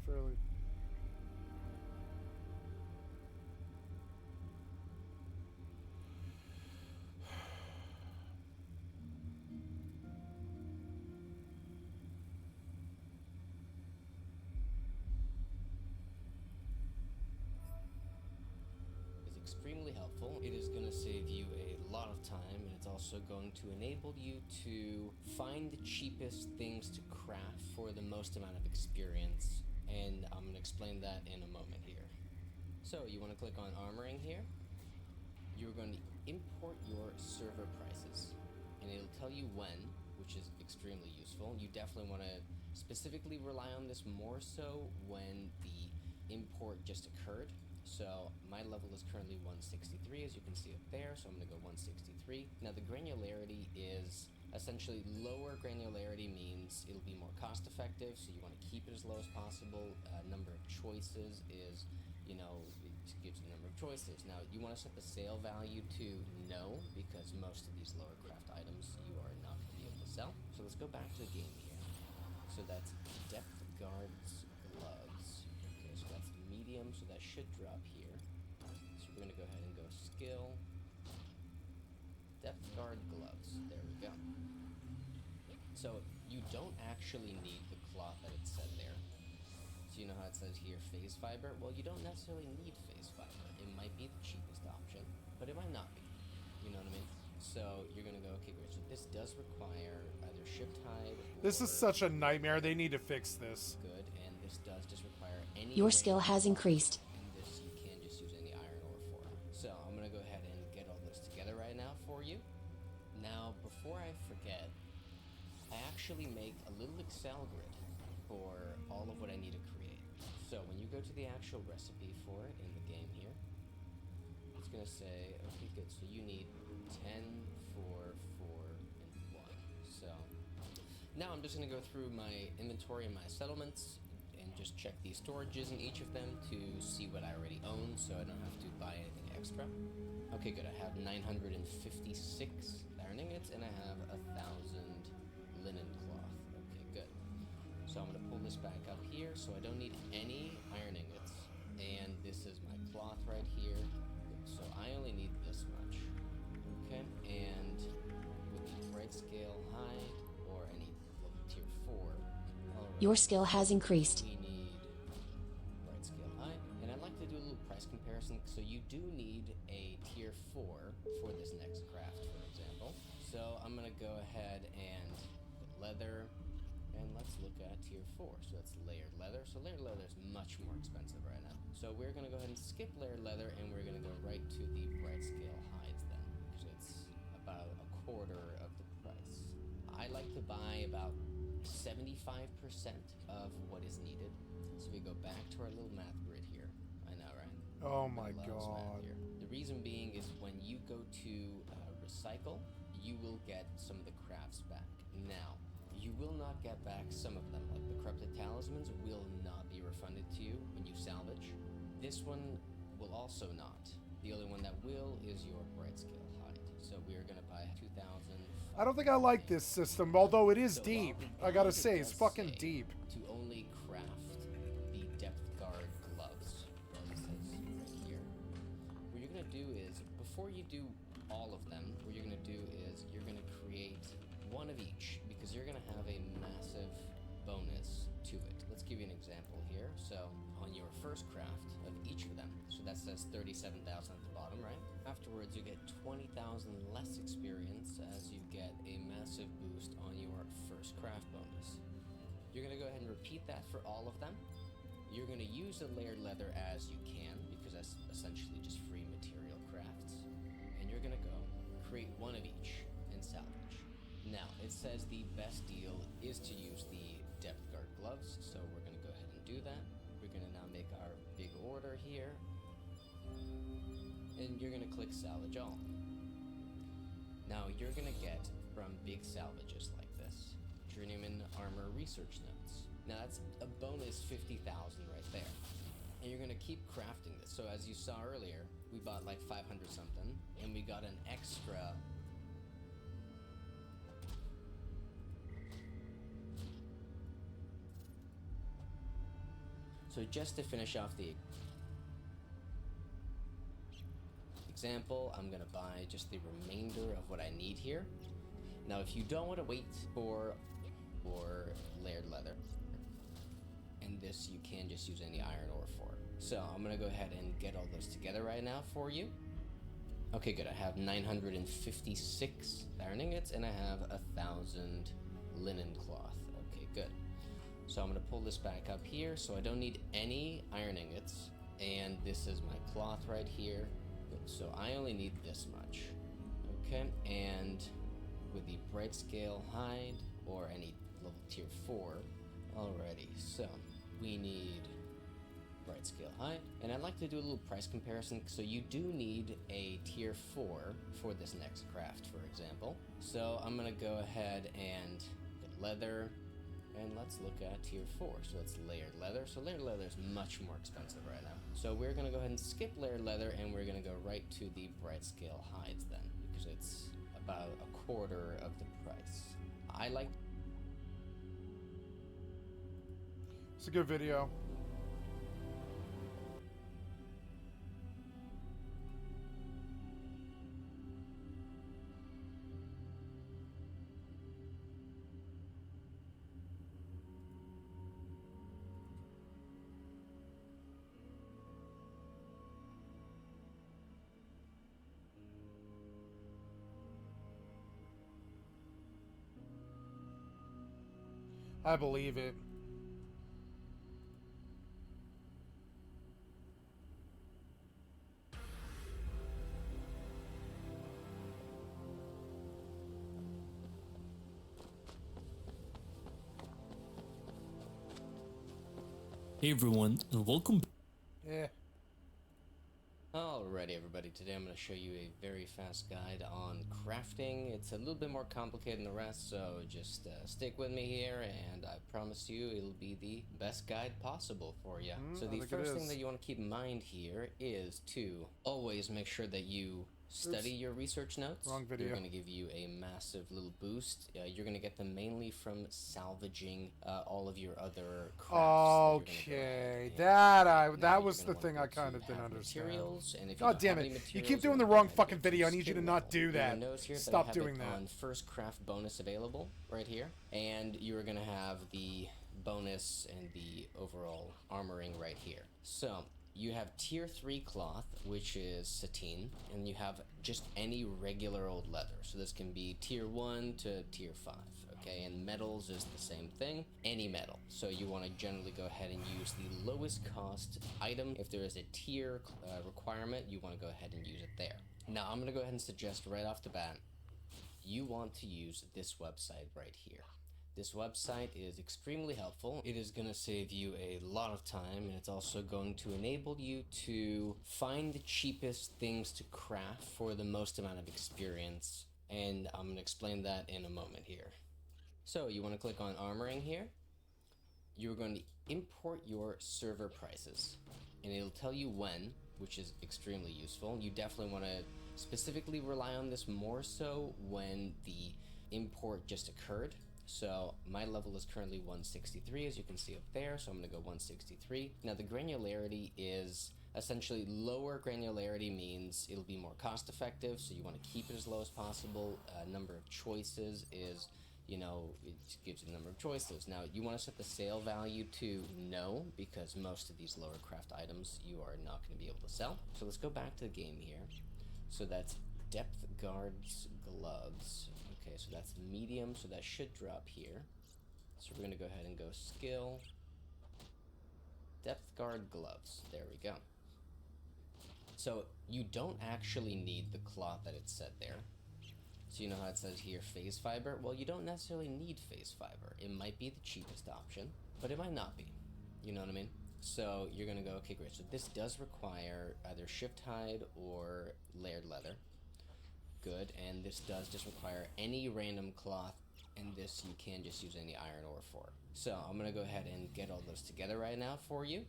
S11: Is extremely helpful. It is going to save you a lot of time, and it's also going to enable you to find the cheapest things to craft for the most amount of experience, and I'm going to explain that in a moment here. So you want to click on armoring here. You're going to import your server prices, and it'll tell you when, which is extremely useful. You definitely want to specifically rely on this more so when the import just occurred. So my level is currently 163, as you can see up there, so I'm going to go 163. Now the granularity is essentially lower granularity means it'll be more cost effective, so you want to keep it as low as possible. Number of choices is, you know, it gives you a number of choices. Now you want to set the sale value to no, because most of these lower craft items you are not going to be able to sell. So let's go back to the game here. So that's depth guards gloves. Okay, so that's medium, so that should drop here. So we're going to go ahead and go skill, depth guard gloves. There we go. So you don't actually need the cloth that it said there. So you know how it says here phase fiber? Well, you don't necessarily need phase fiber. It might be the cheapest option, but it might not be. You know what I mean? So you're going to go, okay, great. So this does require either shipped hide.
S1: This is such a nightmare. They need to fix this.
S11: Good, and this does just require any.
S2: Your skill has increased.
S11: And this you can just use any iron ore for. So I'm going to go ahead and get all this together right now for you. Now, before I forget, I actually make a little Excel grid for all of what I need to create. So when you go to the actual recipe for it in the game here, it's going to say, okay, good, so you need 10, 4, 4, and 1. So now I'm just going to go through my inventory and my settlements and just check the storages in each of them to see what I already own, so I don't have to buy anything extra. Okay, good, I have 956 iron ingots, and I have 1,000 linen cloth. Okay, good. So I'm going to pull this back up here, so I don't need any iron ingots. And this is my cloth right here. So I only need this much. Okay, and with the bright scale hide, or any level tier 4.
S2: Your skill has increased.
S11: We need bright scale hide. And I'd like to do a little price comparison. So you do need a tier 4 for this next craft, for example. So I'm going to go ahead and put leather, and let's look at tier 4. So that's layered leather. So layered leather is much more expensive right now. So we're going to go ahead and skip layered leather, and we're going to go right to the bright scale hides then, because it's about a quarter of the price. I like to buy about 75% of what is needed. So we go back to our little math grid here. I know, right?
S1: Oh my
S11: Loves math
S1: god.
S11: here. The reason being is when you go to recycle, you will get some of the crafts back. Now, you will not get back some of them, like the corrupted talismans will not be refunded to you when you salvage. This one will also not. The only one that will is your bright scale hide. So we are going to buy 2,000.
S1: I don't think I like this system, although it is
S11: So
S1: deep.
S11: while
S1: I gotta
S11: it
S1: say, it's
S11: does
S1: fucking
S11: say
S1: deep.
S11: To only craft the depth guard gloves, as it says right here. What you're gonna do is, before you do all of them, what you're gonna do is you're gonna create one of each, because you're gonna have a massive bonus to it. Let's give you an example here. So on your first craft of each of them, so that says 37,000 at the bottom, right? Afterwards, you get 20,000 less experience as you get a massive boost on your first craft bonus. You're gonna go ahead and repeat that for all of them. You're gonna use the layered leather as you can, because that's essentially just free material crafts. And you're gonna go create one of each and salvage. Now, it says the best deal is to use the depth guard gloves, so we're gonna go ahead and do that. We're gonna now make our big order here. And you're gonna click salvage all. Now you're gonna get from big salvages like this, Journeyman Armor Research Notes. Now that's a bonus 50,000 right there. And you're gonna keep crafting this. So as you saw earlier, we bought like 500 something, and we got an extra So just to finish off the example, I'm gonna buy just the remainder of what I need here. Now if you don't want to wait for layered leather, and this you can just use any iron ore for. So I'm gonna go ahead and get all those together right now for you. Okay, good. I have 956 iron ingots and I have 1,000 linen cloth. Okay, good. So I'm gonna pull this back up here. So I don't need any iron ingots, and this is my cloth right here. So I only need this much. Okay, and with the bright scale hide or any level tier 4 already. So we need bright scale hide, and I'd like to do a little price comparison. So you do need a tier 4 for this next craft, for example. So I'm gonna go ahead and get leather, and let's look at tier 4. So it's layered leather. So layered leather is much more expensive right now. So we're gonna go ahead and skip layered leather, and we're gonna go right to the bright scale hides then, because it's about a quarter of the price. I like.
S1: It's a good video. I believe it.
S12: Hey everyone, and welcome.
S1: Yeah.
S11: Alrighty everybody, today I'm going to show you a very fast guide on crafting. It's a little bit more complicated than the rest, so just stick with me here, and I promise you it'll be the best guide possible for you. So the first thing that you want to keep in mind here is to always make sure that you study your research notes.
S1: Wrong video.
S11: They're going to give you a massive little boost. You're going to get them mainly from salvaging all of your other crafts.
S1: Okay, that was the thing I kind of didn't understand.
S11: And if
S1: God damn it! You keep doing the wrong fucking video. I need you to not do that. Stop doing that.
S11: On first craft bonus available right here, and you're going to have the bonus and the overall armoring right here. So you have tier 3 cloth, which is sateen, and you have just any regular old leather. So this can be tier 1 to tier 5, okay? And metals is the same thing, any metal. So you want to generally go ahead and use the lowest cost item. If there is a tier requirement, you want to go ahead and use it there. Now I'm going to go ahead and suggest right off the bat, you want to use this website right here. This website is extremely helpful. It is going to save you a lot of time, and it's also going to enable you to find the cheapest things to craft for the most amount of experience, and I'm going to explain that in a moment here. So you want to click on armoring here. You're going to import your server prices, and it'll tell you when, which is extremely useful. You definitely want to specifically rely on this more so when the import just occurred. So my level is currently 163, as you can see up there, so I'm going to go 163. Now the granularity is essentially lower granularity means it'll be more cost effective, so you want to keep it as low as possible. Number of choices is, you know, it gives you the number of choices. Now you want to set the sale value to no, because most of these lower craft items you are not going to be able to sell. So let's go back to the game here. So that's depth guards gloves. Okay, so that's medium, so that should drop here. So we're gonna go ahead and go skill, depth guard gloves. There we go. So you don't actually need the cloth that it said there. So you know how it says here phase fiber? Well, you don't necessarily need phase fiber. It might be the cheapest option, but it might not be. You know what I mean? So you're gonna go, okay, great. So this does require either shift hide or layered leather. Good, and this does just require any random cloth, and this you can just use any iron ore for. So I'm gonna go ahead and get all those together right now for you.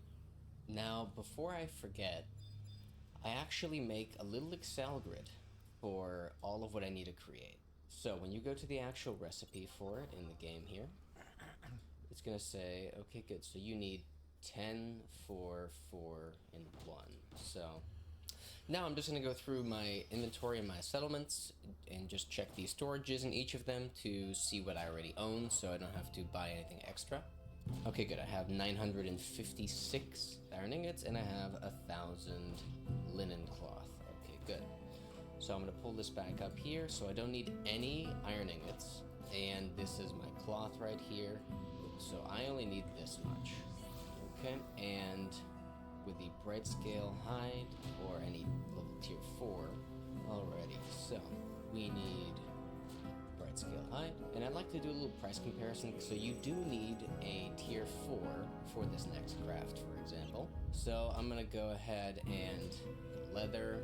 S11: Now, before I forget, I actually make a little Excel grid for all of what I need to create. So when you go to the actual recipe for it in the game here, it's gonna say, okay, good, so you need 10, 4, 4, and 1. So now I'm just going to go through my inventory and my settlements and just check the storages in each of them to see what I already own, so I don't have to buy anything extra. Okay, good. I have 956 iron ingots and I have 1,000 linen cloth. Okay, good. So I'm going to pull this back up here, so I don't need any iron ingots, and this is my cloth right here, so I only need this much. Okay, and with the bright scale hide or any level tier 4 already. So we need bright scale hide, and I'd like to do a little price comparison. So you do need a tier 4 for this next craft, for example. So I'm gonna go ahead and leather,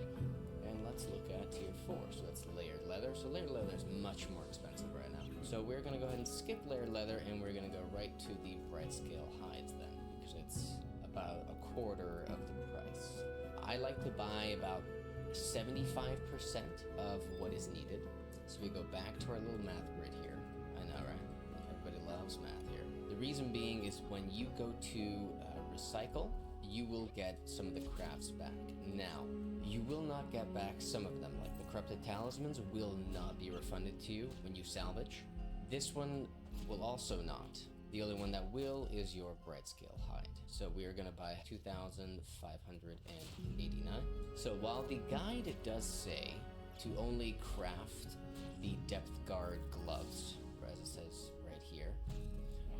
S11: and let's look at tier 4. So that's layered leather. So layered leather is much more expensive right now. So we're gonna go ahead and skip layered leather, and we're gonna go right to the bright scale hides then, because it's about a quarter of the price. I like to buy about 75% of what is needed. So we go back to our little math grid here. I know, right? Everybody loves math here. The reason being is when you go to recycle, you will get some of the crafts back. Now, you will not get back some of them, like the corrupted talismans will not be refunded to you when you salvage. This one will also not. The only one that will is your bright scale hide. So we are gonna buy 2,589. So while the guide does say to only craft the depth guard gloves, as it says right here,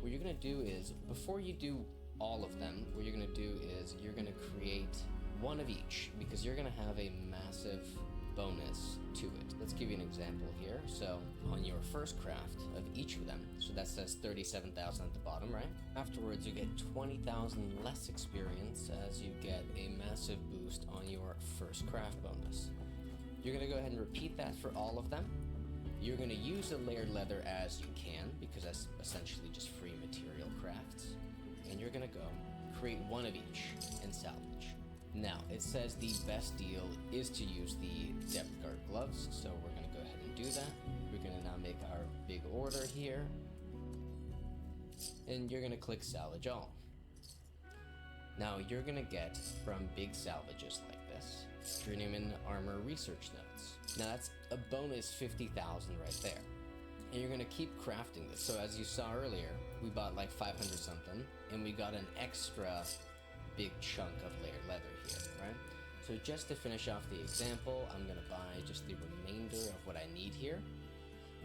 S11: what you're gonna do is, before you do all of them, what you're gonna do is you're gonna create one of each, because you're gonna have a massive bonus to it. Let's give you an example here. So on your first craft of each of them, so that says 37,000 at the bottom, right? Afterwards you get 20,000 less experience as you get a massive boost on your first craft bonus. You're gonna go ahead and repeat that for all of them. You're gonna use the layered leather as you can, because that's essentially just free material crafts. And you're gonna go create one of each and salvage. Now, it says the best deal is to use the depth guard gloves, so we're going to go ahead and do that. We're going to now make our big order here, and you're going to click salvage all. Now, you're going to get from big salvages like this, Journeyman Armor Research Notes. Now, that's a bonus 50,000 right there. And you're going to keep crafting this. So as you saw earlier, we bought like 500 something, and we got an extra big chunk of layered leather here, right? So just to finish off the example, I'm gonna buy just the remainder of what I need here.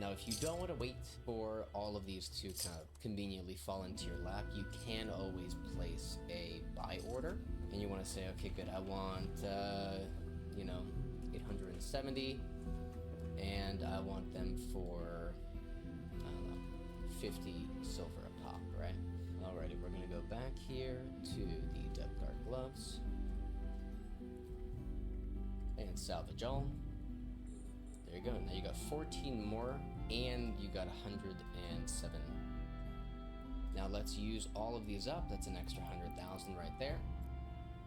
S11: Now, if you don't want to wait for all of these to kind of conveniently fall into your lap, you can always place a buy order, and you want to say, okay, good, I want, 870, and I want them for, I don't know, 50 silver a pop, right? Alrighty, we're gonna go back here to the Depth Guard gloves and salvage all. There you go. Now you got 14 more, and you got 107. Now let's use all of these up. That's an extra 100,000 right there.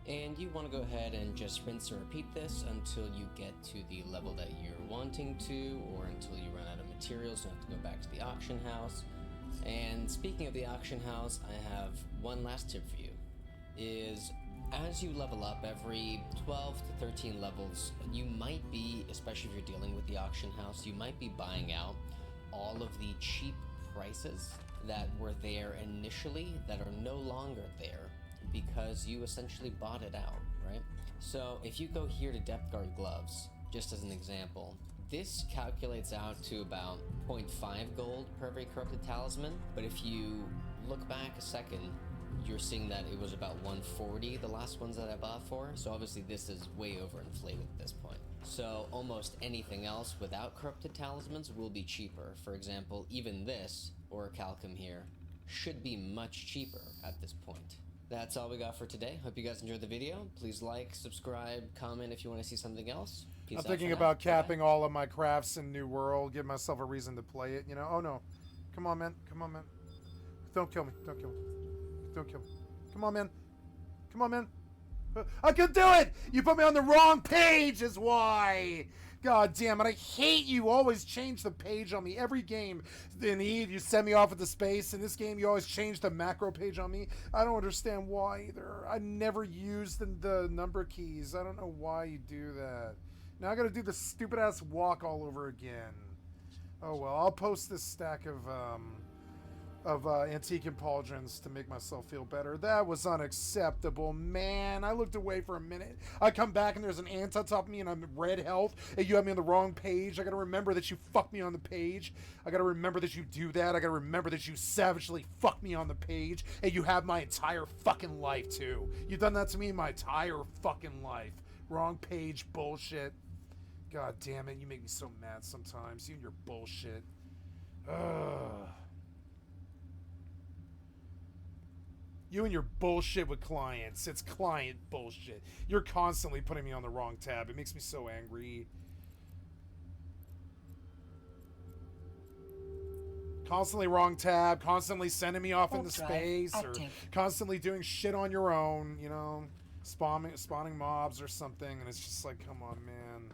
S11: And you want to go ahead and just rinse and repeat this until you get to the level that you're wanting to, or until you run out of materials and have to go back to the auction house. And speaking of the auction house, I have one last tip for you. Is as you level up every 12 to 13 levels, you might be, especially if you're dealing with the auction house, you might be buying out all of the cheap prices that were there initially that are no longer there because you essentially bought it out, right? So if you go here to Depth Guard gloves, just as an example, this calculates out to about 0.5 gold per every corrupted talisman, but if you look back a second, you're seeing that it was about 140 the last ones that I bought for, so obviously this is way overinflated at this point. So almost anything else without corrupted talismans will be cheaper. For example, even this, or Calcum here, should be much cheaper at this point. That's all we got for today. Hope you guys enjoyed the video. Please like, subscribe, comment if you want to see something else. Peace
S1: I'm
S11: out
S1: thinking
S11: for now.
S1: about capping all of my crafts in New World, give myself a reason to play it, you know? Oh no. Come on, man. Come on, man. Don't kill me. Don't kill me. Don't kill me. Come on, man. Come on, man. I can do it! You put me on the wrong page is why! God damn it, I hate you always change the page on me. Every game, in EvE, you send me off into space. In this game, you always change the macro page on me. I don't understand why either. I never use the number keys. I don't know why you do that. Now I gotta do the stupid-ass walk all over again. Oh well, I'll post this stack of antique pauldrons to make myself feel better. That was unacceptable, man. I looked away for a minute. I come back and there's an ant on top of me and I'm red health and you have me on the wrong page. I gotta remember that you fuck me on the page. I gotta remember that you do that. I gotta remember that you savagely fuck me on the page and you have my entire fucking life too. You've done that to me my entire fucking life. Wrong page bullshit. God damn it, you make me so mad sometimes. You and your bullshit. Ugh. You and your bullshit with clients. It's client bullshit. You're constantly putting me on the wrong tab. It makes me so angry. Constantly wrong tab. Constantly sending me off into space. Or constantly doing shit on your own. You know, spawning mobs or something. And it's just like, come on, man.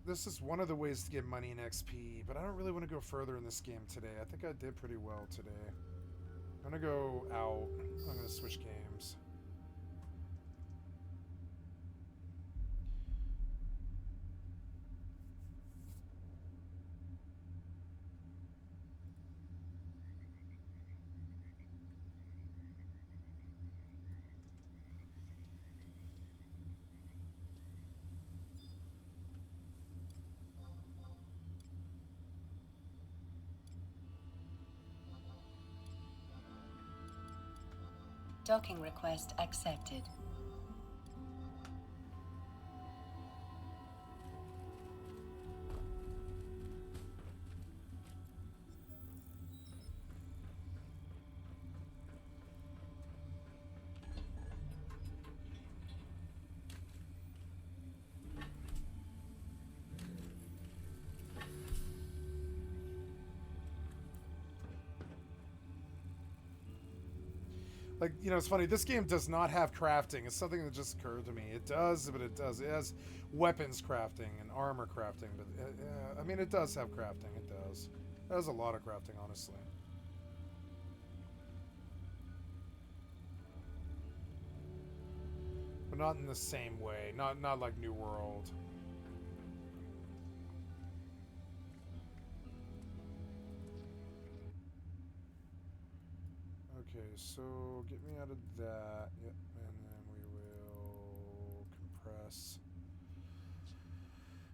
S1: This is one of the ways to get money in XP, but I don't really want to go further in this game today. I think I did pretty well today. I'm gonna go out. I'm gonna switch games.
S13: Docking request accepted.
S1: Like, you know, it's funny. This game does not have crafting. It's something that just occurred to me. It does, but it does. It has weapons crafting and armor crafting. But, I mean, it does have crafting. It does. It has a lot of crafting, honestly. But not in the same way. Not like New World. Okay, so get me out of that. Yep, and then we will compress.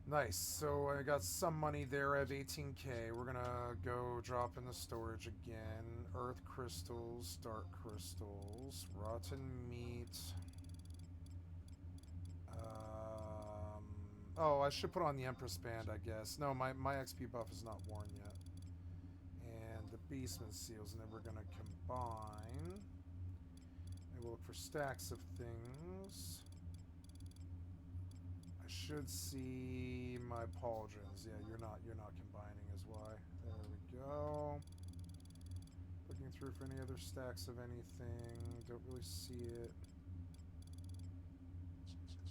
S1: Nice. So I got some money there. I have 18K. We're gonna go drop in the storage again. Earth crystals, dark crystals, rotten meat. Oh, I should put on the Empress Band, I guess. No, my XP buff is not worn yet. And the Beastman Seals, and then we're going to combine. And we'll look for stacks of things. I should see my pauldrons. Yeah, you're not combining is why. There we go. Looking through for any other stacks of anything. Don't really see it.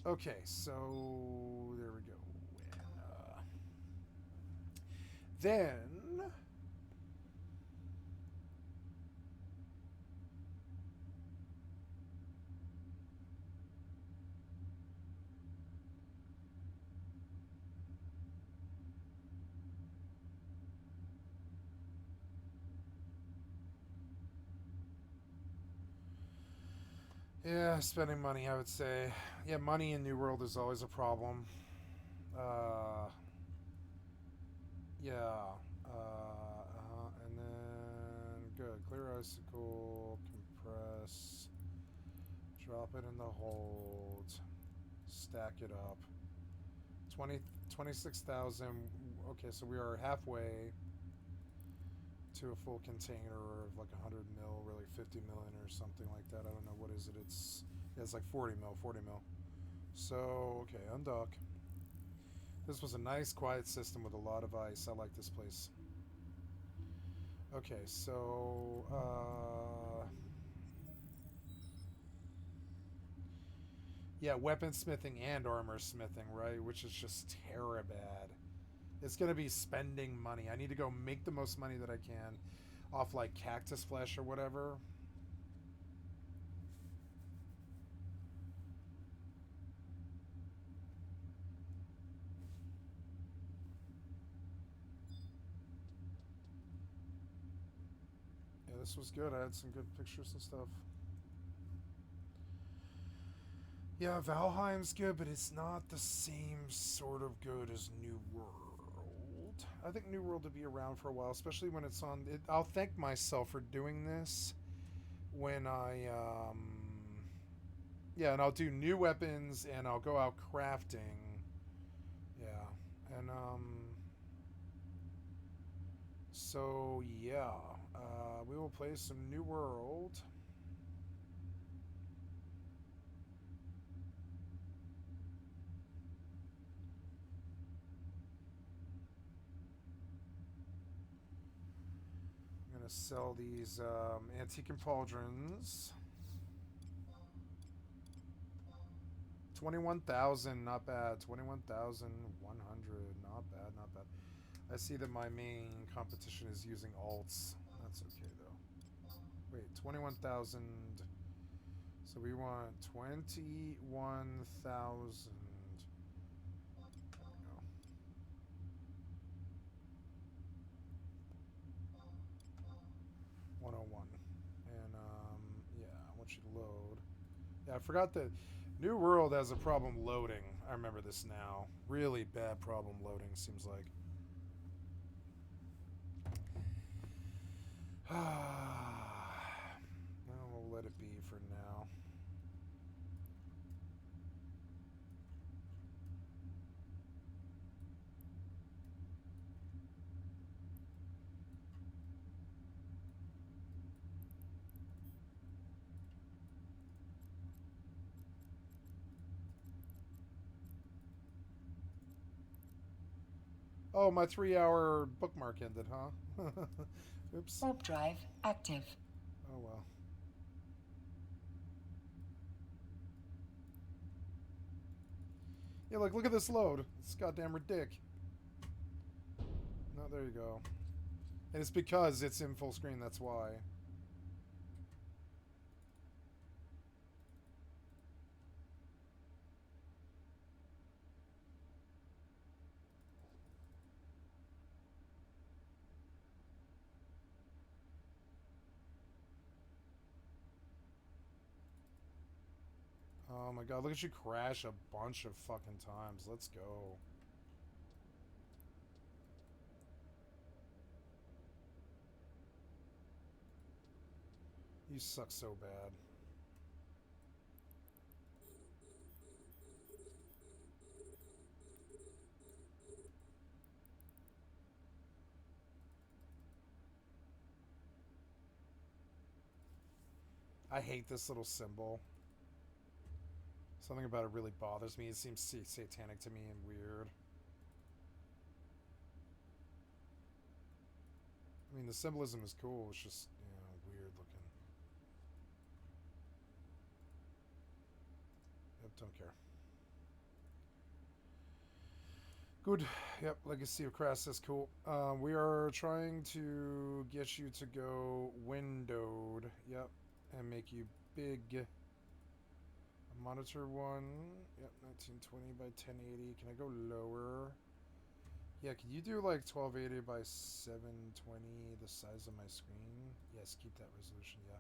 S1: Okay, so there we go. And, then yeah, spending money, I would say. Yeah, money in New World is always a problem. Yeah. And then, good. Clear icicle, compress, drop it in the hold, stack it up. 26,000. Okay, so we are halfway to a full container of like 100 mil, really 50 million or something like that. I don't know, what is it? It's like 40 mil. So, okay, undock. This was a nice quiet system with a lot of ice. I like this place. Okay, so yeah, weaponsmithing and armor smithing, right? Which is just bad. It's gonna be spending money. I need to go make the most money that I can off like cactus flesh or whatever. Yeah, this was good. I had some good pictures and stuff. Yeah, Valheim's good, but it's not the same sort of good as New World. I think New World will be around for a while, especially when it's on... I'll thank myself for doing this when I... Yeah, and I'll do new weapons, and I'll go out crafting. Yeah, and, so, yeah. We will play some New World. I'm going to sell these antique and pauldrons. 21,000, not bad. 21,100, not bad, not bad. I see that my main competition is using alts. That's okay, though. Wait, 21,000. So we want 21,000. There we go. 101. And, yeah, I want you to load. Yeah, I forgot that New World has a problem loading. I remember this now. Really bad problem loading, seems like. Well, we'll let it be for now. Oh, my 3-hour bookmark ended, huh? Oops.
S13: Warp drive active.
S1: Oh, well. Yeah, look at this load. It's goddamn ridiculous. No, there you go. And it's because it's in full screen, that's why. Oh my god, look at you crash a bunch of fucking times. Let's go. You suck so bad. I hate this little symbol. Something about it really bothers me. It seems satanic to me and weird. I mean, the symbolism is cool. It's just, you know, weird looking. Yep, don't care. Good. Yep, Legacy of Crassus, cool. We are trying to get you to go windowed. Yep, and make you big. Monitor one. Yep, 1920 by 1080. Can I go lower? Yeah, can you do like 1280 by 720, the size of my screen? Yes, keep that resolution, yeah.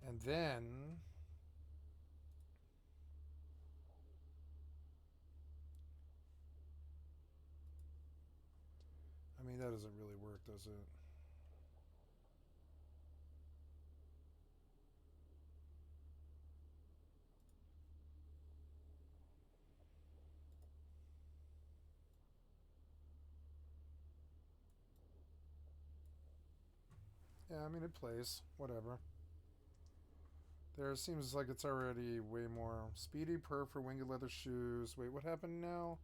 S1: And then... I mean, that doesn't really work, does it? Yeah, I mean, it plays. Whatever. There seems like it's already way more. Speedy perf for winged leather shoes. Wait, what happened now?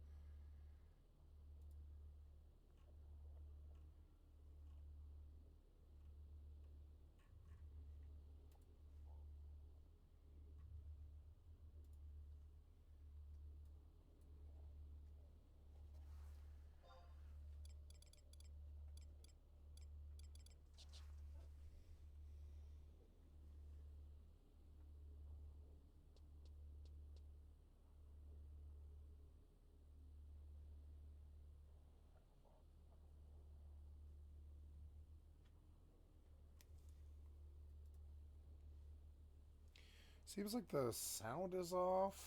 S1: Seems like the sound is off.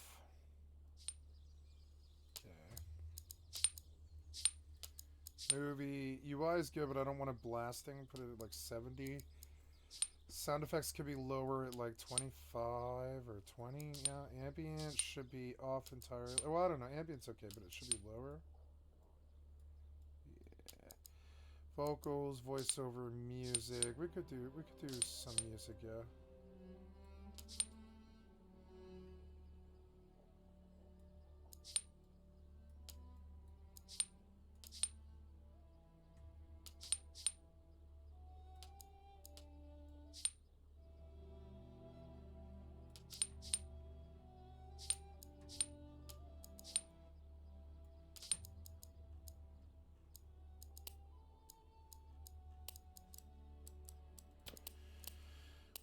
S1: Okay. Movie. UI is good, but I don't want it blasting. Put it at like 70. Sound effects could be lower at like 25 or 20. Yeah, ambient should be off entirely. Well, I don't know. Ambient's okay, but it should be lower. Yeah. Vocals, voiceover, music. We could do some music, yeah.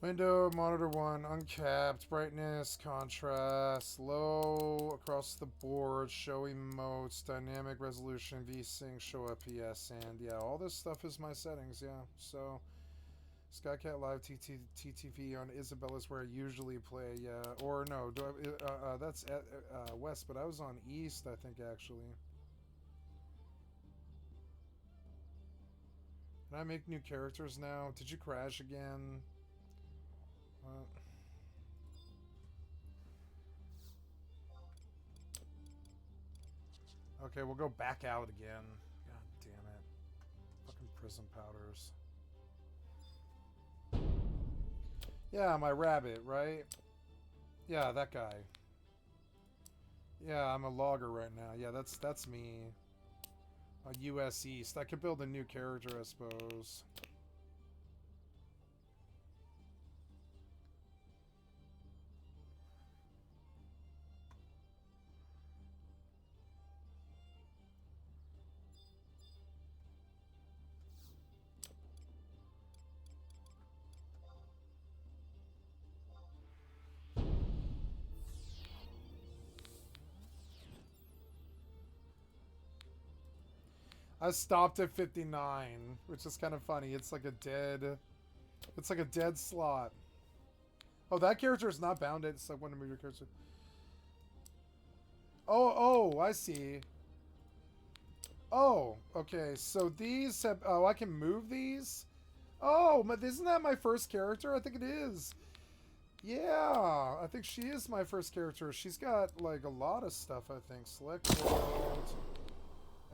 S1: Window, monitor 1, uncapped, brightness, contrast, low across the board, show emotes, dynamic resolution, VSync, show FPS, and yeah, all this stuff is my settings, yeah. So, skycat.live TTV on Isabella's where I usually play, yeah. Or no, that's at West, but I was on East, I think, actually. Can I make new characters now? Did you crash again? Okay, we'll go back out again. God damn it. Fucking prison powders. Yeah, my rabbit, right? Yeah, that guy. Yeah, I'm a logger right now. Yeah, that's me. US East. I could build a new character, I suppose. I stopped at 59, which is kind of funny. It's like a dead slot. Oh, that character is not bounded. It's like one of your characters. Oh, I see. Oh, okay. So these have... Oh, I can move these? Oh, but isn't that my first character? I think it is. Yeah, I think she is my first character. She's got, like, a lot of stuff, I think. Select world.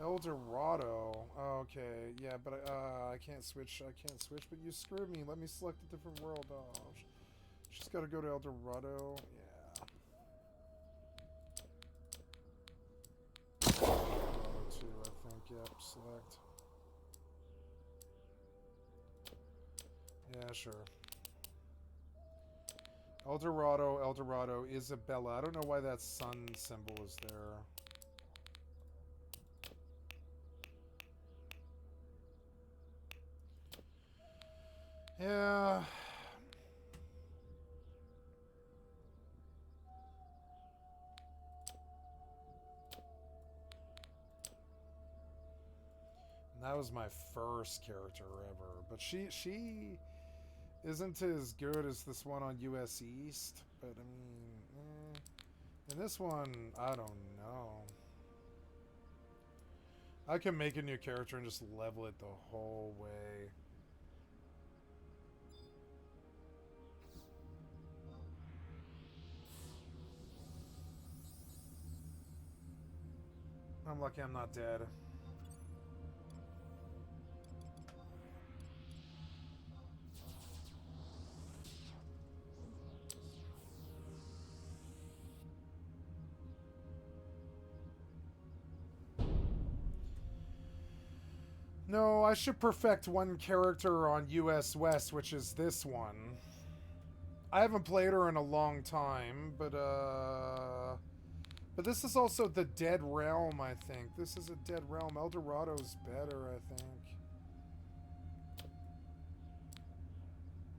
S1: Eldorado. Okay, yeah, but I can't switch. I can't switch, but you screwed me. Let me select a different world. Oh, She's got to go to El Dorado. Yeah. Dorado too, I think. Yep, select. Yeah, sure. El Dorado, Isabella. I don't know why that sun symbol is there. Yeah. And that was my first character ever, but she isn't as good as this one on US East, but I mean, and this one, I don't know. I can make a new character and just level it the whole way. I'm lucky I'm not dead. No, I should perfect one character on US West, which is this one. I haven't played her in a long time, but this is also the Dead Realm, I think. This is a Dead Realm. El Dorado's better, I think.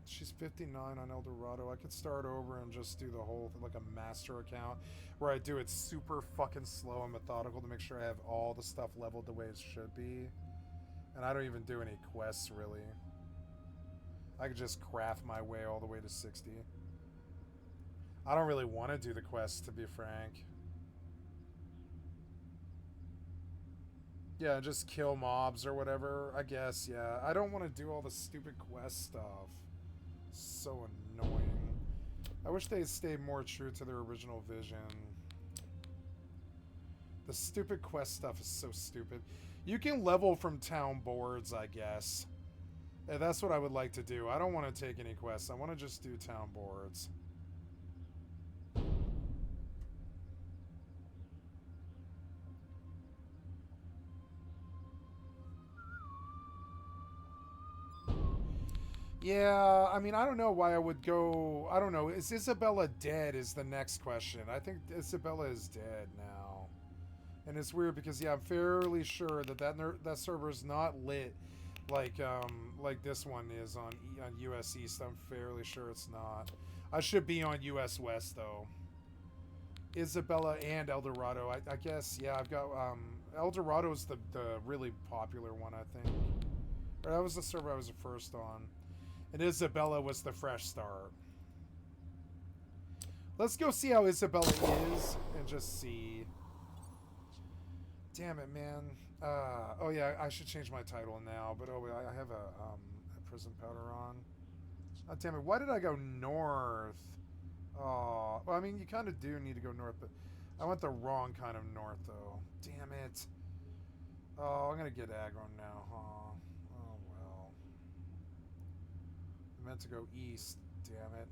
S1: She's 59 on El Dorado. I could start over and just do the whole, like a master account, where I do it super fucking slow and methodical to make sure I have all the stuff leveled the way it should be. And I don't even do any quests, really. I could just craft my way all the way to 60. I don't really want to do the quests, to be frank. Yeah, just kill mobs or whatever, I guess, yeah. I don't want to do all the stupid quest stuff. So annoying. I wish they stayed more true to their original vision. The stupid quest stuff is so stupid. You can level from town boards, I guess. Yeah, that's what I would like to do. I don't want to take any quests. I want to just do town boards. Yeah, I mean, I don't know why I would go... I don't know. Is Isabella dead is the next question. I think Isabella is dead now. And it's weird because, yeah, I'm fairly sure that that server is not lit like this one is on US East. I'm fairly sure it's not. I should be on US West, though. Isabella and El Dorado. I guess, yeah, I've got... El Dorado's the really popular one, I think. Or that was the server I was the first on. And Isabella was the fresh start. Let's go see how Isabella is and just see. Damn it, man. Oh yeah, I should change my title now, but oh, I have a prison powder on. Oh, damn it, why did I go north? Oh, well, I mean, you kind of do need to go north, but I went the wrong kind of north, though. Damn it. Oh, I'm gonna get aggro now, huh? Oh, well. I meant to go east, damn it.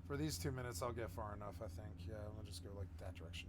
S1: For these 2 minutes, I'll get far enough, I think. Yeah, I'm gonna just go like that direction.